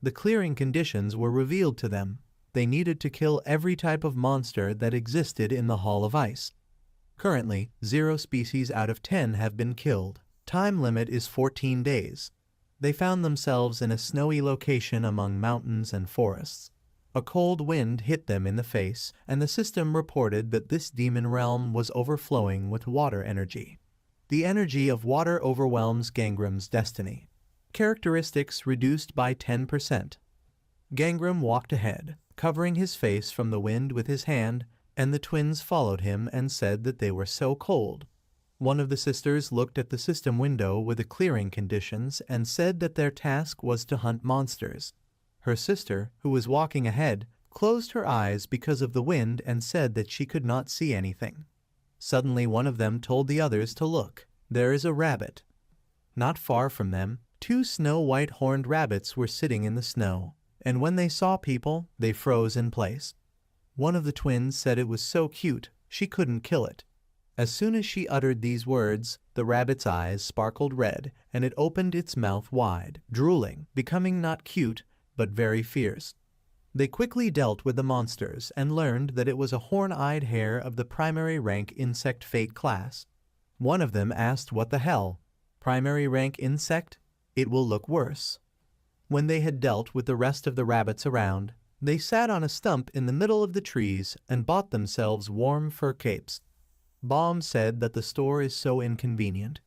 The clearing conditions were revealed to them. They needed to kill every type of monster that existed in the Hall of Ice. Currently, 0 species out of 10 have been killed. Time limit is 14 days. They found themselves in a snowy location among mountains and forests. A cold wind hit them in the face, and the system reported that this demon realm was overflowing with water energy. The energy of water overwhelms Gangram's destiny. Characteristics reduced by 10%. Gangram walked ahead, covering his face from the wind with his hand, and the twins followed him and said that they were so cold. One of the sisters looked at the system window with the clearing conditions and said that their task was to hunt monsters. Her sister, who was walking ahead, closed her eyes because of the wind and said that she could not see anything. Suddenly one of them told the others to look. There is a rabbit. Not far from them, 2 snow-white horned rabbits were sitting in the snow, and when they saw people, they froze in place. One of the twins said it was so cute, she couldn't kill it. As soon as she uttered these words, the rabbit's eyes sparkled red, and it opened its mouth wide, drooling, becoming not cute, but very fierce. They quickly dealt with the monsters and learned that it was a horn-eyed hare of the primary rank insect fate class. One of them asked what the hell? Primary rank insect? It will look worse. When they had dealt with the rest of the rabbits around, they sat on a stump in the middle of the trees and bought themselves warm fur capes. Baum said that the store is so inconvenient.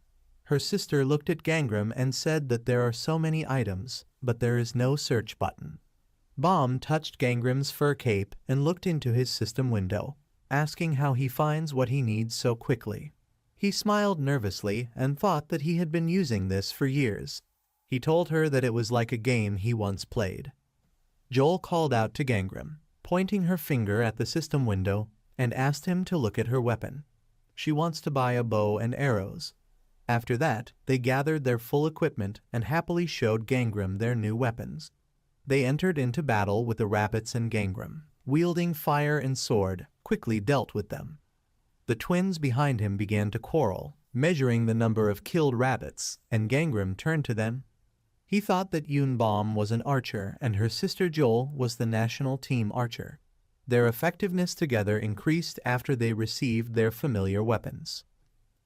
Her sister looked at Gangram and said that there are so many items, but there is no search button. Baum touched Gangram's fur cape and looked into his system window, asking how he finds what he needs so quickly. He smiled nervously and thought that he had been using this for years. He told her that it was like a game he once played. Joel called out to Gangram, pointing her finger at the system window, and asked him to look at her weapon. She wants to buy a bow and arrows. After that, they gathered their full equipment and happily showed Gangram their new weapons. They entered into battle with the rabbits, and Gangram, wielding fire and sword, quickly dealt with them. The twins behind him began to quarrel, measuring the number of killed rabbits, and Gangram turned to them. He thought that Yoon Baum was an archer and her sister Joel was the national team archer. Their effectiveness together increased after they received their familiar weapons.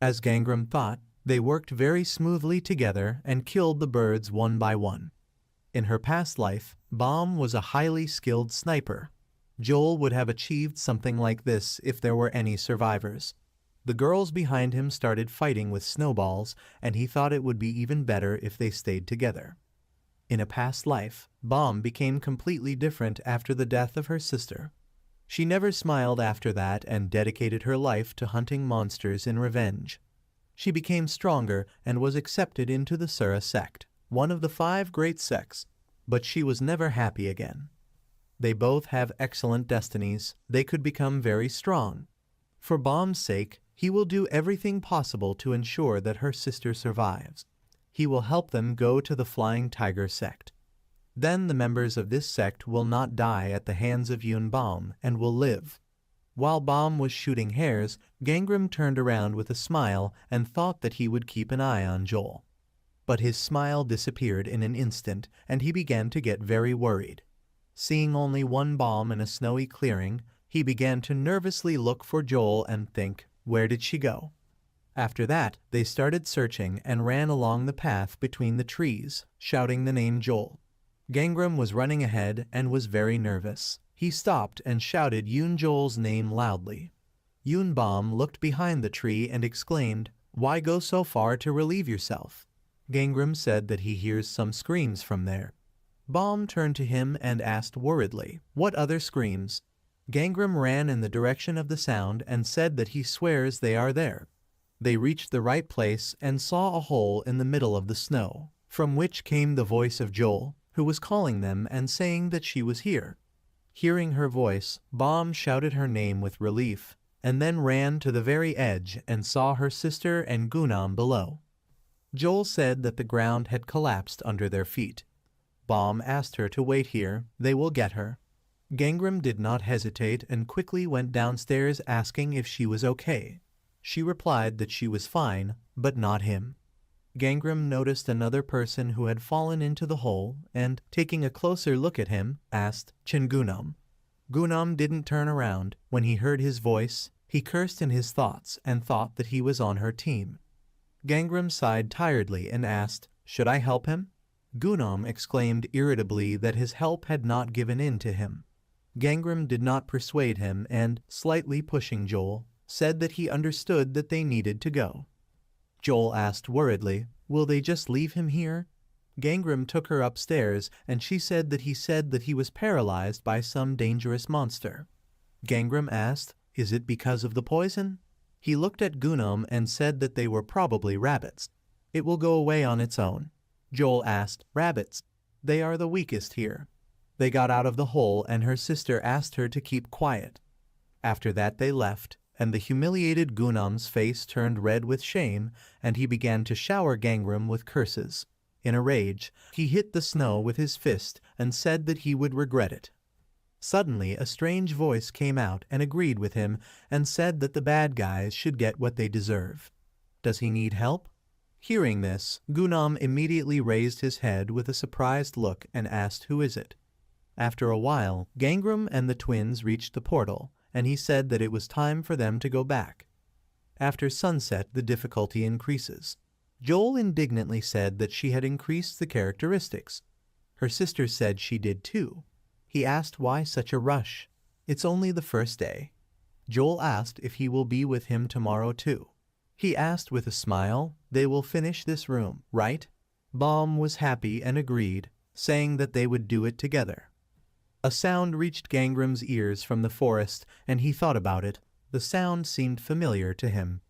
As Gangram thought, they worked very smoothly together and killed the birds one by one. In her past life, Baum was a highly skilled sniper. Joel would have achieved something like this if there were any survivors. The girls behind him started fighting with snowballs, and he thought it would be even better if they stayed together. In a past life, Baum became completely different after the death of her sister. She never smiled after that and dedicated her life to hunting monsters in revenge. She became stronger and was accepted into the Sura sect, one of the 5 great sects, but she was never happy again. They both have excellent destinies. They could become very strong. For Baum's sake, he will do everything possible to ensure that her sister survives. He will help them go to the Flying Tiger sect. Then the members of this sect will not die at the hands of Yoon Baum and will live. While Baum was shooting hares, Gangram turned around with a smile and thought that he would keep an eye on Joel. But his smile disappeared in an instant, and he began to get very worried. Seeing only one Baum in a snowy clearing, he began to nervously look for Joel and think, where did she go? After that, they started searching and ran along the path between the trees, shouting the name Joel. Gangram was running ahead and was very nervous. He stopped and shouted Yoon Joel's name loudly. Yoon Baum looked behind the tree and exclaimed, "Why go so far to relieve yourself?" Gangram said that he hears some screams from there. Baum turned to him and asked worriedly, "What other screams?" Gangram ran in the direction of the sound and said that he swears they are there. They reached the right place and saw a hole in the middle of the snow, from which came the voice of Joel, who was calling them and saying that she was here. Hearing her voice, Baum shouted her name with relief, and then ran to the very edge and saw her sister and Gunam below. Joel said that the ground had collapsed under their feet. Baum asked her to wait here, they will get her. Gangram did not hesitate and quickly went downstairs asking if she was okay. She replied that she was fine, but not him. Gangram noticed another person who had fallen into the hole and, taking a closer look at him, asked, "Chingunam?" Gunam didn't turn around. When he heard his voice, he cursed in his thoughts and thought that he was on her team. Gangram sighed tiredly and asked, "Should I help him?" Gunam exclaimed irritably that his help had not given in to him. Gangram did not persuade him and, slightly pushing Joel, said that he understood that they needed to go. Joel asked worriedly, "Will they just leave him here?" Gangram took her upstairs, and she said that he was paralyzed by some dangerous monster. Gangram asked, "Is it because of the poison?" He looked at Gunam and said that they were probably rabbits. It will go away on its own. Joel asked, "Rabbits? They are the weakest here." They got out of the hole and her sister asked her to keep quiet. After that they left, and the humiliated Gunam's face turned red with shame, and he began to shower Gangram with curses. In a rage, he hit the snow with his fist and said that he would regret it. Suddenly, a strange voice came out and agreed with him and said that the bad guys should get what they deserve. Does he need help? Hearing this, Gunam immediately raised his head with a surprised look and asked, "Who is it?" After a while, Gangram and the twins reached the portal, and he said that it was time for them to go back. After sunset, the difficulty increases. Joel indignantly said that she had increased the characteristics. Her sister said she did too. He asked why such a rush. It's only the first day. Joel asked if he will be with him tomorrow too. He asked with a smile, "They will finish this room, right?" Baum was happy and agreed, saying that they would do it together. A sound reached Gangram's ears from the forest, and he thought about it. The sound seemed familiar to him.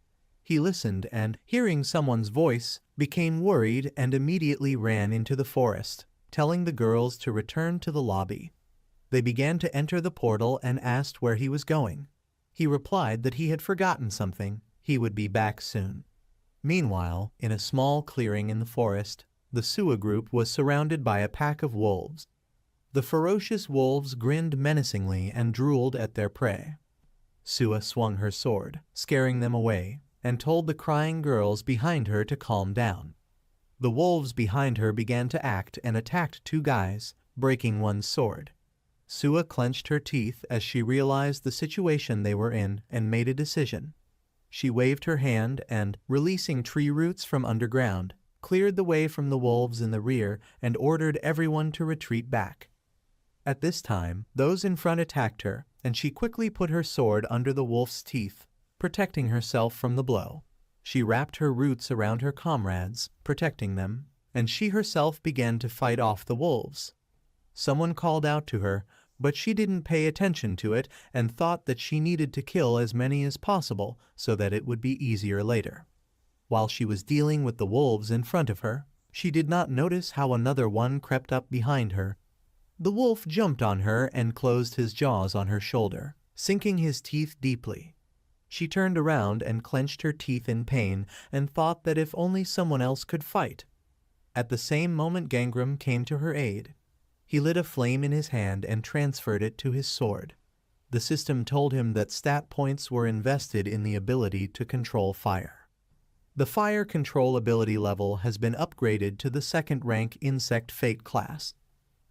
He listened and, hearing someone's voice, became worried and immediately ran into the forest, telling the girls to return to the lobby. They began to enter the portal and asked where he was going. He replied that he had forgotten something. He would be back soon. Meanwhile, in a small clearing in the forest, the Sua group was surrounded by a pack of wolves. The ferocious wolves grinned menacingly and drooled at their prey. Sua swung her sword, scaring them away, and told the crying girls behind her to calm down. The wolves behind her began to act and attacked two guys, breaking one's sword. Sua clenched her teeth as she realized the situation they were in and made a decision. She waved her hand and, releasing tree roots from underground, cleared the way from the wolves in the rear and ordered everyone to retreat back. At this time, those in front attacked her, and she quickly put her sword under the wolf's teeth, protecting herself from the blow. She wrapped her roots around her comrades, protecting them, and she herself began to fight off the wolves. Someone called out to her, but she didn't pay attention to it and thought that she needed to kill as many as possible so that it would be easier later. While she was dealing with the wolves in front of her, she did not notice how another one crept up behind her. The wolf jumped on her and closed his jaws on her shoulder, sinking his teeth deeply. She turned around and clenched her teeth in pain and thought that if only someone else could fight. At the same moment Gangram came to her aid. He lit a flame in his hand and transferred it to his sword. The system told him that stat points were invested in the ability to control fire. The fire control ability level has been upgraded to the second rank Insect Fate class.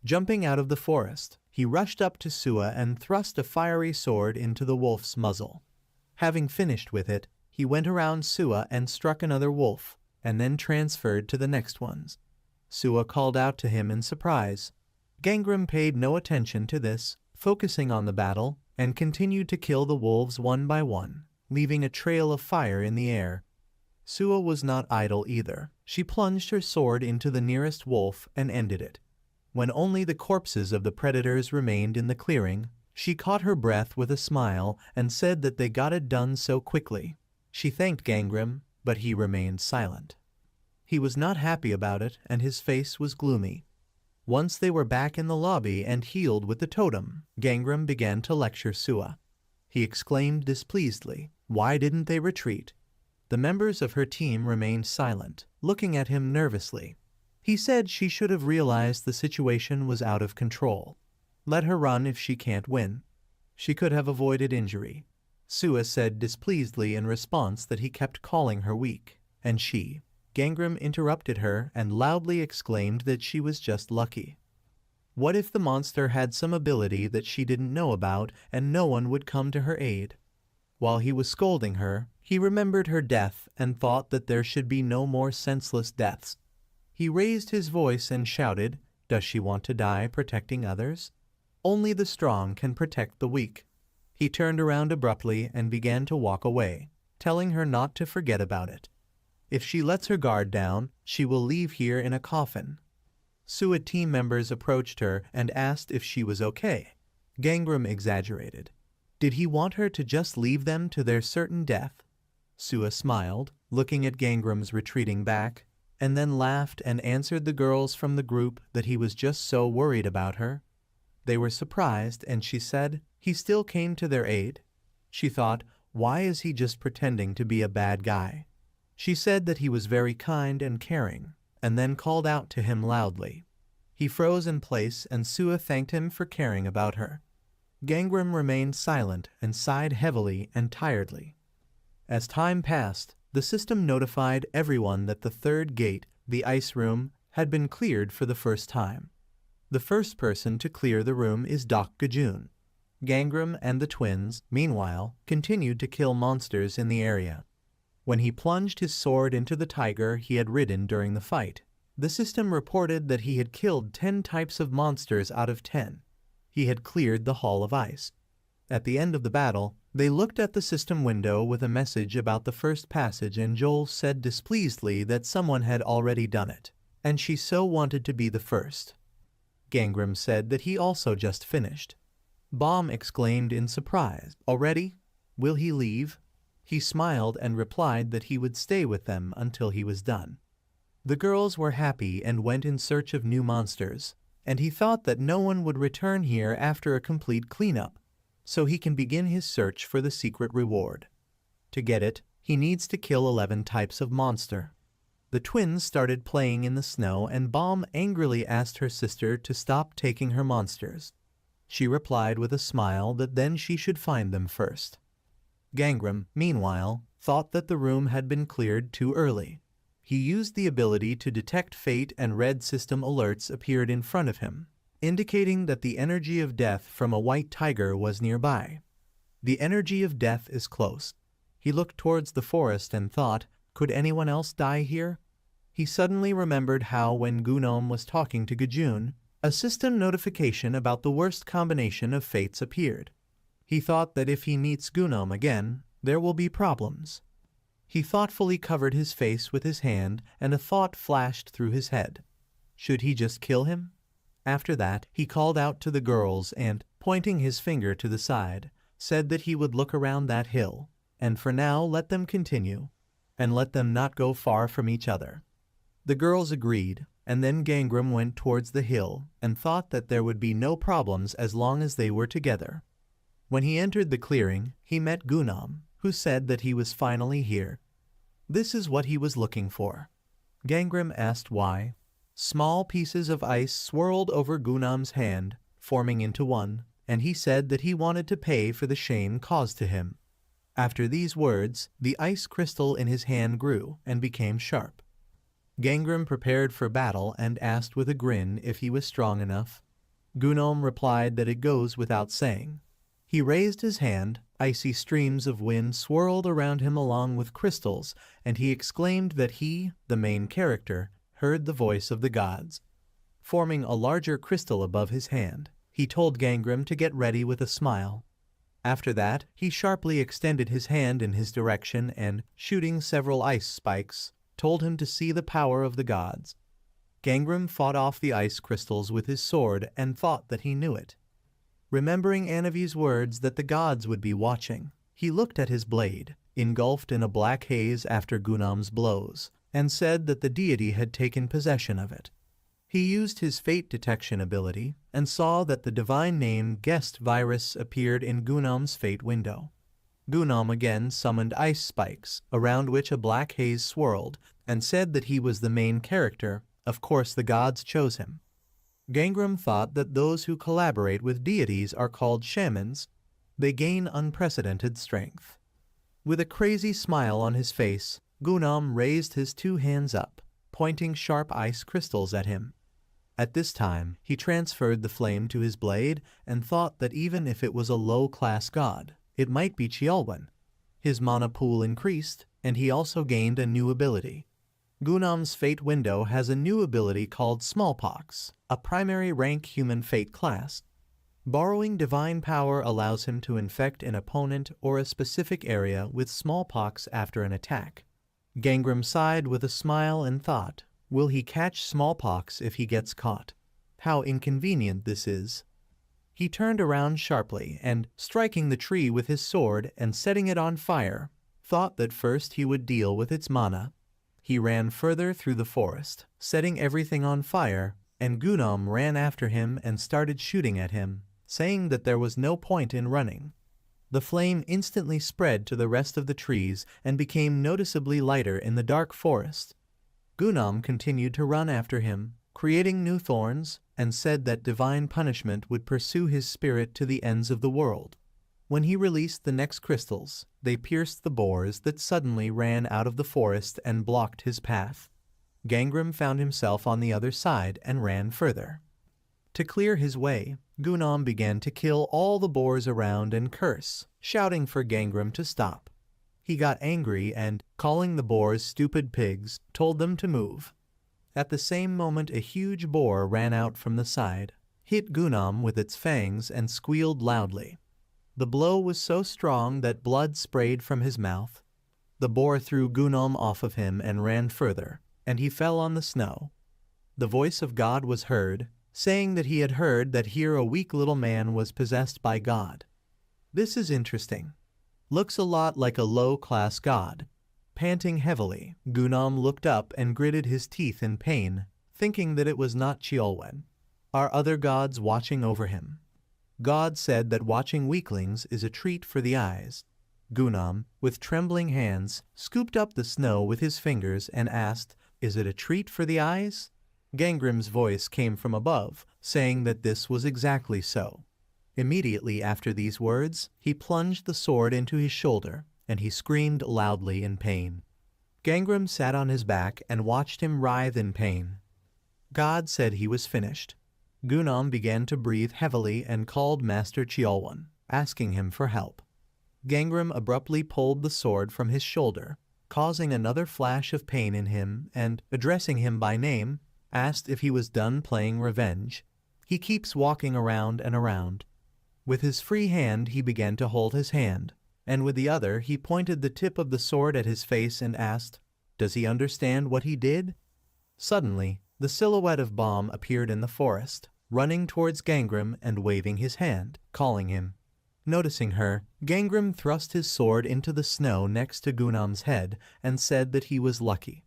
Jumping out of the forest, he rushed up to Sua and thrust a fiery sword into the wolf's muzzle. Having finished with it, he went around Sua and struck another wolf, and then transferred to the next ones. Sua called out to him in surprise. Gangram paid no attention to this, focusing on the battle, and continued to kill the wolves one by one, leaving a trail of fire in the air. Sua was not idle either. She plunged her sword into the nearest wolf and ended it. When only the corpses of the predators remained in the clearing, she caught her breath with a smile and said that they got it done so quickly. She thanked Gangram, but he remained silent. He was not happy about it, and his face was gloomy. Once they were back in the lobby and healed with the totem, Gangram began to lecture Sua. He exclaimed displeasedly, "Why didn't they retreat?" The members of her team remained silent, looking at him nervously. He said she should have realized the situation was out of control. Let her run if she can't win. She could have avoided injury. Sua said displeasedly in response that he kept calling her weak, and Gangram interrupted her and loudly exclaimed that she was just lucky. What if the monster had some ability that she didn't know about and no one would come to her aid? While he was scolding her, he remembered her death and thought that there should be no more senseless deaths. He raised his voice and shouted, "Does she want to die protecting others? Only the strong can protect the weak." He turned around abruptly and began to walk away, telling her not to forget about it. If she lets her guard down, she will leave here in a coffin. Sua team members approached her and asked if she was okay. Gangram exaggerated. Did he want her to just leave them to their certain death? Sua smiled, looking at Gangram's retreating back, and then laughed and answered the girls from the group that he was just so worried about her. They were surprised, and she said he still came to their aid. She thought, why is he just pretending to be a bad guy? She said that he was very kind and caring, and then called out to him loudly. He froze in place, and Sua thanked him for caring about her. Gangram remained silent and sighed heavily and tiredly. As time passed, the system notified everyone that the third gate, the ice room, had been cleared for the first time. The first person to clear the room is Doc Gajun. Gangram and the twins, meanwhile, continued to kill monsters in the area. When he plunged his sword into the tiger he had ridden during the fight, the system reported that he had killed 10 types of monsters out of 10. He had cleared the Hall of Ice. At the end of the battle, they looked at the system window with a message about the first passage, and Joel said displeasedly that someone had already done it, and she so wanted to be the first. Gangram said that he also just finished. Baum exclaimed in surprise, "Already? Will he leave?" He smiled and replied that he would stay with them until he was done. The girls were happy and went in search of new monsters, and he thought that no one would return here after a complete cleanup, so he can begin his search for the secret reward. To get it, he needs to kill 11 types of monster. The twins started playing in the snow, and Baum angrily asked her sister to stop taking her monsters. She replied with a smile that then she should find them first. Gangram, meanwhile, thought that the room had been cleared too early. He used the ability to detect fate, and red system alerts appeared in front of him, indicating that the energy of death from a white tiger was nearby. The energy of death is close. He looked towards the forest and thought, could anyone else die here? He suddenly remembered how when Gunam was talking to Gajun, a system notification about the worst combination of fates appeared. He thought that if he meets Gunam again, there will be problems. He thoughtfully covered his face with his hand, and a thought flashed through his head. Should he just kill him? After that, he called out to the girls and, pointing his finger to the side, said that he would look around that hill, and for now let them continue, and let them not go far from each other. The girls agreed, and then Gangram went towards the hill and thought that there would be no problems as long as they were together. When he entered the clearing, he met Gunam, who said that he was finally here. This is what he was looking for. Gangram asked why. Small pieces of ice swirled over Gunam's hand, forming into one, and he said that he wanted to pay for the shame caused to him. After these words, the ice crystal in his hand grew and became sharp. Gangram prepared for battle and asked with a grin if he was strong enough. Gunam replied that it goes without saying. He raised his hand, icy streams of wind swirled around him along with crystals, and he exclaimed that he, the main character, heard the voice of the gods. Forming a larger crystal above his hand, he told Gangram to get ready with a smile. After that, he sharply extended his hand in his direction and, shooting several ice spikes, told him to see the power of the gods. Gangram fought off the ice crystals with his sword and thought that he knew it. Remembering Anavi's words that the gods would be watching, he looked at his blade, engulfed in a black haze after Gunam's blows, and said that the deity had taken possession of it. He used his fate detection ability and saw that the divine name Guest Virus appeared in Gunam's fate window. Gunam again summoned ice spikes, around which a black haze swirled, and said that he was the main character. Of course the gods chose him. Gangram thought that those who collaborate with deities are called shamans. They gain unprecedented strength. With a crazy smile on his face, Gunam raised his 2 hands up, pointing sharp ice crystals at him. At this time, he transferred the flame to his blade and thought that even if it was a low-class god, it might be Chiolwen. His mana pool increased, and he also gained a new ability. Gunam's fate window has a new ability called Smallpox, a primary rank human fate class. Borrowing divine power allows him to infect an opponent or a specific area with smallpox after an attack. Gangram sighed with a smile and thought, will he catch smallpox if he gets caught? How inconvenient this is. He turned around sharply and, striking the tree with his sword and setting it on fire, thought that first he would deal with its mana. He ran further through the forest, setting everything on fire, and Gunam ran after him and started shooting at him, saying that there was no point in running. The flame instantly spread to the rest of the trees and became noticeably lighter in the dark forest. Gunam continued to run after him, creating new thorns, and said that divine punishment would pursue his spirit to the ends of the world. When he released the next crystals, they pierced the boars that suddenly ran out of the forest and blocked his path. Gangram found himself on the other side and ran further. To clear his way, Gunam began to kill all the boars around and curse, shouting for Gangram to stop. He got angry and, calling the boars stupid pigs, told them to move. At the same moment a huge boar ran out from the side, hit Gunam with its fangs and squealed loudly. The blow was so strong that blood sprayed from his mouth. The boar threw Gunam off of him and ran further, and he fell on the snow. The voice of God was heard, saying that he had heard that here a weak little man was possessed by God. This is interesting. Looks a lot like a low-class god. Panting heavily, Gunam looked up and gritted his teeth in pain, thinking that it was not Chiolwen. Are other gods watching over him? God said that watching weaklings is a treat for the eyes. Gunam, with trembling hands, scooped up the snow with his fingers and asked, "Is it a treat for the eyes?" Gangram's voice came from above, saying that this was exactly so. Immediately after these words, he plunged the sword into his shoulder, and he screamed loudly in pain. Gangram sat on his back and watched him writhe in pain. God said he was finished. Gunam began to breathe heavily and called Master Chiolwen, asking him for help. Gangram abruptly pulled the sword from his shoulder, causing another flash of pain in him, and, addressing him by name, asked if he was done playing revenge. He keeps walking around and around. With his free hand he began to hold his hand, and with the other he pointed the tip of the sword at his face and asked, "Does he understand what he did?" Suddenly, the silhouette of Baum appeared in the forest, running towards Gangram and waving his hand, calling him. Noticing her, Gangram thrust his sword into the snow next to Gunam's head and said that he was lucky.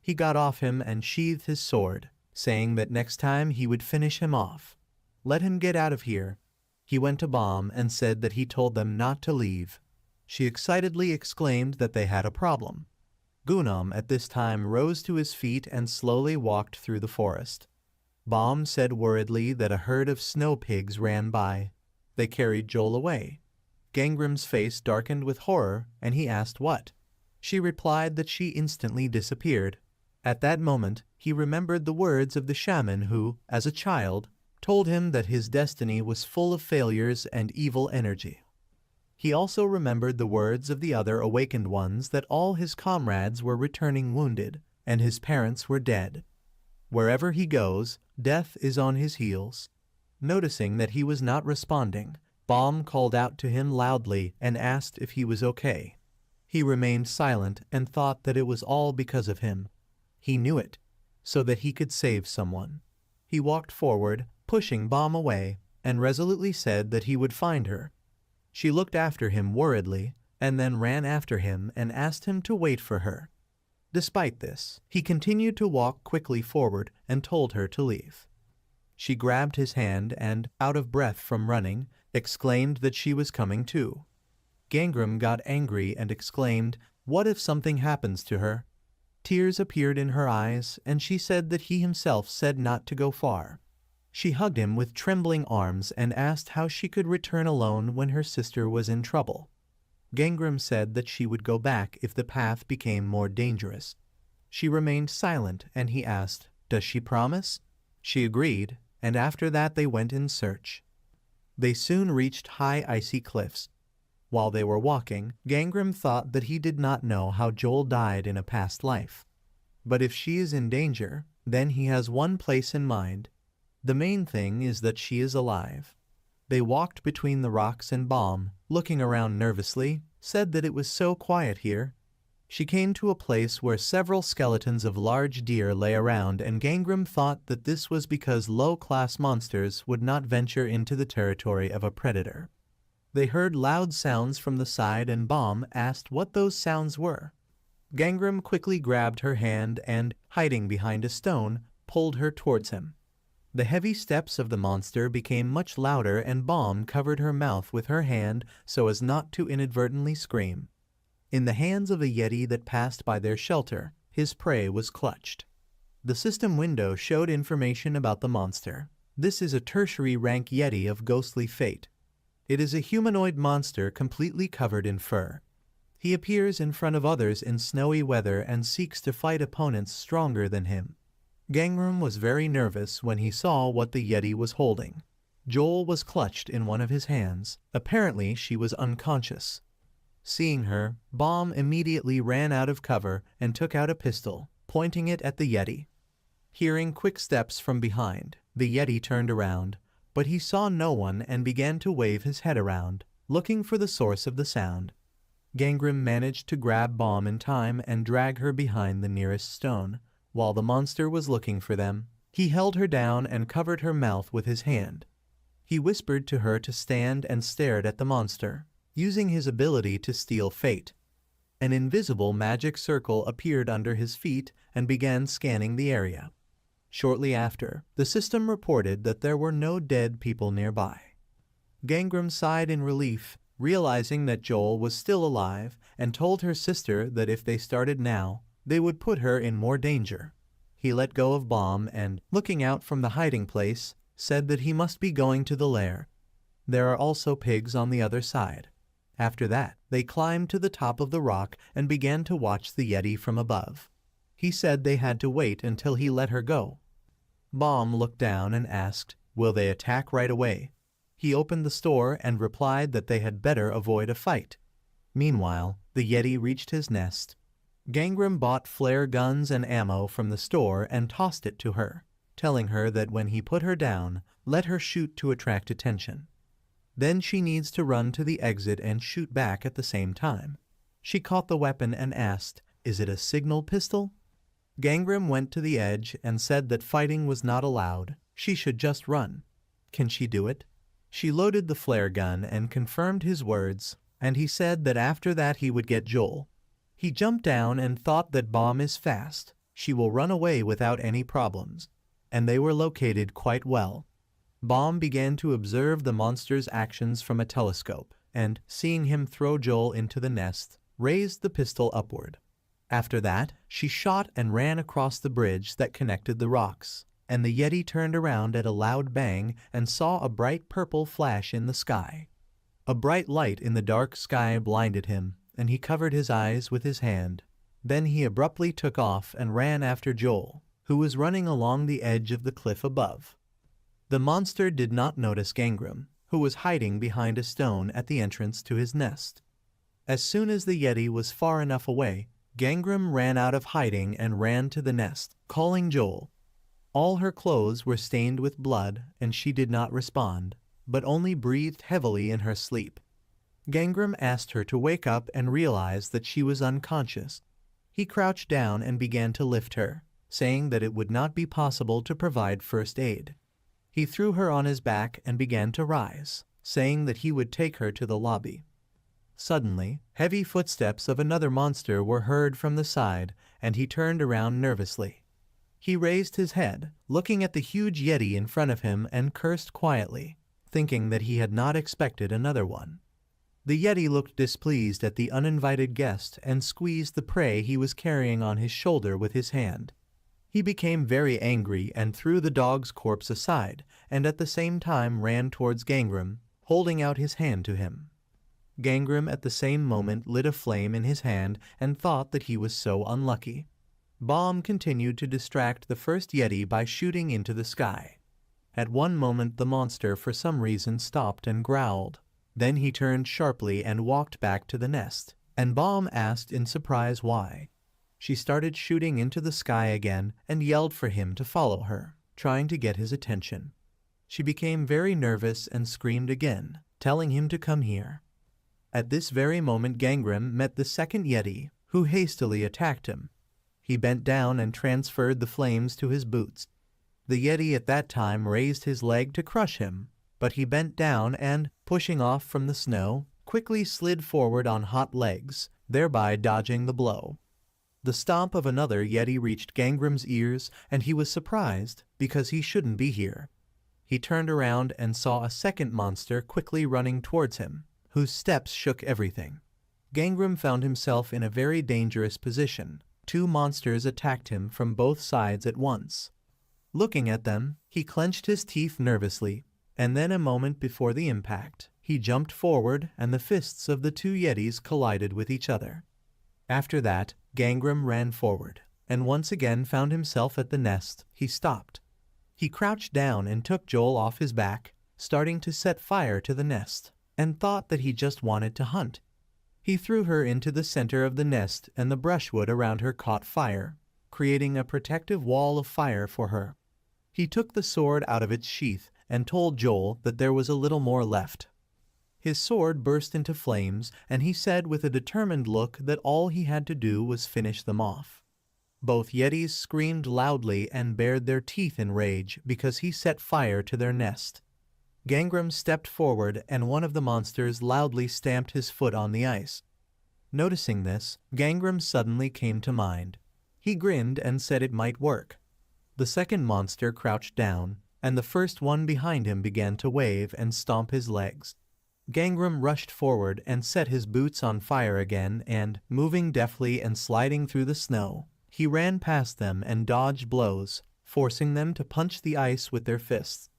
He got off him and sheathed his sword, saying that next time he would finish him off. Let him get out of here. He went to Baum and said that he told them not to leave. She excitedly exclaimed that they had a problem. Gunam at this time rose to his feet and slowly walked through the forest. Baum said worriedly that a herd of snow pigs ran by. They carried Joel away. Gangram's face darkened with horror, and he asked what. She replied that she instantly disappeared. At that moment, he remembered the words of the shaman who, as a child, told him that his destiny was full of failures and evil energy. He also remembered the words of the other awakened ones that all his comrades were returning wounded, and his parents were dead. Wherever he goes, death is on his heels. Noticing that he was not responding, Baum called out to him loudly and asked if he was okay. He remained silent and thought that it was all because of him. He knew it, so that he could save someone. He walked forward, pushing Baum away, and resolutely said that he would find her. She looked after him worriedly, and then ran after him and asked him to wait for her. Despite this, he continued to walk quickly forward and told her to leave. She grabbed his hand and, out of breath from running, exclaimed that she was coming too. Gangram got angry and exclaimed, "What if something happens to her?" Tears appeared in her eyes, and she said that he himself said not to go far. She hugged him with trembling arms and asked how she could return alone when her sister was in trouble. Gangram said that she would go back if the path became more dangerous. She remained silent, and he asked, "Does she promise?" She agreed, and after that they went in search. They soon reached high icy cliffs. While they were walking, Gangram thought that he did not know how Joel died in a past life. But if she is in danger, then he has one place in mind. The main thing is that she is alive. They walked between the rocks and Baum, looking around nervously, said that it was so quiet here. She came to a place where several skeletons of large deer lay around, and Gangram thought that this was because low-class monsters would not venture into the territory of a predator. They heard loud sounds from the side and Bomb asked what those sounds were. Gangram quickly grabbed her hand and, hiding behind a stone, pulled her towards him. The heavy steps of the monster became much louder and Bomb covered her mouth with her hand so as not to inadvertently scream. In the hands of a Yeti that passed by their shelter, his prey was clutched. The system window showed information about the monster. This is a tertiary rank Yeti of ghostly fate. It is a humanoid monster completely covered in fur. He appears in front of others in snowy weather and seeks to fight opponents stronger than him. Gangram was very nervous when he saw what the Yeti was holding. Joel was clutched in one of his hands. Apparently she was unconscious. Seeing her, Bomb immediately ran out of cover and took out a pistol, pointing it at the Yeti. Hearing quick steps from behind, the Yeti turned around, but he saw no one and began to wave his head around, looking for the source of the sound. Gangram managed to grab Bomb in time and drag her behind the nearest stone. While the monster was looking for them, he held her down and covered her mouth with his hand. He whispered to her to stand and stared at the monster, using his ability to steal fate. An invisible magic circle appeared under his feet and began scanning the area. Shortly after, the system reported that there were no dead people nearby. Gangram sighed in relief, realizing that Joel was still alive, and told her sister that if they started now, they would put her in more danger. He let go of Bomb and, looking out from the hiding place, said that he must be going to the lair. There are also pigs on the other side. After that, they climbed to the top of the rock and began to watch the Yeti from above. He said they had to wait until he let her go. Bomb looked down and asked, "Will they attack right away?" He opened the store and replied that they had better avoid a fight. Meanwhile, the Yeti reached his nest. Gangram bought flare guns and ammo from the store and tossed it to her, telling her that when he put her down, let her shoot to attract attention. Then she needs to run to the exit and shoot back at the same time. She caught the weapon and asked, "Is it a signal pistol?" Gangram went to the edge and said that fighting was not allowed. She should just run. Can she do it? She loaded the flare gun and confirmed his words, and he said that after that he would get Joel. He jumped down and thought that Bomb is fast. She will run away without any problems. And they were located quite well. Bomb began to observe the monster's actions from a telescope, and, seeing him throw Joel into the nest, raised the pistol upward. After that, she shot and ran across the bridge that connected the rocks, and the Yeti turned around at a loud bang and saw a bright purple flash in the sky. A bright light in the dark sky blinded him, and he covered his eyes with his hand. Then he abruptly took off and ran after Joel, who was running along the edge of the cliff above. The monster did not notice Gangram, who was hiding behind a stone at the entrance to his nest. As soon as the Yeti was far enough away, Gangram ran out of hiding and ran to the nest, calling Joel. All her clothes were stained with blood, and she did not respond, but only breathed heavily in her sleep. Gangram asked her to wake up and realized that she was unconscious. He crouched down and began to lift her, saying that it would not be possible to provide first aid. He threw her on his back and began to rise, saying that he would take her to the lobby. Suddenly, heavy footsteps of another monster were heard from the side, and he turned around nervously. He raised his head, looking at the huge Yeti in front of him, and cursed quietly, thinking that he had not expected another one. The Yeti looked displeased at the uninvited guest and squeezed the prey he was carrying on his shoulder with his hand. He became very angry and threw the dog's corpse aside, and at the same time ran towards Gangram, holding out his hand to him. Gangram at the same moment lit a flame in his hand and thought that he was so unlucky. Bomb continued to distract the first Yeti by shooting into the sky. At one moment the monster for some reason stopped and growled. Then he turned sharply and walked back to the nest, and Bomb asked in surprise why. She started shooting into the sky again and yelled for him to follow her, trying to get his attention. She became very nervous and screamed again, telling him to come here. At this very moment Gangram met the second Yeti, who hastily attacked him. He bent down and transferred the flames to his boots. The Yeti at that time raised his leg to crush him, but he bent down and, pushing off from the snow, quickly slid forward on hot legs, thereby dodging the blow. The stomp of another Yeti reached Gangram's ears, and he was surprised, because he shouldn't be here. He turned around and saw a second monster quickly running towards him, whose steps shook everything. Gangram found himself in a very dangerous position. Two monsters attacked him from both sides at once. Looking at them, he clenched his teeth nervously, and then a moment before the impact, he jumped forward and the fists of the two Yetis collided with each other. After that, Gangram ran forward, and once again found himself at the nest. He stopped. He crouched down and took Joel off his back, starting to set fire to the nest, and thought that he just wanted to hunt. He threw her into the center of the nest, and the brushwood around her caught fire, creating a protective wall of fire for her. He took the sword out of its sheath and told Joel that there was a little more left. His sword burst into flames, and he said with a determined look that all he had to do was finish them off. Both Yetis screamed loudly and bared their teeth in rage because he set fire to their nest. Gangram stepped forward, and one of the monsters loudly stamped his foot on the ice. Noticing this, Gangram suddenly came to mind. He grinned and said it might work. The second monster crouched down, and the first one behind him began to wave and stomp his legs. Gangram rushed forward and set his boots on fire again and, moving deftly and sliding through the snow, he ran past them and dodged blows, forcing them to punch the ice with their fists.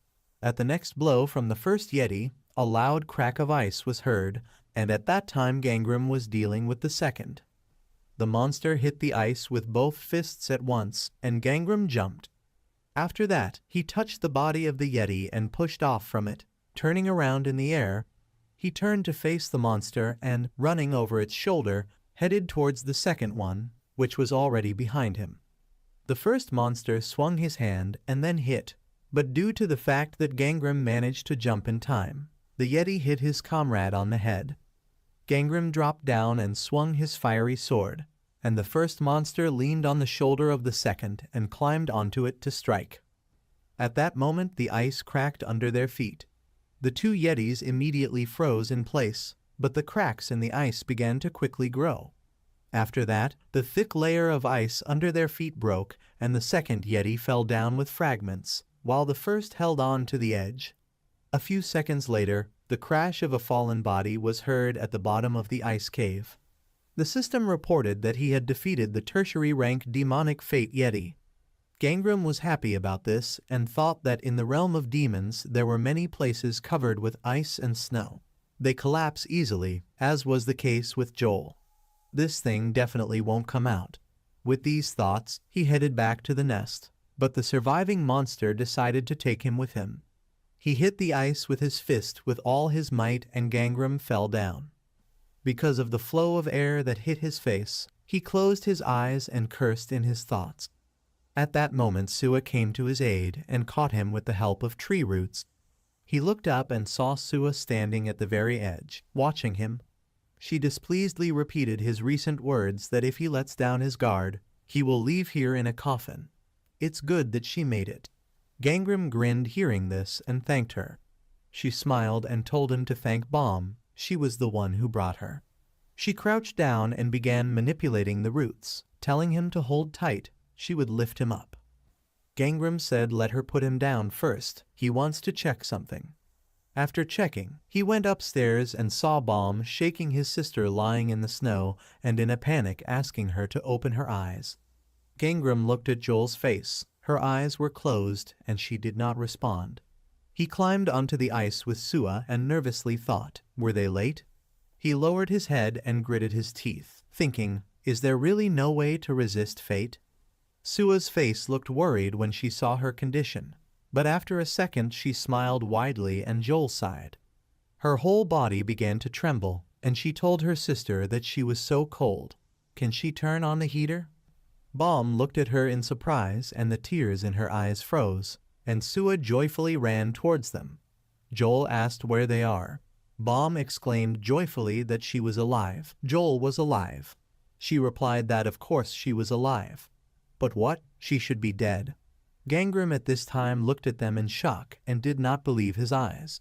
At the next blow from the first Yeti, a loud crack of ice was heard, and at that time Gangram was dealing with the second. The monster hit the ice with both fists at once, and Gangram jumped. After that, he touched the body of the Yeti and pushed off from it. Turning around in the air, he turned to face the monster and, running over its shoulder, headed towards the second one, which was already behind him. The first monster swung his hand and then hit, but due to the fact that Gangram managed to jump in time, the Yeti hit his comrade on the head. Gangram dropped down and swung his fiery sword, and the first monster leaned on the shoulder of the second and climbed onto it to strike. At that moment the ice cracked under their feet. The two Yetis immediately froze in place, but the cracks in the ice began to quickly grow. After that, the thick layer of ice under their feet broke, and the second Yeti fell down with fragments, while the first held on to the edge. A few seconds later, the crash of a fallen body was heard at the bottom of the ice cave. The system reported that he had defeated the tertiary rank demonic Fate Yeti. Gangram was happy about this and thought that in the realm of demons there were many places covered with ice and snow. They collapse easily, as was the case with Joel. This thing definitely won't come out. With these thoughts, he headed back to the nest, but the surviving monster decided to take him with him. He hit the ice with his fist with all his might, and Gangram fell down. Because of the flow of air that hit his face, he closed his eyes and cursed in his thoughts. At that moment Sua came to his aid and caught him with the help of tree roots. He looked up and saw Sua standing at the very edge, watching him. She displeasedly repeated his recent words that if he lets down his guard, he will leave here in a coffin. It's good that she made it. Gangram grinned hearing this and thanked her. She smiled and told him to thank Bomb. She was the one who brought her. She crouched down and began manipulating the roots, telling him to hold tight. She would lift him up. Gangram said let her put him down first. He wants to check something. After checking, he went upstairs and saw Bomb shaking his sister lying in the snow and in a panic asking her to open her eyes. Gangram looked at Joel's face. Her eyes were closed and she did not respond. He climbed onto the ice with Sua and nervously thought, were they late? He lowered his head and gritted his teeth, thinking, is there really no way to resist fate? Sua's face looked worried when she saw her condition, but after a second she smiled widely and Joel sighed. Her whole body began to tremble, and she told her sister that she was so cold. Can she turn on the heater? Bomb looked at her in surprise and the tears in her eyes froze, and Sua joyfully ran towards them. Joel asked where they are. Bomb exclaimed joyfully that she was alive. Joel was alive. She replied that of course she was alive. But what? She should be dead. Gangram at this time looked at them in shock and did not believe his eyes.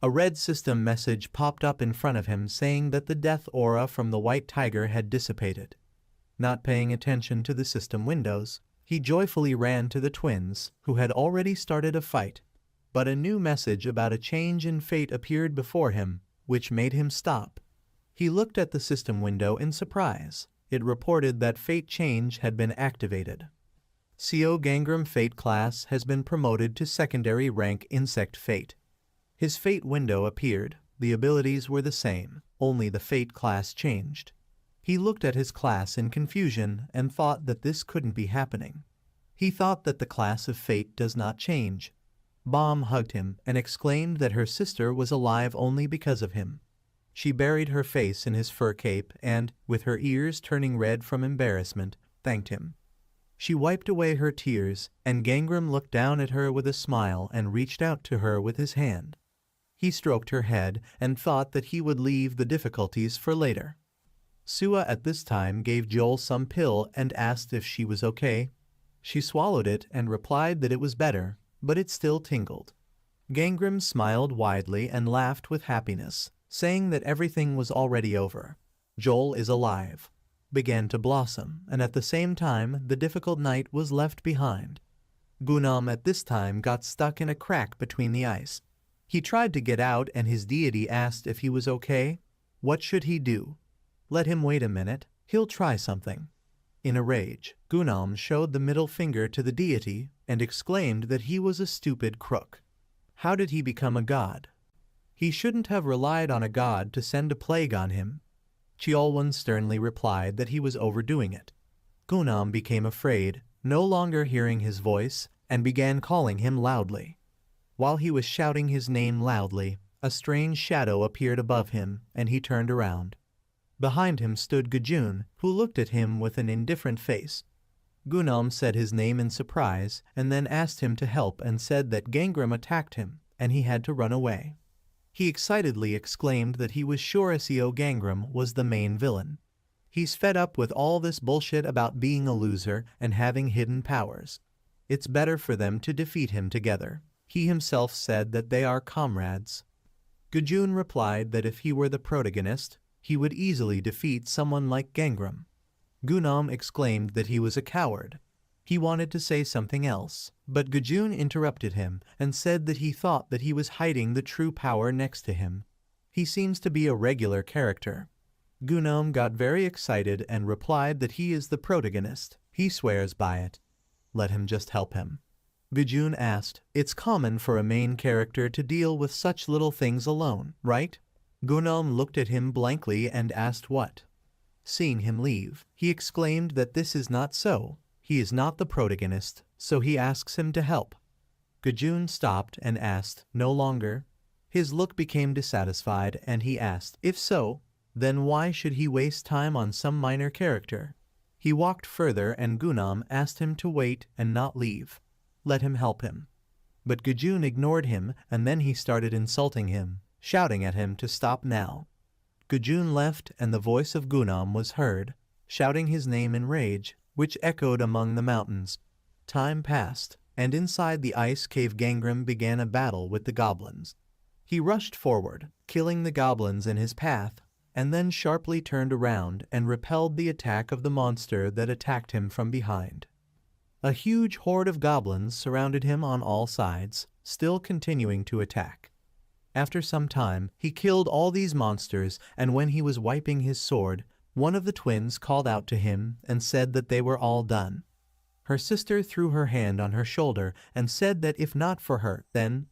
A red system message popped up in front of him saying that the death aura from the white tiger had dissipated. Not paying attention to the system windows, he joyfully ran to the twins, who had already started a fight. But a new message about a change in fate appeared before him, which made him stop. He looked at the system window in surprise. It reported that fate change had been activated. CO Gangram Fate class has been promoted to secondary rank Insect Fate. His fate window appeared. The abilities were the same, only the fate class changed. He looked at his class in confusion and thought that this couldn't be happening. He thought that the class of fate does not change. Bomb hugged him and exclaimed that her sister was alive only because of him. She buried her face in his fur cape and, with her ears turning red from embarrassment, thanked him. She wiped away her tears, and Gangram looked down at her with a smile and reached out to her with his hand. He stroked her head and thought that he would leave the difficulties for later. Sua at this time gave Joel some pill and asked if she was okay. She swallowed it and replied that it was better, but it still tingled. Gangram smiled widely and laughed with happiness, saying that everything was already over. Joel is alive. Began to blossom, and at the same time the difficult night was left behind. Gunam at this time got stuck in a crack between the ice. He tried to get out and his deity asked if he was okay. What should he do? Let him wait a minute, he'll try something. In a rage, Gunam showed the middle finger to the deity and exclaimed that he was a stupid crook. How did he become a god? He shouldn't have relied on a god to send a plague on him. Cheolwan sternly replied that he was overdoing it. Gunam became afraid, no longer hearing his voice, and began calling him loudly. While he was shouting his name loudly, a strange shadow appeared above him, and he turned around. Behind him stood Gajun, who looked at him with an indifferent face. Gunam said his name in surprise, and then asked him to help and said that Gangram attacked him, and he had to run away. He excitedly exclaimed that he was sure SEO Gangram was the main villain. He's fed up with all this bullshit about being a loser and having hidden powers. It's better for them to defeat him together. He himself said that they are comrades. Gajun replied that if he were the protagonist, he would easily defeat someone like Gangram. Gunam exclaimed that he was a coward. He wanted to say something else, but Gajun interrupted him and said that he thought that he was hiding the true power next to him. He seems to be a regular character. Gunam got very excited and replied that he is the protagonist. He swears by it. Let him just help him. Gajun asked, "It's common for a main character to deal with such little things alone, right?" Gunam looked at him blankly and asked what. Seeing him leave, he exclaimed that this is not so. He is not the protagonist, so he asks him to help. Gajun stopped and asked, "No longer?" His look became dissatisfied and he asked, "If so, then why should he waste time on some minor character?" He walked further and Gunam asked him to wait and not leave. Let him help him. But Gajun ignored him and then he started insulting him, shouting at him to stop now. Gajun left and the voice of Gunam was heard, shouting his name in rage, which echoed among the mountains. Time passed, and inside the ice cave Gangram began a battle with the goblins. He rushed forward, killing the goblins in his path, and then sharply turned around and repelled the attack of the monster that attacked him from behind. A huge horde of goblins surrounded him on all sides, still continuing to attack. After some time, he killed all these monsters, and when he was wiping his sword, one of the twins called out to him and said that they were all done. Her sister threw her hand on her shoulder and said that if not for her, then...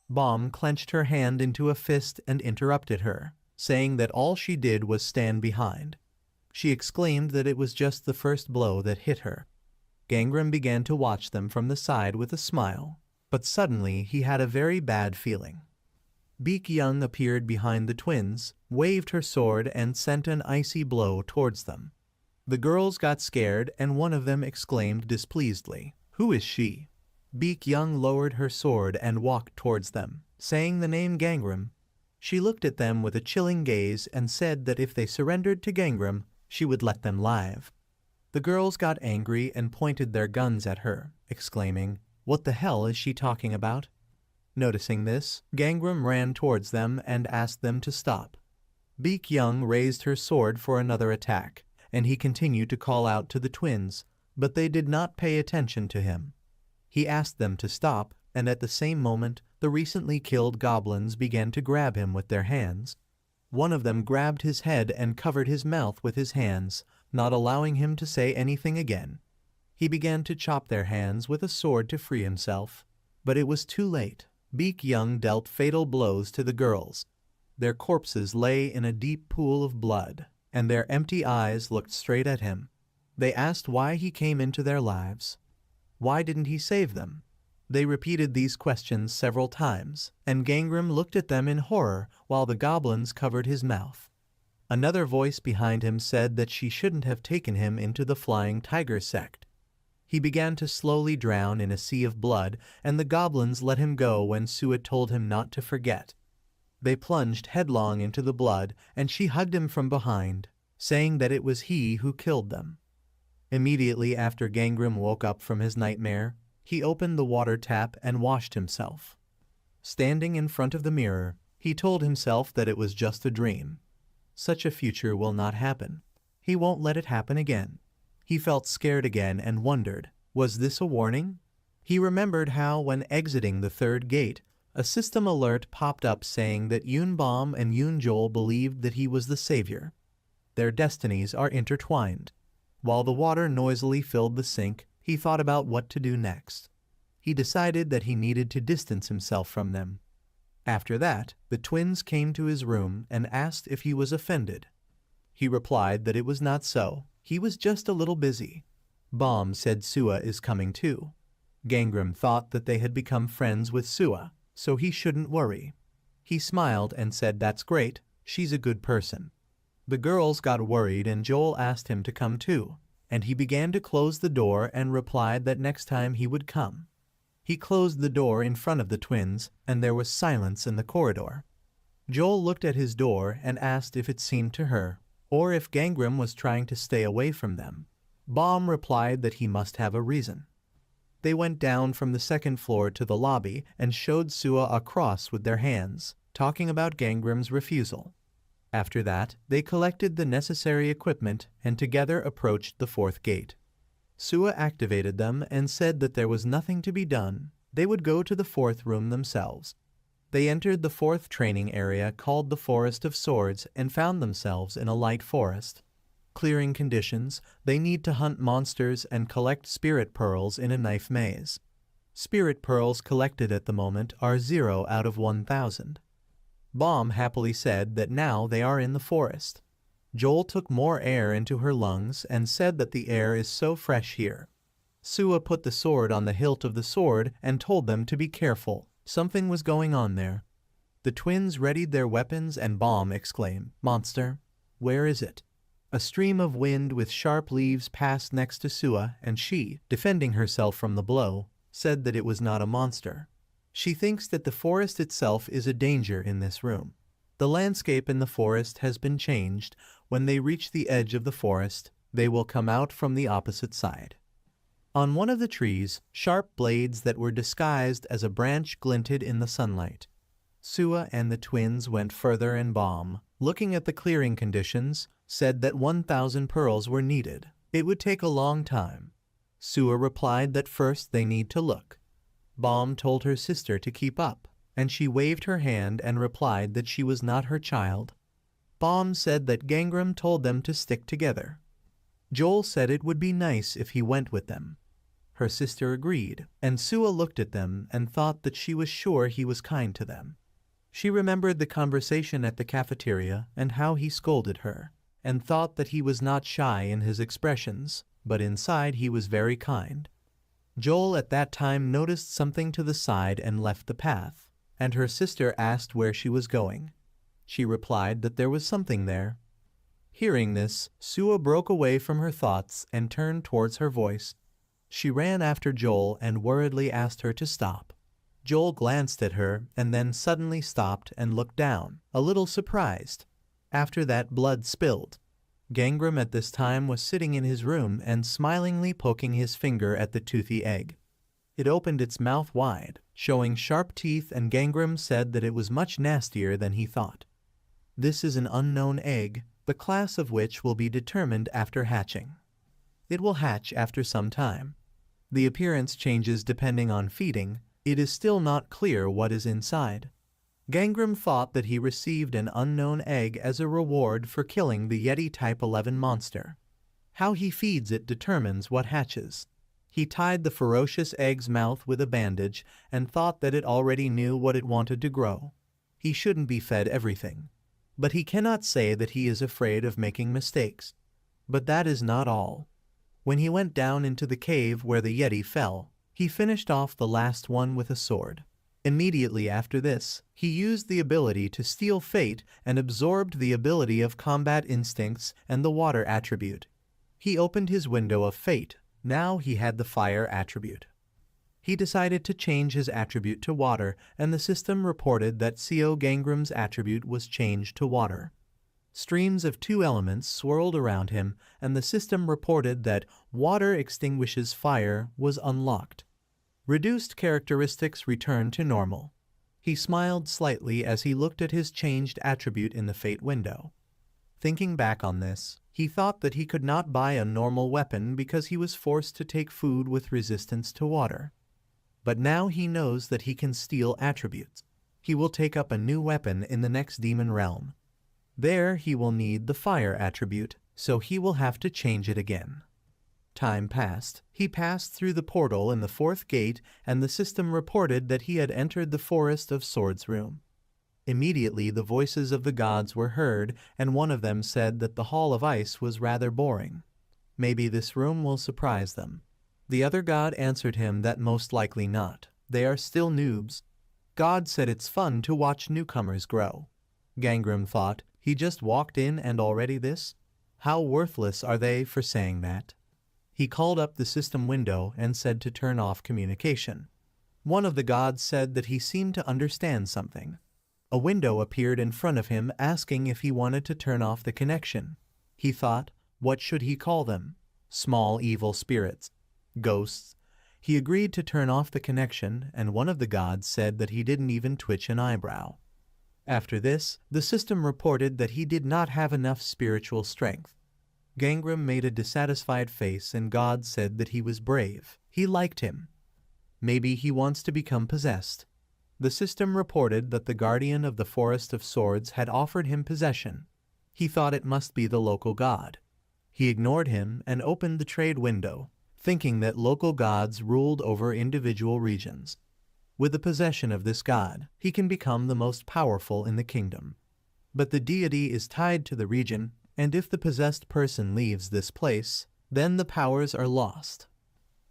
Bomb clenched her hand into a fist and interrupted her, saying that all she did was stand behind. She exclaimed that it was just the first blow that hit her. Gangram began to watch them from the side with a smile, but suddenly he had a very bad feeling. Beak Young appeared behind the twins, waved her sword and sent an icy blow towards them. The girls got scared and one of them exclaimed displeasedly, "Who is she?" Beak Young lowered her sword and walked towards them, saying the name Gangram. She looked at them with a chilling gaze and said that if they surrendered to Gangram, she would let them live. The girls got angry and pointed their guns at her, exclaiming, "What the hell is she talking about?" Noticing this, Gangram ran towards them and asked them to stop. Beak Young raised her sword for another attack, and he continued to call out to the twins, but they did not pay attention to him. He asked them to stop, and at the same moment, the recently killed goblins began to grab him with their hands. One of them grabbed his head and covered his mouth with his hands, not allowing him to say anything again. He began to chop their hands with a sword to free himself, but it was too late. Beak Young dealt fatal blows to the girls. Their corpses lay in a deep pool of blood, and their empty eyes looked straight at him. They asked why he came into their lives. Why didn't he save them? They repeated these questions several times, and Gangram looked at them in horror while the goblins covered his mouth. Another voice behind him said that she shouldn't have taken him into the Flying Tiger sect. He began to slowly drown in a sea of blood, and the goblins let him go when Sua told him not to forget. They plunged headlong into the blood, and she hugged him from behind, saying that it was he who killed them. Immediately after Gangram woke up from his nightmare, he opened the water tap and washed himself. Standing in front of the mirror, he told himself that it was just a dream. Such a future will not happen. He won't let it happen again. He felt scared again and wondered, was this a warning? He remembered how, when exiting the third gate, a system alert popped up saying that Yoon Bom and Yoon Joel believed that he was the savior. Their destinies are intertwined. While the water noisily filled the sink, he thought about what to do next. He decided that he needed to distance himself from them. After that, the twins came to his room and asked if he was offended. He replied that it was not so. He was just a little busy. Bom said Sua is coming too. Gangram thought that they had become friends with Sua, so he shouldn't worry. He smiled and said that's great, she's a good person. The girls got worried and Joel asked him to come too, and he began to close the door and replied that next time he would come. He closed the door in front of the twins, and there was silence in the corridor. Joel looked at his door and asked if it seemed to her, or if Gangram was trying to stay away from them. Bom replied that he must have a reason. They went down from the second floor to the lobby and showed Sua a cross with their hands, talking about Gangram's refusal. After that, they collected the necessary equipment and together approached the fourth gate. Sua activated them and said that there was nothing to be done. They would go to the fourth room themselves. They entered the fourth training area called the Forest of Swords and found themselves in a light forest. Clearing conditions, they need to hunt monsters and collect spirit pearls in a knife maze. Spirit pearls collected at the moment are 0 out of 1,000. Bom happily said that now they are in the forest. Joel took more air into her lungs and said that the air is so fresh here. Sua put the sword on the hilt of the sword and told them to be careful. Something was going on there. The twins readied their weapons and Bom exclaimed, "Monster, where is it?" A stream of wind with sharp leaves passed next to Sua, and she, defending herself from the blow, said that it was not a monster. She thinks that the forest itself is a danger in this room. The landscape in the forest has been changed. When they reach the edge of the forest, they will come out from the opposite side. On one of the trees, sharp blades that were disguised as a branch glinted in the sunlight. Sua and the twins went further, and Bom, looking at the clearing conditions, said that 1,000 pearls were needed. It would take a long time. Sua replied that first they need to look. Bom told her sister to keep up, and she waved her hand and replied that she was not her child. Bom said that Gangram told them to stick together. Joel said it would be nice if he went with them. Her sister agreed, and Sua looked at them and thought that she was sure he was kind to them. She remembered the conversation at the cafeteria and how he scolded her, and thought that he was not shy in his expressions, but inside he was very kind. Joel at that time noticed something to the side and left the path, and her sister asked where she was going. She replied that there was something there. Hearing this, Sua broke away from her thoughts and turned towards her voice. She ran after Joel and worriedly asked her to stop. Joel glanced at her and then suddenly stopped and looked down, a little surprised. After that, blood spilled. Gangram at this time was sitting in his room and smilingly poking his finger at the toothy egg. It opened its mouth wide, showing sharp teeth, and Gangram said that it was much nastier than he thought. This is an unknown egg, the class of which will be determined after hatching. It will hatch after some time. The appearance changes depending on feeding. It is still not clear what is inside. Gangram thought that he received an unknown egg as a reward for killing the Yeti Type 11 monster. How he feeds it determines what hatches. He tied the ferocious egg's mouth with a bandage and thought that it already knew what it wanted to grow. He shouldn't be fed everything. But he cannot say that he is afraid of making mistakes. But that is not all. When he went down into the cave where the Yeti fell, he finished off the last one with a sword. Immediately after this, he used the ability to steal fate and absorbed the ability of combat instincts and the water attribute. He opened his window of fate. Now he had the fire attribute. He decided to change his attribute to water, and the system reported that CO Gangram's attribute was changed to water. Streams of two elements swirled around him, and the system reported that water extinguishes fire was unlocked. Reduced characteristics returned to normal. He smiled slightly as he looked at his changed attribute in the fate window. Thinking back on this, he thought that he could not buy a normal weapon because he was forced to take food with resistance to water. But now he knows that he can steal attributes. He will take up a new weapon in the next demon realm. There he will need the fire attribute, so he will have to change it again. Time passed. He passed through the portal in the fourth gate, and the system reported that he had entered the Forest of Swords room. Immediately the voices of the gods were heard, and one of them said that the Hall of Ice was rather boring. Maybe this room will surprise them. The other god answered him that most likely not. They are still noobs. God said it's fun to watch newcomers grow. Gangram thought, he just walked in and already this? How worthless are they for saying that? He called up the system window and said to turn off communication. One of the gods said that he seemed to understand something. A window appeared in front of him asking if he wanted to turn off the connection. He thought, what should he call them? Small evil spirits. Ghosts. He agreed to turn off the connection, and one of the gods said that he didn't even twitch an eyebrow. After this, the system reported that he did not have enough spiritual strength. Gangram made a dissatisfied face, and God said that he was brave. He liked him. Maybe he wants to become possessed. The system reported that the guardian of the Forest of Swords had offered him possession. He thought it must be the local god. He ignored him and opened the trade window, thinking that local gods ruled over individual regions. With the possession of this god, he can become the most powerful in the kingdom. But the deity is tied to the region, and if the possessed person leaves this place, then the powers are lost.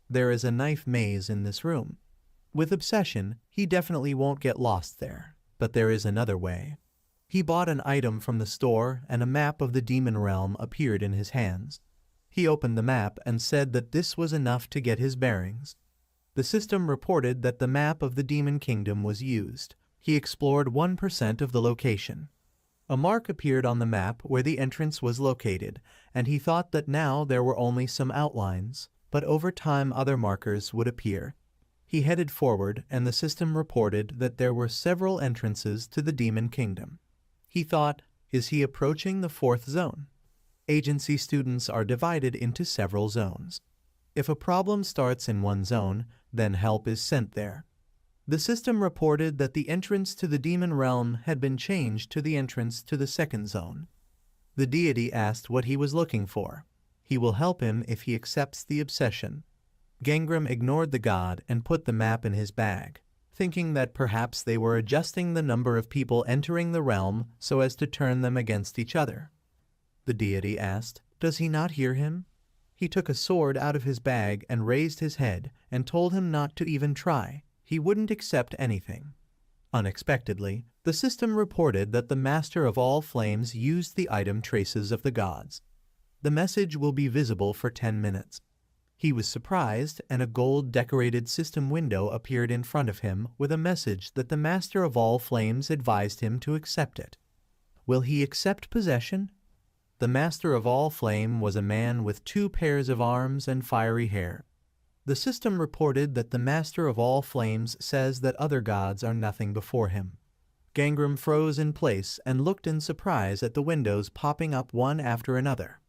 There is a knife maze in this room. With obsession, he definitely won't get lost there, but there is another way. He bought an item from the store, and a map of the demon realm appeared in his hands. He opened the map and said that this was enough to get his bearings. The system reported that the map of the demon kingdom was used. He explored 1% of the location. A mark appeared on the map where the entrance was located, and he thought that now there were only some outlines, but over time other markers would appear. He headed forward, and the system reported that there were several entrances to the demon kingdom. He thought, is he approaching the fourth zone? Agency students are divided into several zones. If a problem starts in one zone, then help is sent there. The system reported that the entrance to the demon realm had been changed to the entrance to the second zone. The deity asked what he was looking for. He will help him if he accepts the obsession. Gangram ignored the god and put the map in his bag, thinking that perhaps they were adjusting the number of people entering the realm so as to turn them against each other. The deity asked, does he not hear him? He took a sword out of his bag and raised his head and told him not to even try. He wouldn't accept anything. Unexpectedly, the system reported that the Master of All Flames used the item traces of the gods. The message will be visible for 10 minutes. He was surprised, and a gold-decorated system window appeared in front of him with a message that the Master of All Flames advised him to accept it. Will he accept possession? The Master of All Flame was a man with 2 pairs of arms and fiery hair. The system reported that the Master of all Flames says that other gods are nothing before him. Gangram froze in place and looked in surprise at the windows popping up one after another.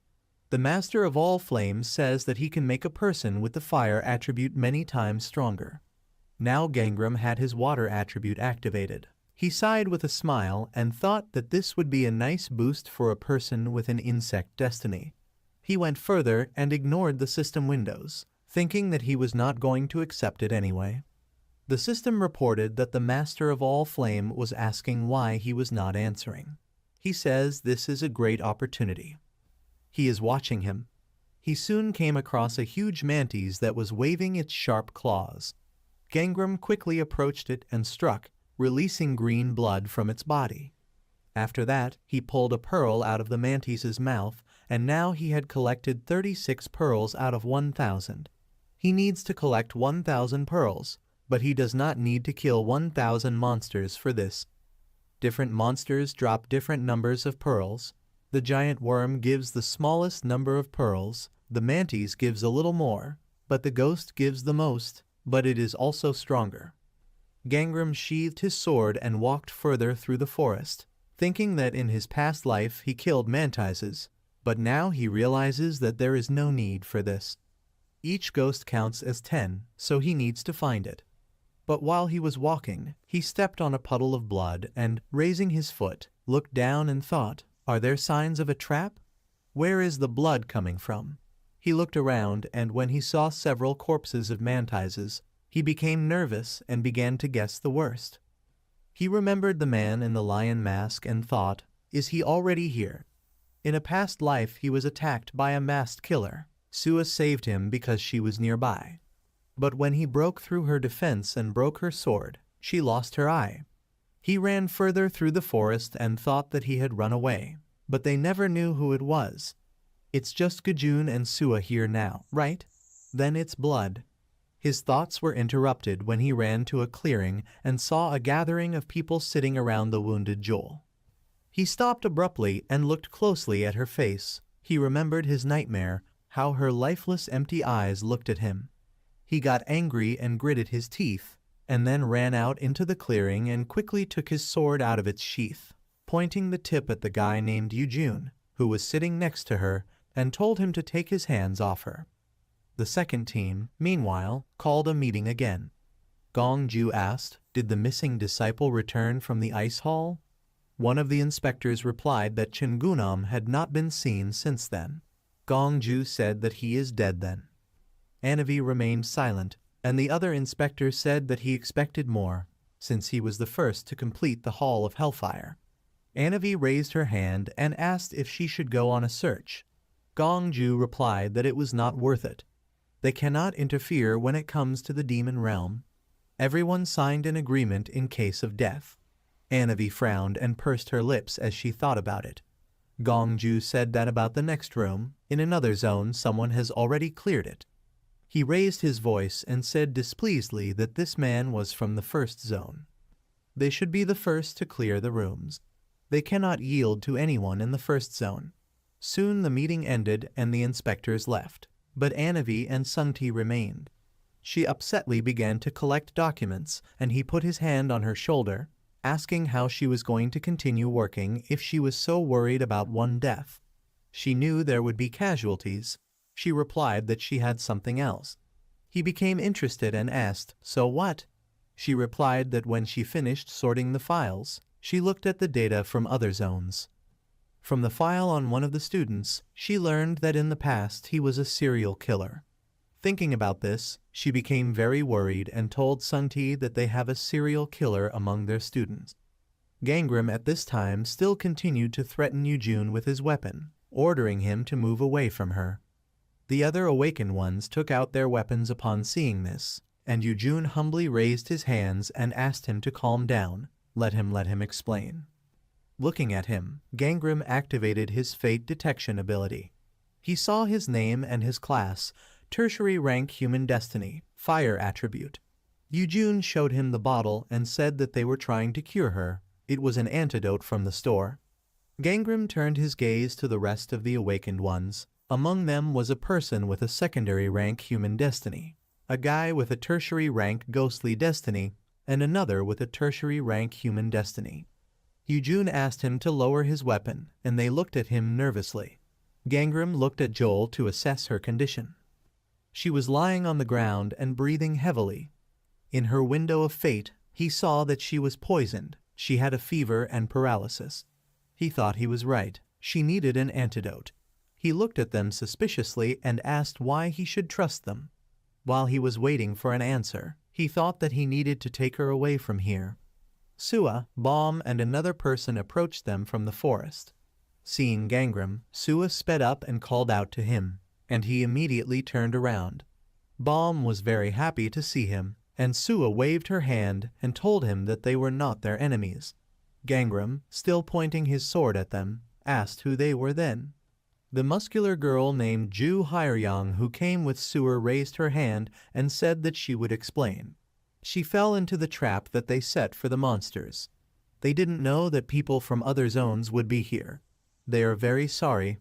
The Master of all Flames says that he can make a person with the fire attribute many times stronger. Now Gangram had his water attribute activated. He sighed with a smile and thought that this would be a nice boost for a person with an insect destiny. He went further and ignored the system windows, thinking that he was not going to accept it anyway. The system reported that the Master of all Flame was asking why he was not answering. He says this is a great opportunity. He is watching him. He soon came across a huge mantis that was waving its sharp claws. Gangram quickly approached it and struck, releasing green blood from its body. After that, he pulled a pearl out of the mantis's mouth, and now he had collected 36 pearls out of 1,000. He needs to collect 1,000 pearls, but he does not need to kill 1,000 monsters for this. Different monsters drop different numbers of pearls. The giant worm gives the smallest number of pearls, the mantis gives a little more, but the ghost gives the most, but it is also stronger. Gangram sheathed his sword and walked further through the forest, thinking that in his past life he killed mantises, but now he realizes that there is no need for this. Each ghost counts as 10, so he needs to find it. But while he was walking, he stepped on a puddle of blood and, raising his foot, looked down and thought, "Are there signs of a trap? Where is the blood coming from?" He looked around, and when he saw several corpses of mantises, he became nervous and began to guess the worst. He remembered the man in the lion mask and thought, "Is he already here?" In a past life he was attacked by a masked killer. Sua saved him because she was nearby. But when he broke through her defense and broke her sword, she lost her eye. He ran further through the forest and thought that he had run away, but they never knew who it was. It's just Gajun and Sua here now, right? Then it's blood. His thoughts were interrupted when he ran to a clearing and saw a gathering of people sitting around the wounded Joel. He stopped abruptly and looked closely at her face. He remembered his nightmare, how her lifeless empty eyes looked at him. He got angry and gritted his teeth, and then ran out into the clearing and quickly took his sword out of its sheath, pointing the tip at the guy named Eugene, who was sitting next to her, and told him to take his hands off her. The second team, meanwhile, called a meeting again. Gongju asked, "Did the missing disciple return from the ice hall?" One of the inspectors replied that Chingunam had not been seen since then. Gongju said that he is dead then. Anavi remained silent, and the other inspector said that he expected more, since he was the first to complete the Hall of Hellfire. Anavi raised her hand and asked if she should go on a search. Gongju replied that it was not worth it. They cannot interfere when it comes to the demon realm. Everyone signed an agreement in case of death. Anavi frowned and pursed her lips as she thought about it. Gongju said that about the next room, in another zone, someone has already cleared it. He raised his voice and said displeasedly that this man was from the first zone. They should be the first to clear the rooms. They cannot yield to anyone in the first zone. Soon the meeting ended and the inspectors left, but Anavi and Sungti remained. She upsetly began to collect documents, and he put his hand on her shoulder, asking how she was going to continue working if she was so worried about one death. She knew there would be casualties. She replied that she had something else. He became interested and asked, "So what?" She replied that when she finished sorting the files, she looked at the data from other zones. From the file on one of the students, she learned that in the past he was a serial killer. Thinking about this, she became very worried and told Sungti that they have a serial killer among their students. Gangram at this time still continued to threaten Eugene with his weapon, ordering him to move away from her. The other awakened ones took out their weapons upon seeing this, and Eugene humbly raised his hands and asked him to calm down, let him explain. Looking at him, Gangram activated his fate detection ability. He saw his name and his class, tertiary rank human destiny, fire attribute. Eugene showed him the bottle and said that they were trying to cure her. It was an antidote from the store. Gangram turned his gaze to the rest of the awakened ones. Among them was a person with a secondary rank human destiny, a guy with a tertiary rank ghostly destiny, and another with a tertiary rank human destiny. Eugene asked him to lower his weapon, and they looked at him nervously. Gangram looked at Joel to assess her condition. She was lying on the ground and breathing heavily. In her window of fate, he saw that she was poisoned. She had a fever and paralysis. He thought he was right. She needed an antidote. He looked at them suspiciously and asked why he should trust them. While he was waiting for an answer, he thought that he needed to take her away from here. Sua, Baum, and another person approached them from the forest. Seeing Gangram, Sua sped up and called out to him, and he immediately turned around. Baum was very happy to see him, and Sua waved her hand and told him that they were not their enemies. Gangram, still pointing his sword at them, asked who they were then. The muscular girl named Ju Hyeryong who came with Sua raised her hand and said that she would explain. She fell into the trap that they set for the monsters. They didn't know that people from other zones would be here. They are very sorry.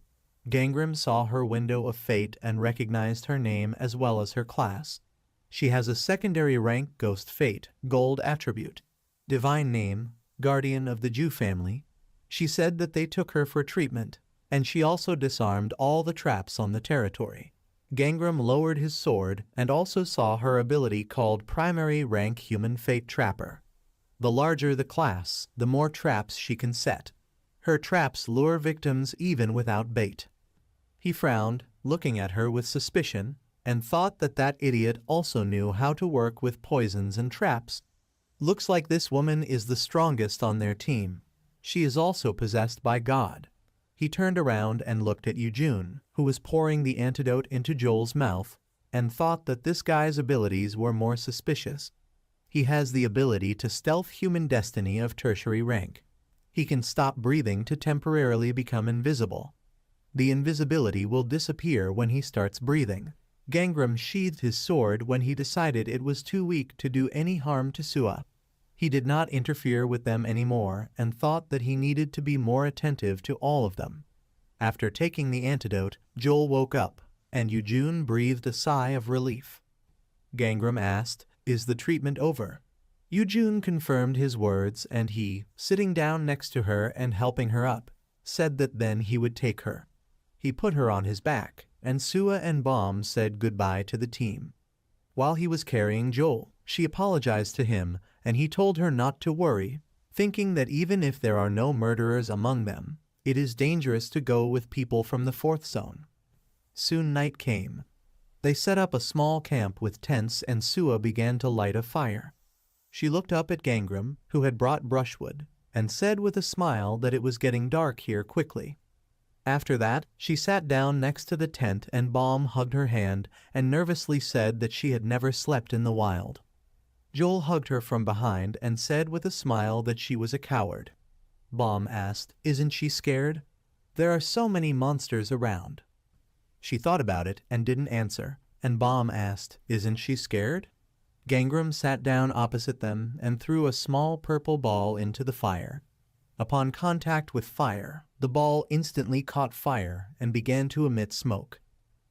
Gangram saw her window of fate and recognized her name as well as her class. She has a secondary rank Ghost Fate, Gold attribute. Divine name, Guardian of the Ju family. She said that they took her for treatment, and she also disarmed all the traps on the territory. Gangram lowered his sword and also saw her ability called Primary Rank Human Fate Trapper. The larger the class, the more traps she can set. Her traps lure victims even without bait. He frowned, looking at her with suspicion, and thought that that idiot also knew how to work with poisons and traps. Looks like this woman is the strongest on their team. She is also possessed by God. He turned around and looked at Eugene, who was pouring the antidote into Joel's mouth, and thought that this guy's abilities were more suspicious. He has the ability to stealth human destiny of tertiary rank. He can stop breathing to temporarily become invisible. The invisibility will disappear when he starts breathing. Gangram sheathed his sword when he decided it was too weak to do any harm to Sua. He did not interfere with them anymore and thought that he needed to be more attentive to all of them. After taking the antidote, Joel woke up, and Eugene breathed a sigh of relief. Gangram asked, "Is the treatment over?" Eugene confirmed his words, and he, sitting down next to her and helping her up, said that then he would take her. He put her on his back, and Sua and Baum said goodbye to the team. While he was carrying Joel, she apologized to him, and he told her not to worry, thinking that even if there are no murderers among them, it is dangerous to go with people from the 4th zone. Soon night came. They set up a small camp with tents and Sua began to light a fire. She looked up at Gangram, who had brought brushwood, and said with a smile that it was getting dark here quickly. After that, she sat down next to the tent and Baum hugged her hand and nervously said that she had never slept in the wild. Joel hugged her from behind and said with a smile that she was a coward. Baum asked, "Isn't she scared? There are so many monsters around." She thought about it and didn't answer, and Baum asked, "Isn't she scared?" Gangram sat down opposite them and threw a small purple ball into the fire. Upon contact with fire, the ball instantly caught fire and began to emit smoke.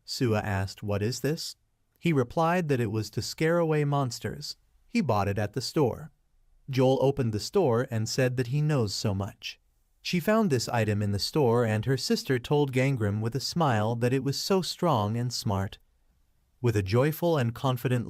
Sua asked, "What is this?" He replied that it was to scare away monsters. He bought it at the store. Joel opened the store and said that he knows so much. She found this item in the store and her sister told Gangram with a smile that it was so strong and smart. With a joyful and confident look,